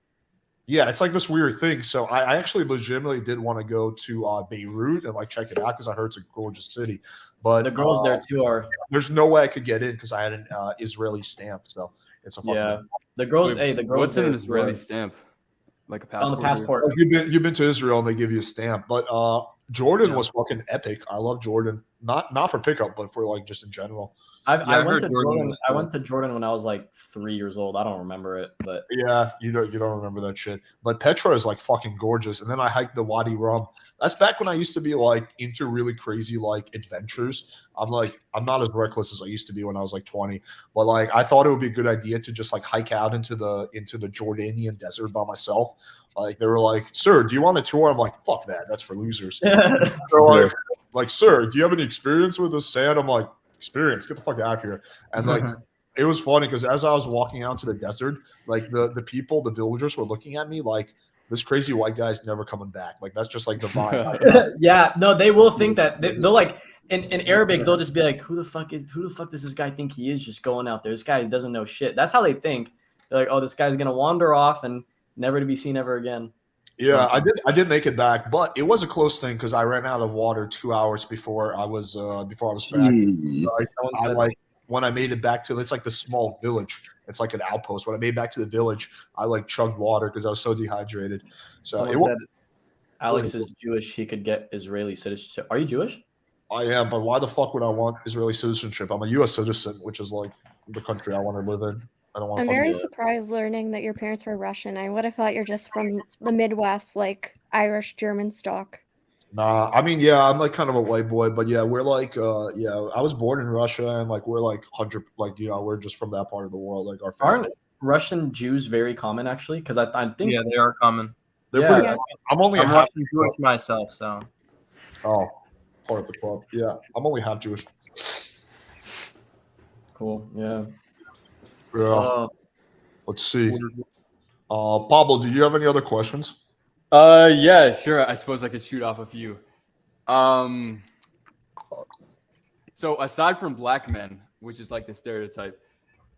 Yeah, it's like this weird thing. So I actually legitimately did want to go to Beirut and like check it out because I heard it's a gorgeous city. But the girls there too are. There's no way I could get in because I had an Israeli stamp. So it's a fucking The girls, Wait, hey, the girls. what's an there Israeli were- stamp? Like a on passport? the passport. Oh, you've been to Israel and they give you a stamp. But Jordan Yeah. was fucking epic. I love Jordan. Not for pickup, but for like just in general. I I went heard to Jordan Jordan. was I cool. went to Jordan when I was like 3 years old. I don't remember it, but Yeah, you don't remember that shit. But Petra is like fucking gorgeous. And then I hiked the Wadi Rum. That's back when I used to be like into really crazy like adventures. I'm not as reckless as I used to be when I was like 20. But like I thought it would be a good idea to just like hike out into the Jordanian desert by myself. Like they were like, "Sir, do you want a tour?" I'm like, "Fuck that. That's for losers." They're like, "Sir, do you have any experience with the sand?" I'm like, "Experience? Get the fuck out of here." And like it was funny because as I was walking out to the desert, like the people, the villagers were looking at me like this crazy white guy's never coming back. Like that's just like the vibe. yeah, no, they will think that they'll like in Arabic they'll just be like, who the fuck does this guy think he is just going out there? This guy doesn't know shit. That's how they think. They're like, oh, this guy's gonna wander off and never to be seen ever again. Yeah, I did make it back, but it was a close thing because I ran out of water 2 hours before I was back. I like when I made it back to it's like the small village. It's like an outpost. When I made it back to the village, I like chugged water because I was so dehydrated. So Someone said Alex is Jewish. He could get Israeli citizenship. Are you Jewish? I am, but why the fuck would I want Israeli citizenship? I'm a U.S. citizen, which is like the country I want to live in. I don't want. I'm very surprised learning that your parents were Russian. I would have thought you're just from the Midwest, like Irish German stock. Nah, I mean, yeah, I'm like kind of a white boy, but yeah, we're like, I was born in Russia, and like we're like 100, like we're just from that part of the world. Like our family. Aren't Russian Jews very common actually? Because I think they are common. They're pretty. I'm only I'm half Russian Jewish myself, so. Oh, part of the club. Yeah, I'm only half Jewish. Cool. Yeah. Yeah. Let's see. Pablo, do you have any other questions? Yeah, sure. I suppose I could shoot off a few. So aside from black men, which is like the stereotype,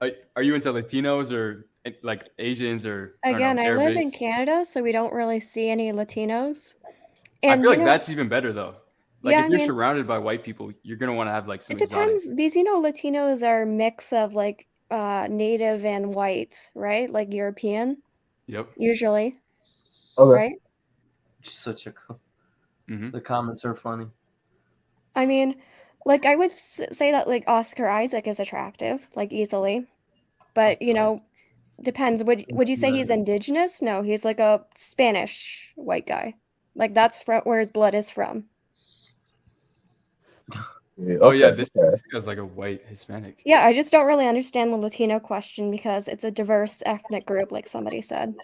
are you into Latinos or like Asians or Again, I live in Arabics? Canada, so we don't really see any Latinos. And I feel like that's even better though. Like Yeah, if you're I mean- surrounded by white people, you're gonna want to have like some it exotic. depends because Latinos are a mix of like native and white, right? Like European. Yep. Usually. Okay. Right? Such a cool. The comments are funny. I mean, like I would say that like Oscar Isaac is attractive, like easily. But depends. Would you say he's indigenous? No, he's like a Spanish white guy. Like that's where his blood is from. Oh yeah, this guy's like a white Hispanic. Yeah, I just don't really understand the Latino question because it's a diverse ethnic group, like somebody said.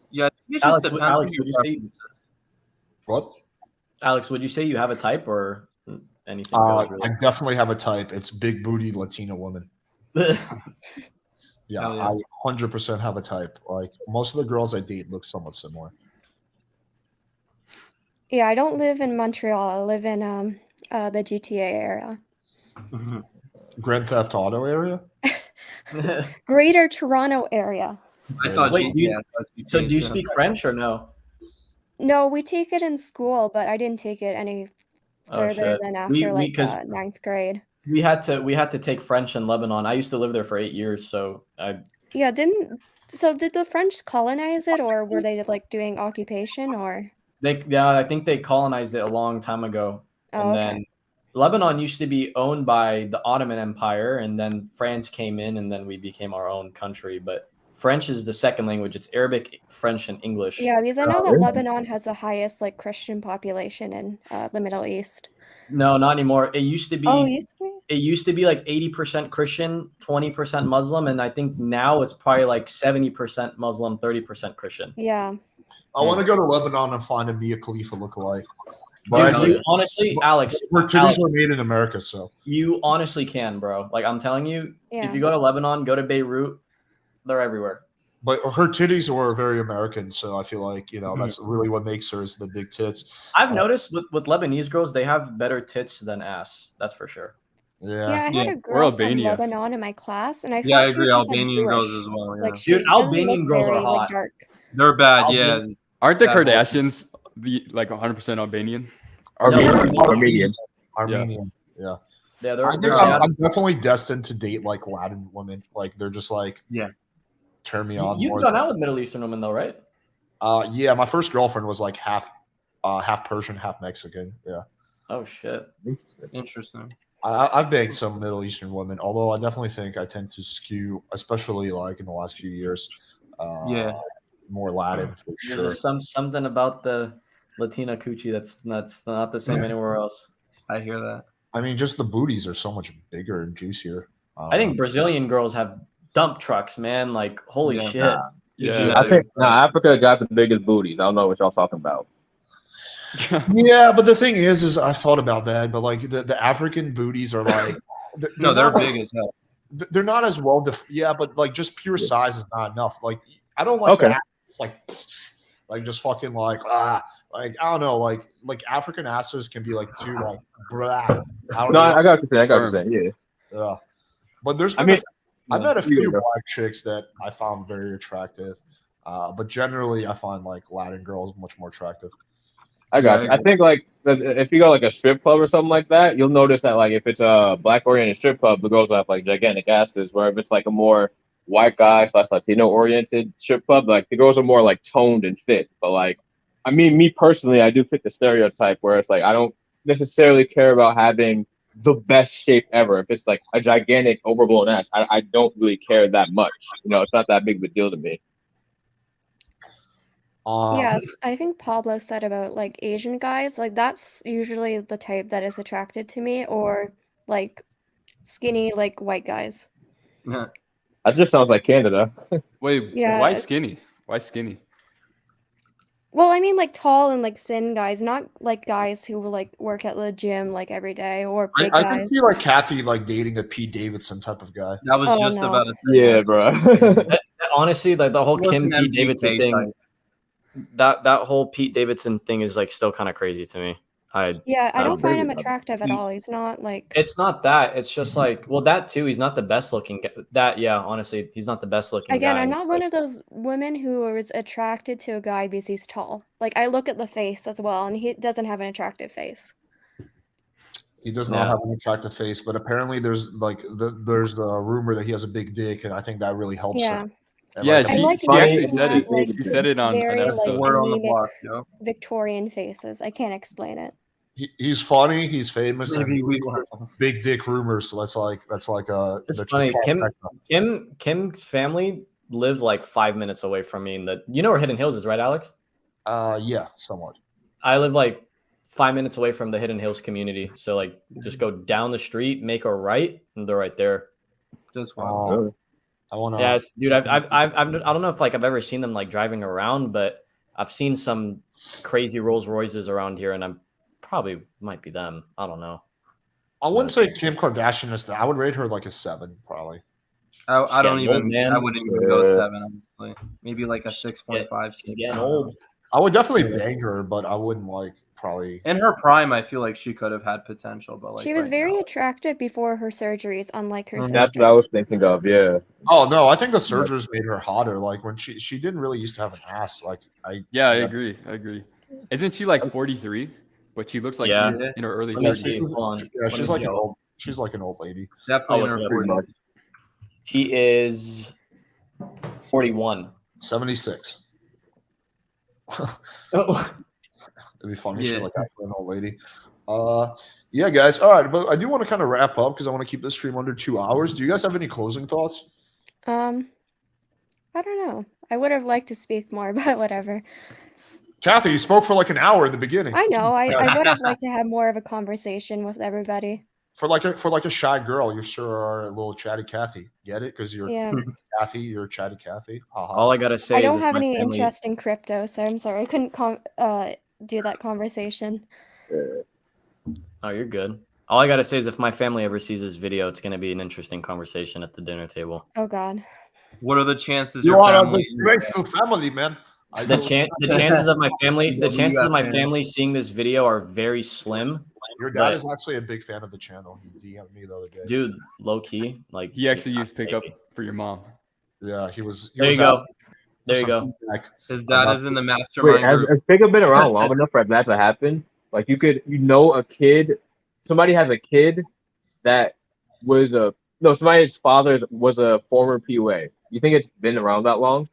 Yeah, it Alex, just depends Alex, on would you your say preferences. What? Alex, would you say you have a type or anything goes? I Really? definitely have a type. It's big booty Latino women. Yeah, I 100% have a type. Like most of the girls I date look somewhat similar. Yeah, I don't live in Montreal. I live in the GTA area. Grand Theft Auto area? Greater Toronto area. I thought Wait, GTA so do you speak French or no? No, we take it in school, but I didn't take it any Oh, further shit. than We- after we- 'cause- ninth grade. We had to take French in Lebanon. I used to live there for 8 years, so Yeah, did the French colonize it, or were they like doing occupation, or? I think they colonized it a long time ago. Oh, And okay. then Lebanon used to be owned by the Ottoman Empire, and then France came in, and then we became our own country. But French is the second language. It's Arabic, French, and English. Yeah, because I know that Lebanon has the highest like Christian population in the Middle East. No, not anymore. It used to be. Oh, it used to be? It used to be like 80% Christian, 20% Muslim, and I think now it's probably like 70% Muslim, 30% Christian. Yeah. I want to go to Lebanon and find a Mia Khalifa lookalike. Dude, you honestly, Alex, her titties were made in America, so you honestly can, bro. Like I'm telling you, Yeah. if you go to Lebanon, go to Beirut, they're everywhere. but her titties were very American, so I feel like that's really what makes her is the big tits. I've noticed with Lebanese girls, they have better tits than ass. That's for sure. Yeah, I had a Or girl from Albania. Lebanon in my class, and I Yeah, I thought she agree. was just, like, Albanian girls Jewish. as well. Yeah. Like, she Dude, doesn't Albanian look girls are very, like, hot. dark. They're bad. Yeah. Aren't the Bad Kardashians the like 100% Albanian? Armenian. Armenian, yeah. Yeah, I think I'm definitely destined to date like Latin women. Like they're just like Yeah. turn me on. You've more gone than- out with Middle Eastern women though, right? Yeah, my first girlfriend was like half Persian, half Mexican. Yeah. Oh shit. Interesting. I've banged some Middle Eastern women, although I definitely think I tend to skew, especially like in the last few years. Yeah. More Latin for There's sure. just something about the Latina coochie that's not the same anywhere else. I hear that. I mean, just the booties are so much bigger and juicier. I think Brazilian girls have dump trucks, man. Like holy Yeah, shit. Yeah. I think Africa got the biggest booties. I don't know what y'all talking about. Yeah, but the thing is I thought about that, but like the African booties are like No, they're not- big as hell. They're not as well yeah, but like just pure size is not enough. Like I don't like Okay. that. It's like just fucking like like I don't know, like African asses can be like too like blah. I don't No, know. I got what you're saying. I got what you're saying. Yeah. Yeah. But there's I been mean, I've met a you few go. black chicks that I found very attractive. But generally I find like Latin girls much more attractive. I got Yeah, you. I I think like if you go like a strip club or something like that, you'll notice that like if it's a black oriented strip club, the girls will have like gigantic asses. Where if it's like a more white guy / Latino oriented strip club, like the girls are more like toned and fit. But like, I mean, me personally, I do fit the stereotype where it's like I don't necessarily care about having the best shape ever. If it's like a gigantic overblown ass, I don't really care that much. You know, it's not that big of a deal to me. Yes, I think Pablo said about like Asian guys, like that's usually the type that is attracted to me, or like skinny like white guys. That just sounds like Canada. Wait, Yeah, why it's- skinny? Why skinny? Well, I mean like tall and like thin guys, not like guys who will like work at the gym like every day, or big I guys. can see like Kathy like dating a Pete Davidson type of guy. I was Oh, just no. about to say. Yeah, bro. Honestly, like the whole He wants Kim an Pete Davidson MGK thing, type. that whole Pete Davidson thing is like still kind of crazy to me. Yeah, I don't find him maybe not. attractive at all. He's not like It's not that. It's just like, well, that too. He's not the best looking. Yeah, honestly, he's not the best looking again, guy. I'm and not it's one like- of those women who is attracted to a guy because he's tall. Like I look at the face as well, and he doesn't have an attractive face. He does not have an attractive face, but apparently there's like there's the rumor that he has a big dick, and I think that really helps Yeah. him. And, Yeah, like, I she, like she men actually who said have, it. like, She said it on an very, like, episode. Word on the anemic block, yo. Victorian faces. I can't explain it. he's funny, he's famous, Maybe and we will. big dick rumors. So that's like It's that's funny. trifecta. Kim's family live like 5 minutes away from me. You know where Hidden Hills is, right, Alex? Yeah, somewhat. I live like 5 minutes away from the Hidden Hills community. So like, just go down the street, make a right, and they're right there. Just Oh, I want to. Yeah, dude. I don't know if like I've ever seen them like driving around, but I've seen some crazy Rolls Royces around here, and I'm probably might be them. I don't know. I wouldn't say Kim Kardashian is that. I would rate her like a 7, probably. I don't getting old, even. man. I wouldn't even go 7. Honestly, maybe like a 6.5. She's getting old. I would definitely bang her, but I wouldn't like probably. In her prime, I feel like she could have had potential, but like She was right very now- attractive before her surgeries, unlike her sisters. That's what I was thinking of. Yeah. Oh no, I think the surgeries made her hotter. Like when she didn't really used to have an ass. Like I. Yeah, I agree. Isn't she like 43? But she looks like Yeah. she's in her early Let me 30s. see. Hold on. Yeah, Let she's me like see. an old. She's like an old lady. definitely in I'll her look it up. 40s. She is 41. 76. Oh, It'd be funny. She's Yeah. like after an old lady. Yeah, guys. All right, but I do want to kind of wrap up because I want to keep this stream under 2 hours. Do you guys have any closing thoughts? I don't know. I would have liked to speak more, but whatever. Kathy, you spoke for like an hour in the beginning. I know. I would have liked to have more of a conversation with everybody. For like a shy girl, you sure are a little chatty Kathy. Get it? Because you're Yeah. Kathy, you're chatty Kathy. Haha. all I gotta say I is don't if have my any family- interest in crypto, so I'm sorry I couldn't do that conversation. Oh, you're good. All I gotta say is if my family ever sees this video, it's gonna be an interesting conversation at the dinner table. Oh God. What are the chances You your are a family? disgraceful family, man. The chances of my family, the You chances got of my family. family seeing this video are very slim. Your dad but- is actually a big fan of the channel. He DM'd me the other day. Dude, low key, like He actually used pickup for your mom. Yeah, he was. He There was you out go. There you for go. some feedback. His dad about- is in the Wait, mastermind has, group. has Jacob been around long enough for that to happen? Like you know a kid, somebody has a kid that was a No, somebody's father was a former PUA. You think it's been around that long?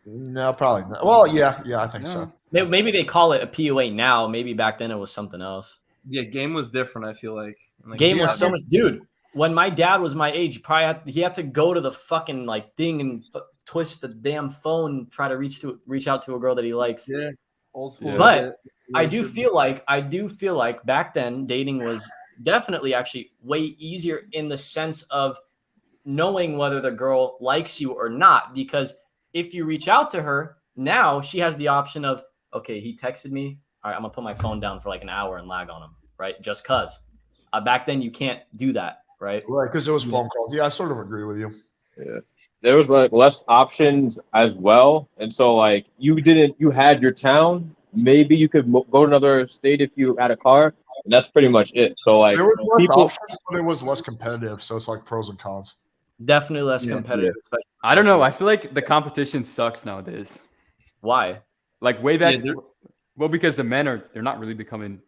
No, probably not. Well, yeah, I think so. Maybe they call it a PUA now. Maybe back then it was something else. Yeah, game was different. I feel like game was so much, dude. When my dad was my age, he had to go to the fucking like thing and twist the damn phone, try to reach out to a girl that he likes. Yeah, old school. But I do feel like back then dating was definitely actually way easier in the sense of knowing whether the girl likes you or not. Because if you reach out to her now, she has the option of, okay, he texted me. All right, I'm gonna put my phone down for like an hour and lag on him, right? Just cause. Back then you can't do that. Right, because it was phone calls. Yeah, I sort of agree with you. Yeah, there was like less options as well, and so like you had your town. Maybe you could go to another state if you had a car, and that's pretty much it. So like there was less options, but it was less competitive. So it's like pros and cons. Definitely less competitive. Yeah. I don't know. I feel like the competition sucks nowadays. Why? Like way back. Well, because the men they're not really becoming.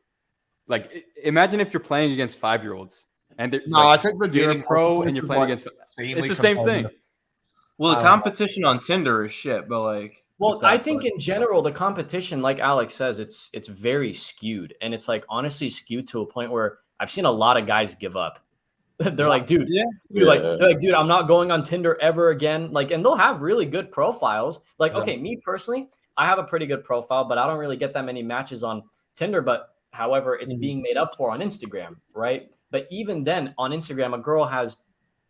Like, imagine if you're playing against 5-year-olds. And I think the dating pro and you're playing against. It's the same thing. Well, the competition on Tinder is shit, but like. Well, I think in general the competition, like Alex says, it's very skewed, and it's like honestly skewed to a point where I've seen a lot of guys give up. They're like, dude, they're like, dude, I'm not going on Tinder ever again. Like, and they'll have really good profiles. Like, okay, me personally, I have a pretty good profile, but I don't really get that many matches on Tinder. But however, it's being made up for on Instagram, right? But even then, on Instagram, a girl has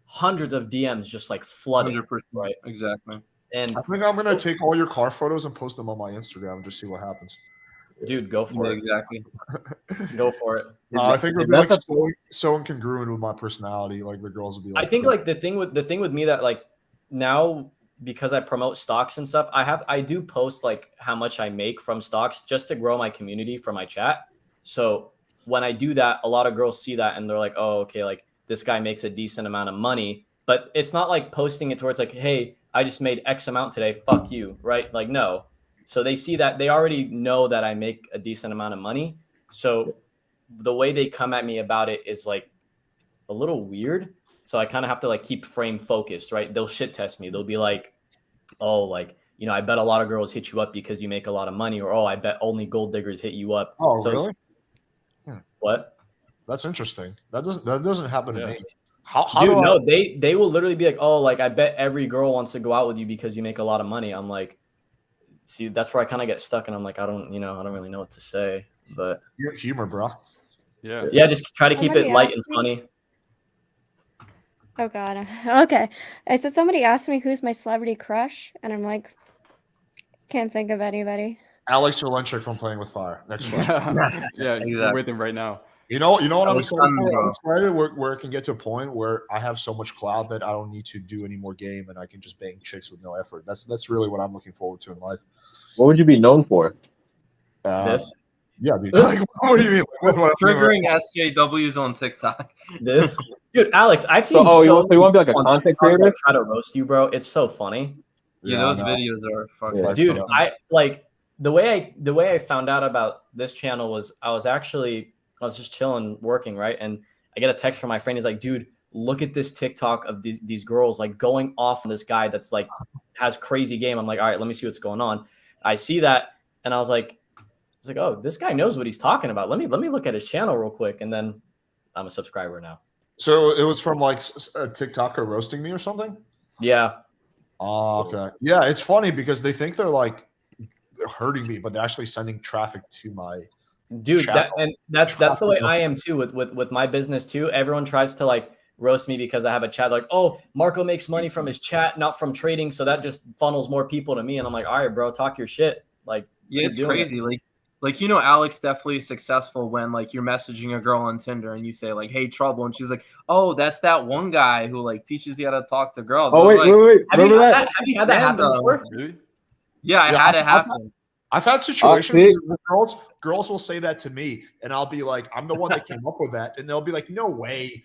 hundreds of DMs just like flooded, 100%, right? Exactly. And I think I'm gonna take all your car photos and post them on my Instagram and just see what happens. Dude, go for it. Exactly. Go for it. I think it'll be like so incongruent with my personality. Like the girls will be like. I think like the thing with me that like now because I promote stocks and stuff, I do post like how much I make from stocks just to grow my community for my chat. So when I do that, a lot of girls see that and they're like, oh, okay, like this guy makes a decent amount of money. But it's not like posting it towards like, hey, I just made X amount today. Fuck you. Right. Like, no. So they see that they already know that I make a decent amount of money. So the way they come at me about it is like a little weird. So I kind of have to like keep frame focused, right? They'll shit test me. They'll be like, oh, like, you know, I bet a lot of girls hit you up because you make a lot of money, or, oh, I bet only gold diggers hit you up. Oh, so really? What? That's interesting. That doesn't happen to me. Dude, no, they will literally be like, oh, like I bet every girl wants to go out with you because you make a lot of money. I'm like, see, that's where I kind of get stuck, and I'm like, I don't really know what to say. But your humor, bro. Yeah, just try to keep it light and funny. Oh God. Okay. I said somebody asked me who's my celebrity crush, and I'm like, can't think of anybody. Alex Jolenchik from Playing with Fire. Next question. Yeah, exactly. We're with him right now. You know what I'm excited for? I'm excited where it can get to a point where I have so much clout that I don't need to do any more game and I can just bang chicks with no effort. That's really what I'm looking forward to in life. What would you be known for? This? Yeah, dude. Like, what do you mean? What Triggering SJWs on TikTok. This? Dude, Alex, I've seen you want to be like a content creator? Try to roast you, bro. It's so funny. Yeah, those videos are fucking. Yeah, dude, I like the way I found out about this channel was I was just chilling, working, right? And I get a text from my friend. He's like, dude, look at this TikTok of these girls like going off on this guy that's like has crazy game. I'm like, all right, let me see what's going on. I see that, and I was like, oh, this guy knows what he's talking about. Let me look at his channel real quick, and then I'm a subscriber now. So it was from like a TikToker roasting me or something? Yeah. Oh, okay. Yeah, it's funny because they think they're like hurting me, but they're actually sending traffic to my dude. That's the way I am too with my business too. Everyone tries to like roast me because I have a chat. Like, oh, Marco makes money from his chat, not from trading, so that just funnels more people to me. And I'm like, all right, bro, talk your shit. Like, yeah, it's crazy. Like, you know, Alex definitely is successful when like you're messaging a girl on Tinder and you say like, "Hey, trouble," and she's like, "Oh, that's that one guy who like teaches you how to talk to girls." Oh wait. Remember that? Have you had that happen before? Really? Yeah, I had it happen. I've had situations where girls will say that to me, and I'll be like, "I'm the one that came up with that," and they'll be like, "No way."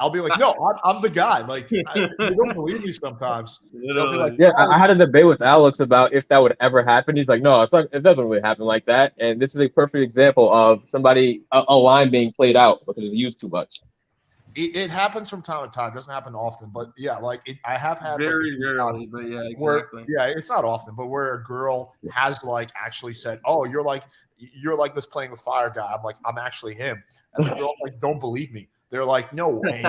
I'll be like, "No, I'm the guy." Like, they don't believe me sometimes. They'll be like, yeah, I had a debate with Alex about if that would ever happen. He's like, "No, it doesn't really happen like that." And this is a perfect example of somebody a line being played out because it's used too much. It happens from time to time. It doesn't happen often, but yeah, like I have had Very like, a few rarely, times but yeah, where exactly. yeah, it's not often, but where a girl has like actually said, "Oh, you're like this playing with fire guy." I'm like, I'm actually him, and the girls like don't believe me. They're like, "No way."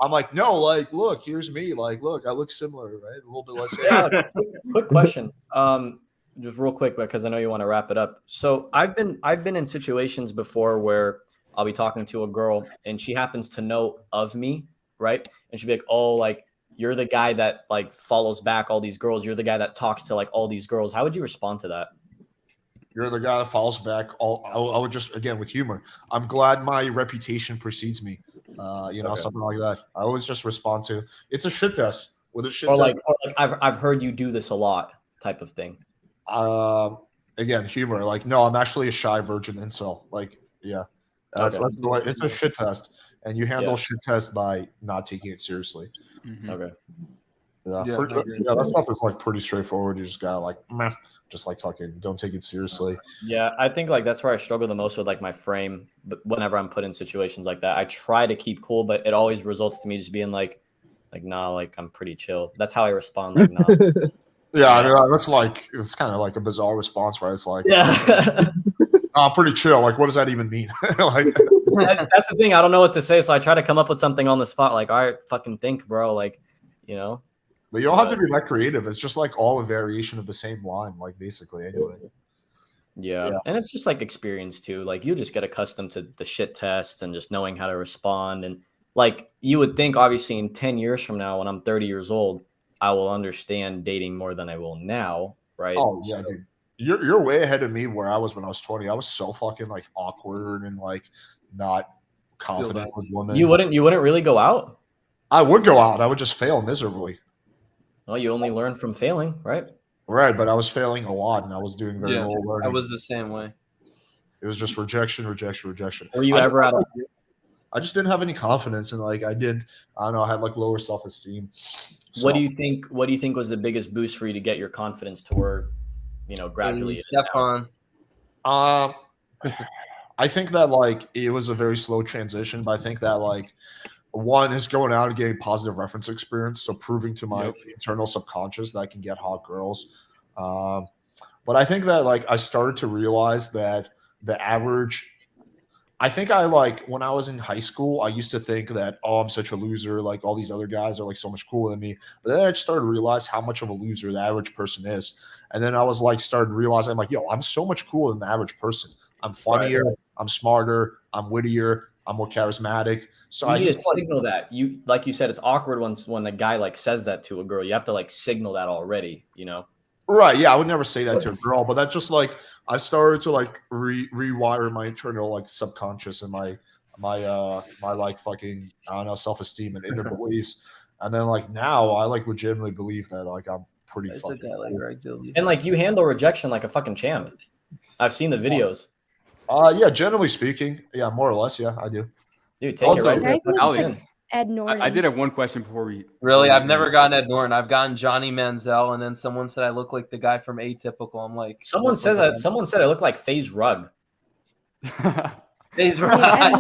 I'm like, "No, like, look, here's me. Like, look, I look similar, right? A little bit less hair." Alex, quick question. Just real quick because I know you want to wrap it up. So I've been in situations before where I'll be talking to a girl and she happens to know of me, right? And she'll be like, "Oh, like you're the guy that like follows back all these girls. You're the guy that talks to like all these girls." How would you respond to that? You're the guy that follows back. I would just again with humor. I'm glad my reputation precedes me. Something like that. I always just respond to. It's a shit test. With a shit Or test, like I've heard you do this a lot, type of thing. again, humor. Like, no, I'm actually a shy virgin incel. Like, yeah, that's the way. It's a shit test, and you handle shit test by not taking it seriously. Okay. Yeah, that stuff is like pretty straightforward. You just gotta like, meh, just like fucking don't take it seriously. Yeah, I think like that's where I struggle the most with like my frame. But whenever I'm put in situations like that, I try to keep cool, but it always results to me just being like nah, like I'm pretty chill. That's how I respond. Like nah. Yeah, I mean, that's like it's kind of like a bizarre response, right? It's like, yeah, pretty chill. Like, what does that even mean? Like, that's the thing. I don't know what to say, so I try to come up with something on the spot. Like, all right, fucking think, bro. Like, you know. But you don't have to be that creative. It's just like all a variation of the same line, like basically anyway. Yeah. And it's just like experience too. Like you just get accustomed to the shit tests and just knowing how to respond. And like you would think, obviously, in 10 years from now, when I'm 30 years old, I will understand dating more than I will now, right? Oh yeah, dude. You're way ahead of me where I was when I was 20. I was so fucking like awkward and like not confident with women. You wouldn't really go out? I would go out. I would just fail miserably. Well, you only learn from failing, right? Right, but I was failing a lot and I was doing very little learning. I was the same way. It was just rejection. Were you ever out of I just didn't have any confidence and like I don't know, I had like lower self-esteem. So, what do you think was the biggest boost for you to get your confidence to where, gradually Stefan? I think that like it was a very slow transition, but I think that like one is going out and getting positive reference experience, so proving to my internal subconscious that I can get hot girls. But I think that like I started to realize that the average. I think I like when I was in high school, I used to think that, oh, I'm such a loser. Like all these other guys are like so much cooler than me. But then I just started to realize how much of a loser the average person is. And then I was like, started realizing, I'm like, yo, I'm so much cooler than the average person. I'm funnier. Right. I'm smarter. I'm wittier. I'm more charismatic. So you need to signal that. You like you said, it's awkward when a guy like says that to a girl. You have to like signal that already, Right. Yeah, I would never say that to a girl, but that's just like I started to like rewire my internal like subconscious and my like fucking I don't know self-esteem and inner beliefs, and then like now I like legitimately believe that like I'm pretty fucking cool. And like you handle rejection like a fucking champ. I've seen the videos. Yeah, generally speaking, yeah, more or less, yeah, I do. Dude, take it right. Alex, Ed Norton. I did have one question before we. Really, I've never gotten Ed Norton. I've gotten Johnny Manziel, and then someone said I look like the guy from Atypical. I'm like, someone said that. Someone said I look like FaZe Rug. FaZe Rug. I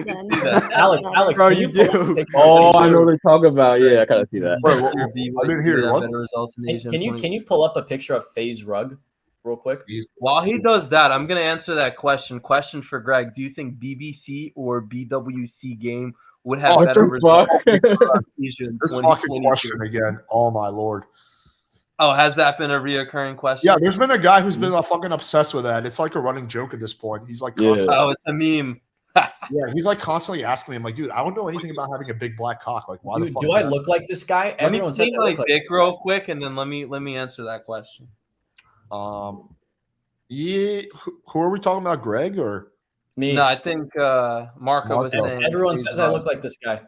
can see that. Alex, bro, you do. Oh, I know what they're talking about. Yeah, I kind of see that. I didn't hear Can you pull up a picture of FaZe Rug real quick? While he does that, I'm gonna answer that question. Question for Greg: do you think BBC or BWC game would have better results? This fucking question again. Oh my lord. Oh, has that been a reoccurring question? Yeah, there's been a guy who's been fucking obsessed with that. It's like a running joke at this point. He's like, oh, it's a meme. Yeah, he's like constantly asking me. I'm like, dude, I don't know anything about having a big black cock. Like, why the fuck? Do I look like this guy? Everyone says I look like dick real quick, and then let me answer that question. Yeah, who are we talking about, Greg or me? No, I think Marco was saying. Everyone says I look like this guy.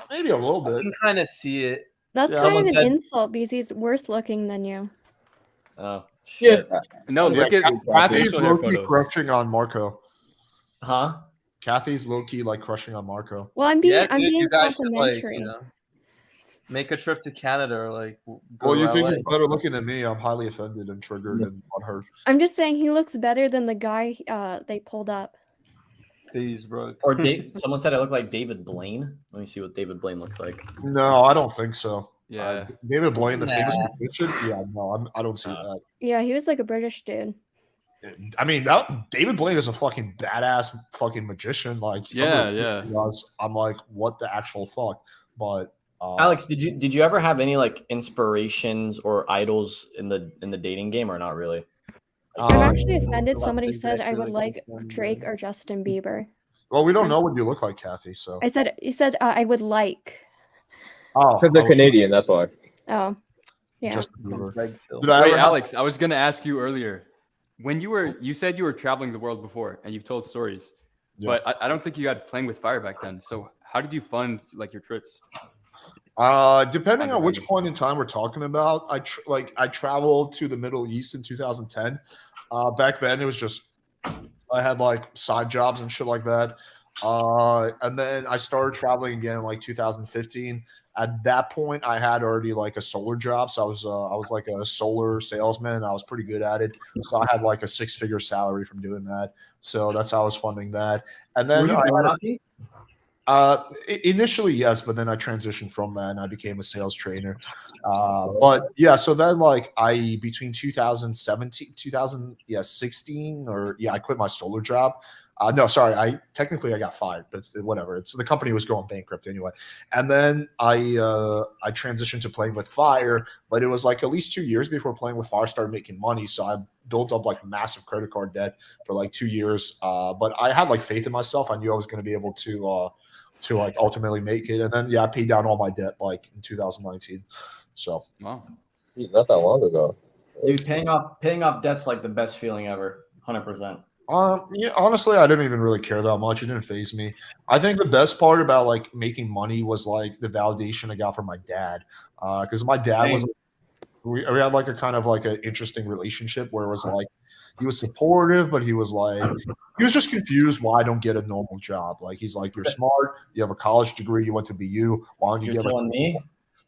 Maybe a little bit. I can kind of see it. That's kind of an insult because he's worse looking than you. Oh shit! No, look at Kathy's low-key crushing on Marco. Huh? Kathy's low-key like crushing on Marco. Well, I'm being you guys complimentary. should, like, make a trip to Canada or like. Well, you think he's better looking than me? I'm highly offended and triggered and unhurt. I'm just saying he looks better than the guy they pulled up. face, bro. Or someone said I look like David Blaine. Let me see what David Blaine looks like. No, I don't think so. Yeah. David Blaine, the famous Nah. magician. Yeah, no, I don't see that. Yeah, he was like a British dude. I mean, David Blaine is a fucking badass fucking magician. Like, some of the Yeah. shit he does, I'm like, what the actual fuck? But Alex, did you ever have any like inspirations or idols in the dating game, or not really? I'm actually offended. That's Somebody said I exactly would like like this one, Drake bro. or Justin Bieber. well, we don't know what you look like, Kathy. So I said you said I would like. Because they're Canadian, that's why. Oh, yeah. Justin Bieber. Greg Phil. Did I Wait, ever have- Alex, I was gonna ask you earlier. When you said you were traveling the world before, and you've told stories, Yeah. but I don't think you had Playing with Fire back then. So how did you fund like your trips? Depending on which point in time we're talking about, I traveled to the Middle East in 2010. Back then, it was just I had like side jobs and shit like that. And then I started traveling again in like 2015. At that point, I had already like a solar job, so I was like a solar salesman. I was pretty good at it, so I had like a 6-figure salary from doing that. So that's how I was funding that. And then Were you door knocking? initially, yes, but then I transitioned from that and I became a sales trainer. But yeah, so then like between 2017, 2016, or I quit my solar job. No, sorry, I got fired, but whatever. The company was going bankrupt anyway. And then I transitioned to Playing with Fire, but it was like at least 2 years before Playing with Fire started making money. So I built up like massive credit card debt for like 2 years. But I had like faith in myself. I knew I was going to be able to like ultimately make it. And then I paid down all my debt like in 2019. So Wow. Not that long ago. Dude, paying off debt's like the best feeling ever. 100%. Honestly, I didn't even really care that much. It didn't faze me. I think the best part about like making money was like the validation I got from my dad. Because my dad was, we had like a kind of like an interesting relationship where it was like he was supportive, but he was just confused why I don't get a normal job. Like he's like, you're smart, you have a college degree, you went to BU, why don't you You're get telling me?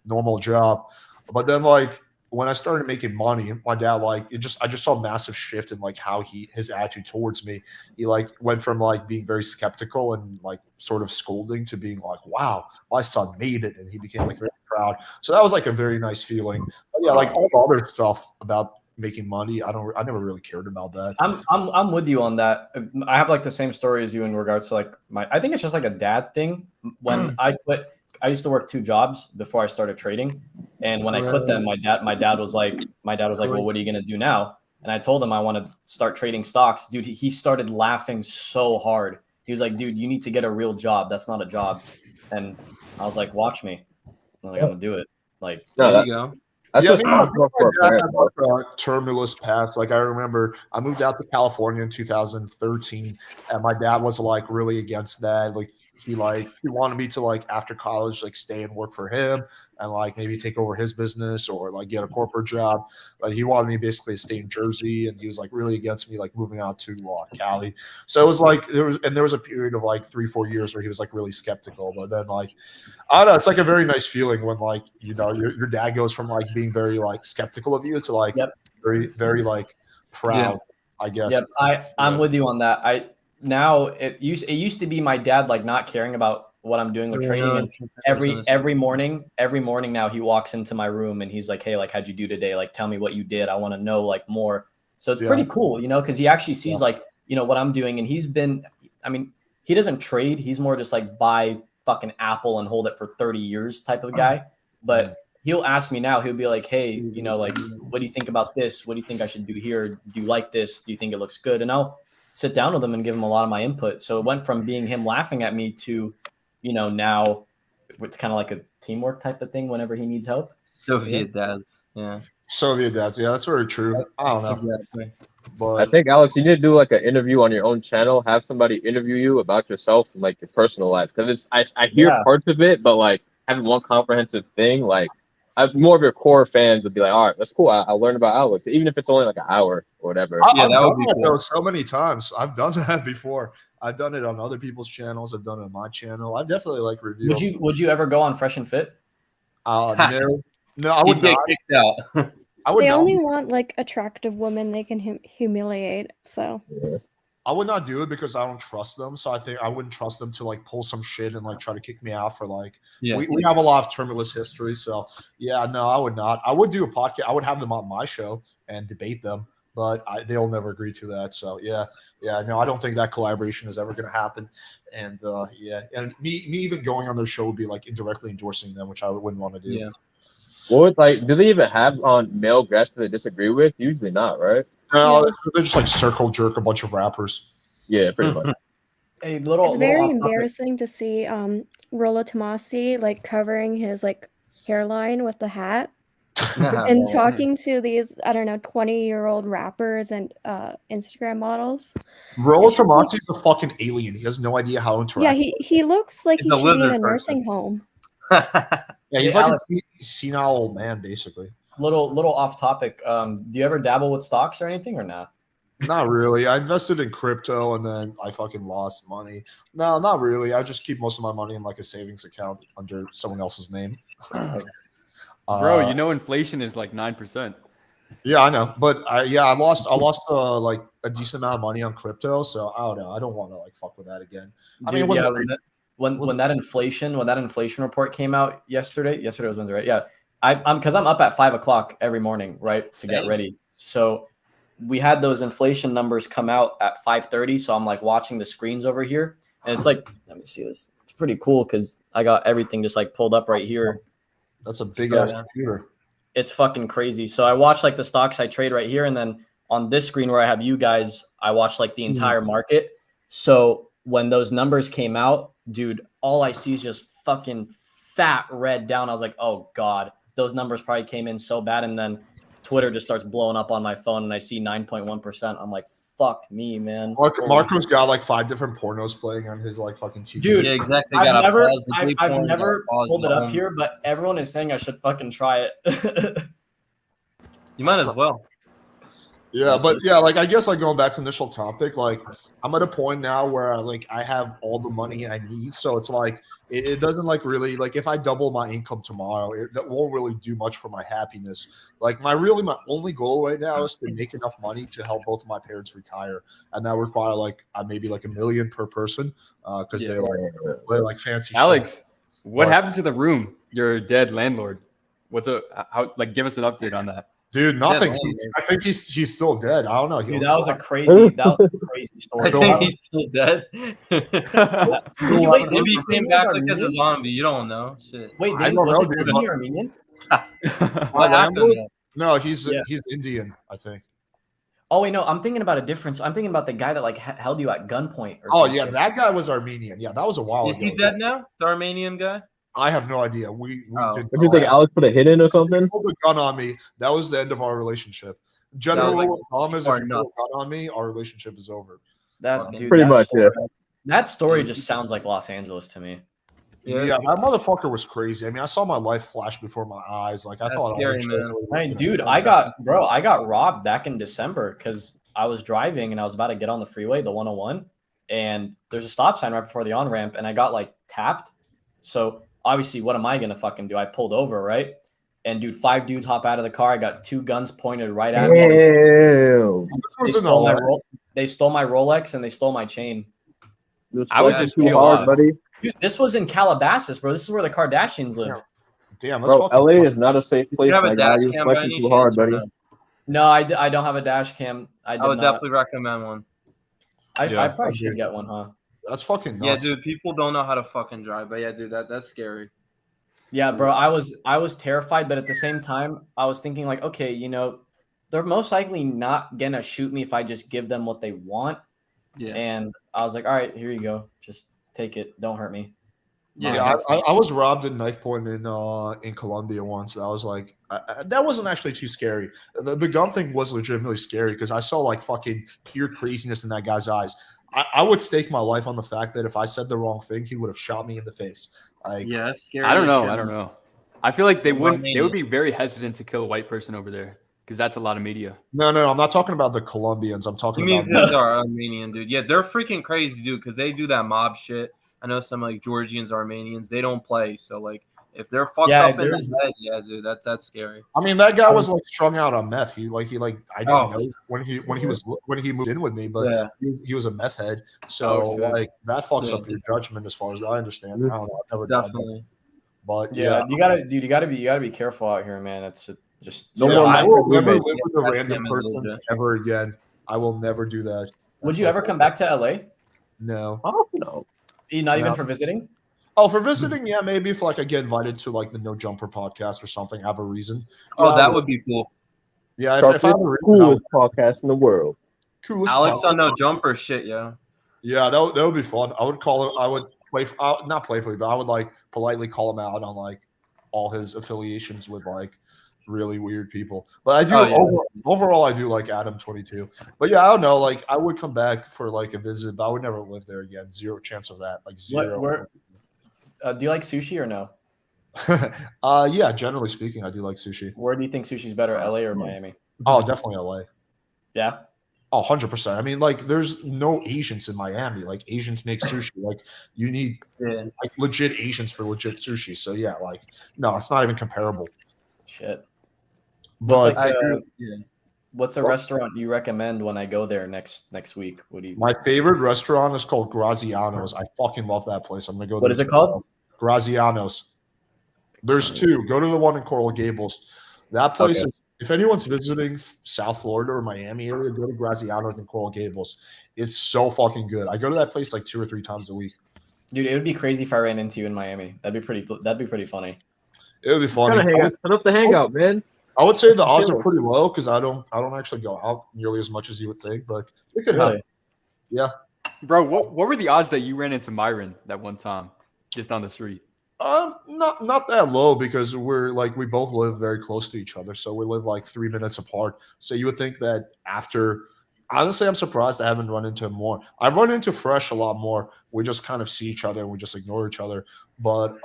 normal job? But then like when I started making money, my dad I just saw a massive shift in like how his attitude towards me. He like went from like being very skeptical and like sort of scolding to being like, wow, my son made it, and he became like very proud. So that was like a very nice feeling. But yeah, like all the other stuff about making money, I never really cared about that. I'm with you on that. I have like the same story as you in regards to like I think it's just like a dad thing. When I quit, I used to work 2 jobs before I started trading. And when I quit them, my dad was like, well, what are you going to do now? And I told him I want to start trading stocks. Dude, he started laughing so hard. He was like, dude, you need to get a real job. That's not a job. And I was like, watch me. I'm like, I'm going to do it. Like, there you go. That's Yeah, just I mean, possible for a parent, bro. a tumultuous past. Like I remember, I moved out to California in 2013, and my dad was like really against that. Like he wanted me to like after college like stay and work for him and like maybe take over his business or like get a corporate job. Like he wanted me basically to stay in Jersey, and he was like really against me like moving out to Cali. So it was like there was a period of like 3-4 years where he was like really skeptical, but then like I don't know, it's like a very nice feeling when like your dad goes from like being very like skeptical of you to like very very like proud. I guess. Yep, I'm with you on that. It used to be my dad like not caring about what I'm doing with trading, and every morning now he walks into my room and he's like, hey, like how'd you do today? Like tell me what you did. I want to know like more. So it's pretty cool, because he actually sees like what I'm doing, and he doesn't trade. He's more just like buy fucking Apple and hold it for 30 years type of guy. But he'll ask me now, he'll be like, hey, like, what do you think about this? What do you think I should do here? Do you like this? Do you think it looks good? And I'll sit down with him and give him a lot of my input. So it went from being him laughing at me to, now it's kind of like a teamwork type of thing whenever he needs help. Soviet dads. Yeah. Soviet dads. Yeah, that's very true. I don't know. Exactly. But I think, Alex, you need to do like an interview on your own channel. Have somebody interview you about yourself and like your personal life. Because I hear parts of it, but like having one comprehensive thing, like more of your core fans would be like, all right, that's cool. I'll learn about Alex, even if it's only like an hour or whatever. I've done that though so many times. I've done that before. I've done it on other people's channels. I've done it on my channel. I've definitely like reviewed. Would you ever go on Fresh and Fit? No, I would not. Kicked out. I would They not. only want like attractive women they can humiliate. So I would not do it because I don't trust them. So I think I wouldn't trust them to like pull some shit and like try to kick me out for like. Yeah. We have a lot of tumultuous history, so yeah, no, I would not. I would do a podcast. I would have them on my show and debate them, but they'll never agree to that. So yeah, no, I don't think that collaboration is ever going to happen. And yeah, and me even going on their show would be like indirectly endorsing them, which I wouldn't want to do. Yeah. Well, like, do they even have on male guests that they disagree with? Usually not, right? No, they're just like circle jerk a bunch of rappers. Yeah, pretty much. A little. It's very off topic. embarrassing to see Rollo Tomasi like covering his like hairline with the hat and talking to these, I don't know, 20-year-old rappers and Instagram models. Rollo It's just Tomasi's a fucking alien. He has no idea how to interact. Yeah, he looks like He's he a should be in lizard a nursing home. Yeah, he's Hey, like Alex. a senile old man, basically. Little off topic. Do you ever dabble with stocks or anything or not? Not really. I invested in crypto and then I fucking lost money. No, not really. I just keep most of my money in like a savings account under someone else's name. Bro, you know inflation is like 9%. Yeah, I know, but I lost like a decent amount of money on crypto, so I don't know. I don't want to like fuck with that again. I mean, it Dude, wasn't yeah, when that inflation report came out yesterday was Wednesday, right? Yeah, I'm because I'm up at 5 o'clock every morning, right, to get ready. So we had those inflation numbers come out at 5:30. So I'm like watching the screens over here, and it's like, let me see this. It's pretty cool because I got everything just like pulled up right here. That's a big ass computer. It's fucking crazy. So I watch like the stocks I trade right here, and then on this screen where I have you guys, I watch like the entire market. So when those numbers came out, dude, all I see is just fucking fat red down. I was like, oh God, those numbers probably came in so bad. And then Twitter just starts blowing up on my phone and I see 9.1%. I'm like, fuck me, man. Marco's got like 5 different pornos playing on his like fucking TV. Dude, Yeah, exactly. I've never I've pulled it up here, but everyone is saying I should fucking try it. You might as well. Yeah, but yeah, like I guess like going back to the initial topic, like I'm at a point now where I have all the money I need, so it's like it doesn't like really like if I double my income tomorrow, that won't really do much for my happiness. Like my only goal right now is to make enough money to help both of my parents retire, and that require like maybe like $1 million per person because they like fancy. Alex, shit. what happened to the room? Your dead landlord. How like give us an update on that. Dude, nothing. I think he's still dead. I don't know. Dude, that was a crazy story. I think he's still dead. Maybe he came back like as a zombie. You don't know. Shit. Wait, I don't know. Wasn't he Armenian? What happened? No, he's Indian, I think. Oh wait, no, I'm thinking about a difference. I'm thinking about the guy that like held you at gunpoint. Or something. Yeah, that guy was Armenian. Yeah, that was a while ago. Is he dead now? The Armenian guy? I have no idea. We did. What do you think? Alex put a hit in or something? He pulled a gun on me. That was the end of our relationship. General rule of thumb is if you pull a gun on me, our relationship is over. Dude, pretty much, story, yeah. That story just sounds like Los Angeles to me. Yeah, that motherfucker was crazy. I mean, I saw my life flash before my eyes. Like I thought, scary, man. Hey, dude, I got robbed back in December because I was driving and I was about to get on the freeway, the 101, and there's a stop sign right before the on ramp, and I got like tapped. So obviously, what am I gonna fucking do? I pulled over, right? And dude, 5 dudes hop out of the car. I got 2 guns pointed right at me. They stole my Rolex and they stole my chain. I would just peel off, buddy. Dude, this was in Calabasas, bro. This is where the Kardashians live. Damn, bro, LA is not a safe place. You have a dash You're cam by flexing any too hard, chance or buddy. no? No, I don't have a dash cam. I would definitely recommend one. I probably should get one, huh? That's fucking nuts. Yeah, dude. People don't know how to fucking drive, but yeah, dude, that's scary. Yeah, bro. I was terrified, but at the same time, I was thinking like, okay, you know, they're most likely not gonna shoot me if I just give them what they want. Yeah. And I was like, all right, here you go. Just take it. Don't hurt me. Yeah, I was robbed at knife point in Colombia once. That was like that wasn't actually too scary. The gun thing was legitimately scary because I saw like fucking pure craziness in that guy's eyes. I would stake my life on the fact that if I said the wrong thing, he would have shot me in the face. Like, yeah, that's scary. I don't know. I feel like they would be very hesitant to kill a white person over there because that's a lot of media. No, I'm not talking about the Colombians. I'm talking about these are Armenian, dude. Yeah, they're freaking crazy, dude, because they do that mob shit. I know some like Georgians, Armenians, they don't play. So like If they're fucked Yeah, up in the there's- head, yeah, dude, that's scary. I mean, that guy was like strung out on meth. I didn't Oh. know when he moved in with me, but Yeah. he was a meth head. So Oh, shit. like that fucks Yeah. up your judgment as far as I understand. I don't know. I've never done that. Definitely. But Yeah, you gotta be careful out here, man. It's just No yeah, more I life will with never roommates. live with a That's random him and person Lucia. ever again. I will never do that. Would That's you like- ever come back to LA? No. Oh no. Not even No. for visiting? Oh, for visiting, yeah, maybe if like I get invited to like the No Jumper podcast or something, I have a reason. Oh, Yeah, I that would be cool. Yeah, Sharp if I have a is reason, coolest podcast in the world. coolest Alex podcast. on No Jumper shit, yeah. Yeah, that would be fun. I would call him. I would not playfully, but I would like politely call him out on like all his affiliations with like really weird people. But I do Oh, yeah. overall, I do like Adam 22. But yeah, I don't know. Like I would come back for like a visit, but I would never live there again. Zero chance of that. Like zero. Do you like sushi or no? Yeah, generally speaking, I do like sushi. Where do you think sushi's better, LA or Miami? Oh, definitely LA. Yeah. Oh, 100%. I mean, like, there's no Asians in Miami. Like, Asians make sushi. Like, you need like legit Asians for legit sushi. So yeah, like, no, it's not even comparable. Shit. But What's a restaurant you recommend when I go there next week? What do you? my favorite restaurant is called Graziano's. I fucking love that place. I'm gonna go. What is it called? Graziano's. There's two. Go to the one in Coral Gables. That place is. If anyone's visiting South Florida or Miami area, go to Graziano's in Coral Gables. It's so fucking good. I go to that place like 2 or 3 times a week. Dude, it would be crazy if I ran into you in Miami. That'd be pretty funny. It would be funny. Set up the hangout, man. I would say the odds are pretty low because I don't actually go out nearly as much as you would think, but it could happen. Yeah. Bro, what were the odds that you ran into Myron that one time just on the street? Not that low because we both live very close to each other, so we live like 3 minutes apart. So you would think that after. Honestly, I'm surprised I haven't run into him more. I've run into Fresh a lot more. We just kind of see each other and we just ignore each other. But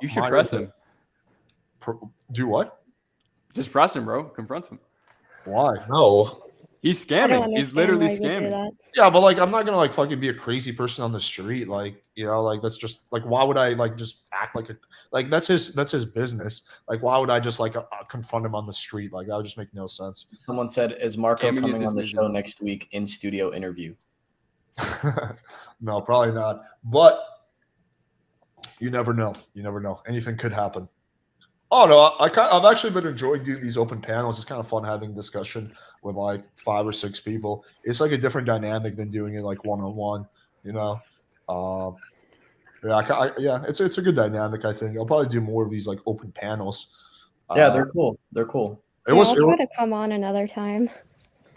you should press him. Do what? Just press him, bro. Confront him. Why? No. He's scamming. He's literally scamming. Yeah, but like I'm not gonna like fucking be a crazy person on the street. Like, you know, like that's just like why would I like just act like that's his business. Like why would I just like confront him on the street? Like that would just make no sense. Someone said, "Is Marco Scamming coming is his on the show business. next week in studio interview?" No, probably not. But you never know. You never know. Anything could happen. Oh no, I've actually been enjoying doing these open panels. It's kind of fun having discussion with like 5 or 6 people. It's like a different dynamic than doing it like one-on-one. You know, it's a good dynamic. I think I'll probably do more of these like open panels. Yeah, they're cool. They're cool. I'll try to come on another time.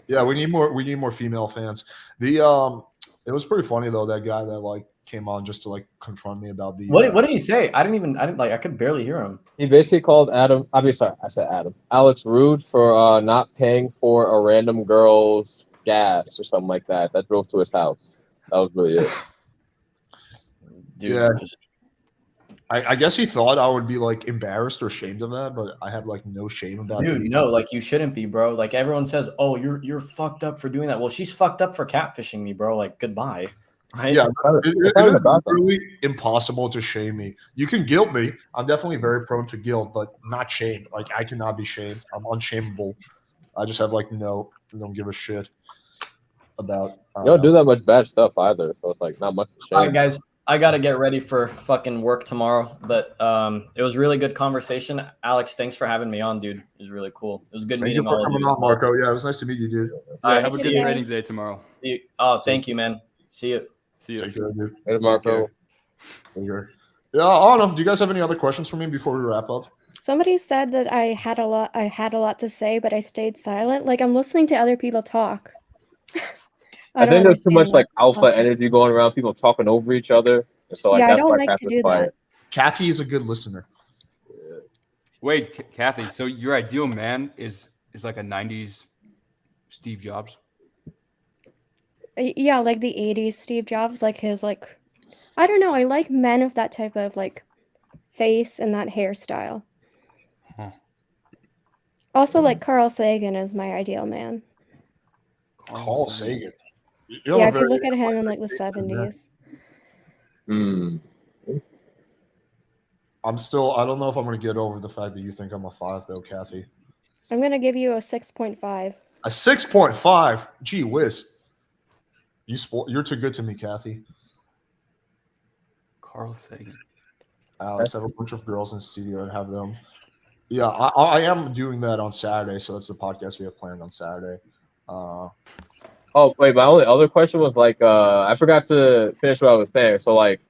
Yeah, we need more female fans. It was pretty funny though, that guy that like came on just to like confront me about the What did he say? I could barely hear him. He basically called Adam. I said Adam. Alex rude for not paying for a random girl's gas or something like that. That drove to his house. That was really it. Dude, yeah. I guess he thought I would be like embarrassed or ashamed of that, but I have like no shame about it. Dude, no, like you shouldn't be, bro. Like everyone says, "Oh, you're fucked up for doing that." Well, she's fucked up for catfishing me, bro. Like goodbye. Right? Yeah, it is really impossible to shame me. You can guilt me. I'm definitely very prone to guilt, but not shame. Like I cannot be shamed. I'm unshameable. I just have like don't give a shit about. You don't do that much bad stuff either, so it's like not much to shame. All right, guys. I gotta get ready for fucking work tomorrow, but it was really good conversation. Alex, thanks for having me on, dude. It was really cool. It was good meeting all of you. On, Marco. Yeah, it was nice to meet you, dude. All right, have a good trading day tomorrow. Oh, thank you, man. See you. See you. Take care, dude. Hey, Marco. Yeah, I don't know. Do you guys have any other questions for me before we wrap up? Somebody said that I had a lot to say, but I stayed silent. Like I'm listening to other people talk. I think there's too much like alpha energy going around, people talking over each other. So like, yeah, that's I don't why like to do that. Kathy is a good listener. Wait, Kathy, so your ideal man is like a 90s Steve Jobs? Yeah, like the 80s Steve Jobs, like his like I don't know, I like men of that type of like face and that hairstyle. Huh. Also like Carl Sagan is my ideal man. Carl Sagan. Yeah, if you look at him in like the 70s. I don't know if I'm gonna get over the fact that you think I'm a 5 though, Kathy. I'm gonna give you a 6.5. A 6.5. Gee whiz. You're too good to me, Kathy. Carl Sagan. Alex, have a bunch of girls in the studio and have them. Yeah, I am doing that on Saturday, so that's the podcast we have planned on Saturday. Oh wait, my only other question was like, I forgot to finish what I was saying. So like,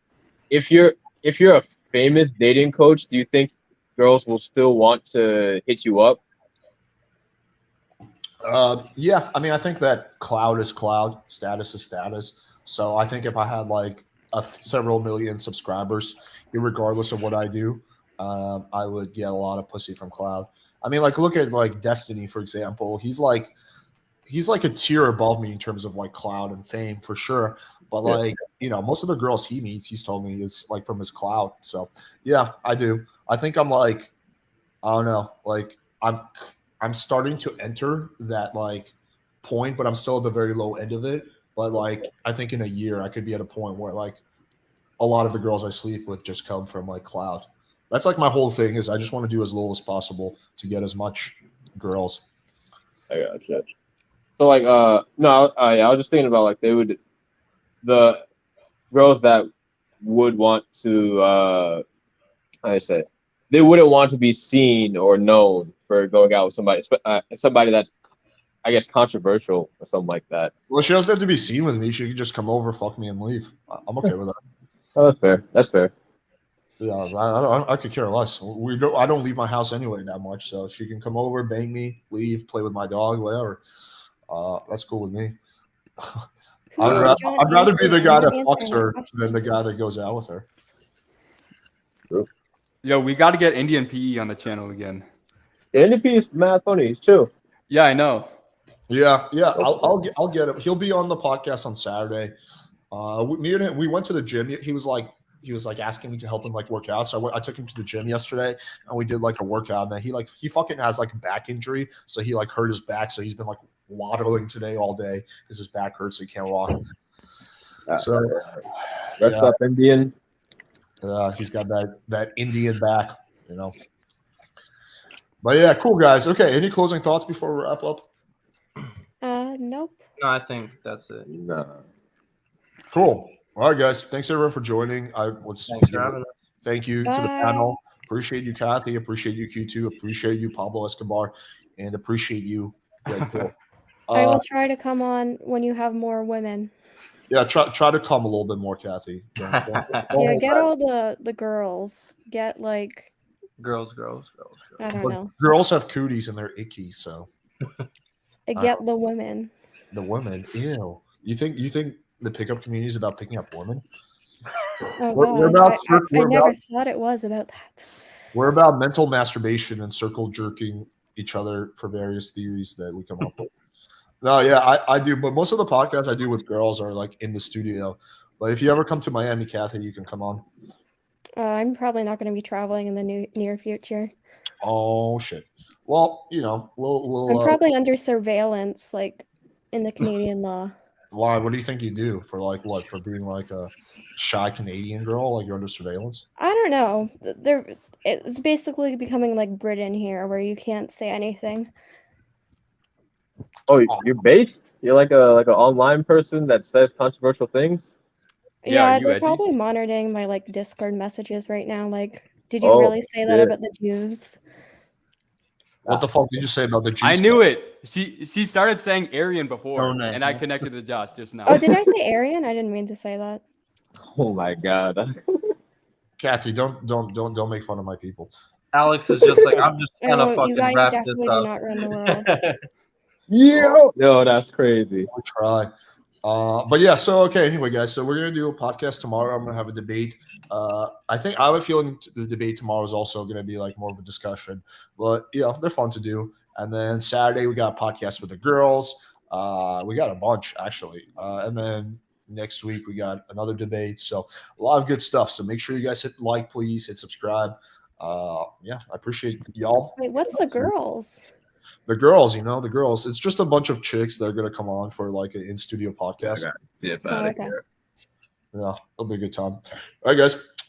if you're a famous dating coach, do you think girls will still want to hit you up? Yeah, I mean, I think that cloud is cloud, status is status. So I think if I had like several million subscribers, regardless of what I do, I would get a lot of pussy from cloud. I mean, like look at like Destiny, for example. He's like a tier above me in terms of like cloud and fame for sure. But like, most of the girls he meets, he's told me is like from his cloud. So yeah, I do. I think I'm like, I don't know, like I'm starting to enter that like point, but I'm still at the very low end of it. But like, I think in a year I could be at a point where like a lot of the girls I sleep with just come from like cloud. That's like my whole thing is I just want to do as little as possible to get as much girls. I gotcha. So like, no, I was just thinking about like the girls that would want to, I say, they wouldn't want to be seen or known for going out with somebody that's, I guess, controversial or something like that. Well, she doesn't have to be seen with me. She could just come over, fuck me, and leave. I'm okay with that. Oh, that's fair. That's fair. Yeah, I could care less. I don't leave my house anyway that much, so she can come over, bang me, leave, play with my dog, whatever. That's cool with me. I'd rather be the guy that fucks her than the guy that goes out with her. Yo, we got to get Indian PE on the channel again. Yeah, Indian PE is mad funny. He's chill. Yeah, I know. Yeah. I'll get him. He'll be on the podcast on Saturday. Me and him, we went to the gym. He was like asking me to help him like work out. So I took him to the gym yesterday and we did like a workout. And then he fucking has like a back injury, so he like hurt his back. So he's been like waddling today all day because his back hurts, so he can't walk. So rest up, Indian. He's got that Indian back, But yeah, cool guys. Okay, any closing thoughts before we wrap up? Nope. No, I think that's it. No. Cool. All right, guys. Thanks everyone for joining. Thanks for having us. Thank you to the panel. Appreciate you, Kathy. Appreciate you, Q2. Appreciate you, Pablo Escobar, and appreciate you, Red Bull. I will try to come on when you have more women. Yeah, try to come a little bit more, Kathy. Don't Yeah, get all the girls. Get like girls. I don't know. Girls have cooties and they're icky, so Get the women. the women. Ew. You think the pickup community is about picking up women? Oh, We're God. about I never thought it was about that. we're about mental masturbation and circle jerking each other for various theories that we come up with. No, yeah, I do, but most of the podcasts I do with girls are like in the studio. But if you ever come to Miami, Kathy, you can come on. I'm probably not going to be traveling in the near future. Oh shit. Well, we'll. I'm probably under surveillance, like in the Canadian law. Why? What do you think you do for like what? For being like a shy Canadian girl, like you're under surveillance? I don't know. It's basically becoming like Britain here, where you can't say anything. Oh, you're based? You're like an online person that says controversial things? Yeah, they're probably monitoring my like Discord messages right now. Like, did you really say that about the Jews? What the fuck did you say about the Jews? I knew it. She started saying Aryan before, and I connected the dots just now. Oh, did I say Aryan? I didn't mean to say that. Oh my god. Kathy, don't make fun of my people. Alex is just like, I'm just trying to fucking you guys wrap definitely this do up. not run the world. Yo, that's crazy. We try. But yeah, so okay, anyway, guys, so we're gonna do a podcast tomorrow. I'm gonna have a debate. I have a feeling the debate tomorrow is also gonna be like more of a discussion, but they're fun to do. And then Saturday we got a podcast with the girls. We got a bunch actually. And then next week we got another debate. So a lot of good stuff. So make sure you guys hit like, please hit subscribe. I appreciate y'all. Wait, what's the girls? The girls, the girls. It's just a bunch of chicks that are gonna come on for like an in-studio podcast. Yeah, Okay. Yeah, it'll be a good time. All right, guys.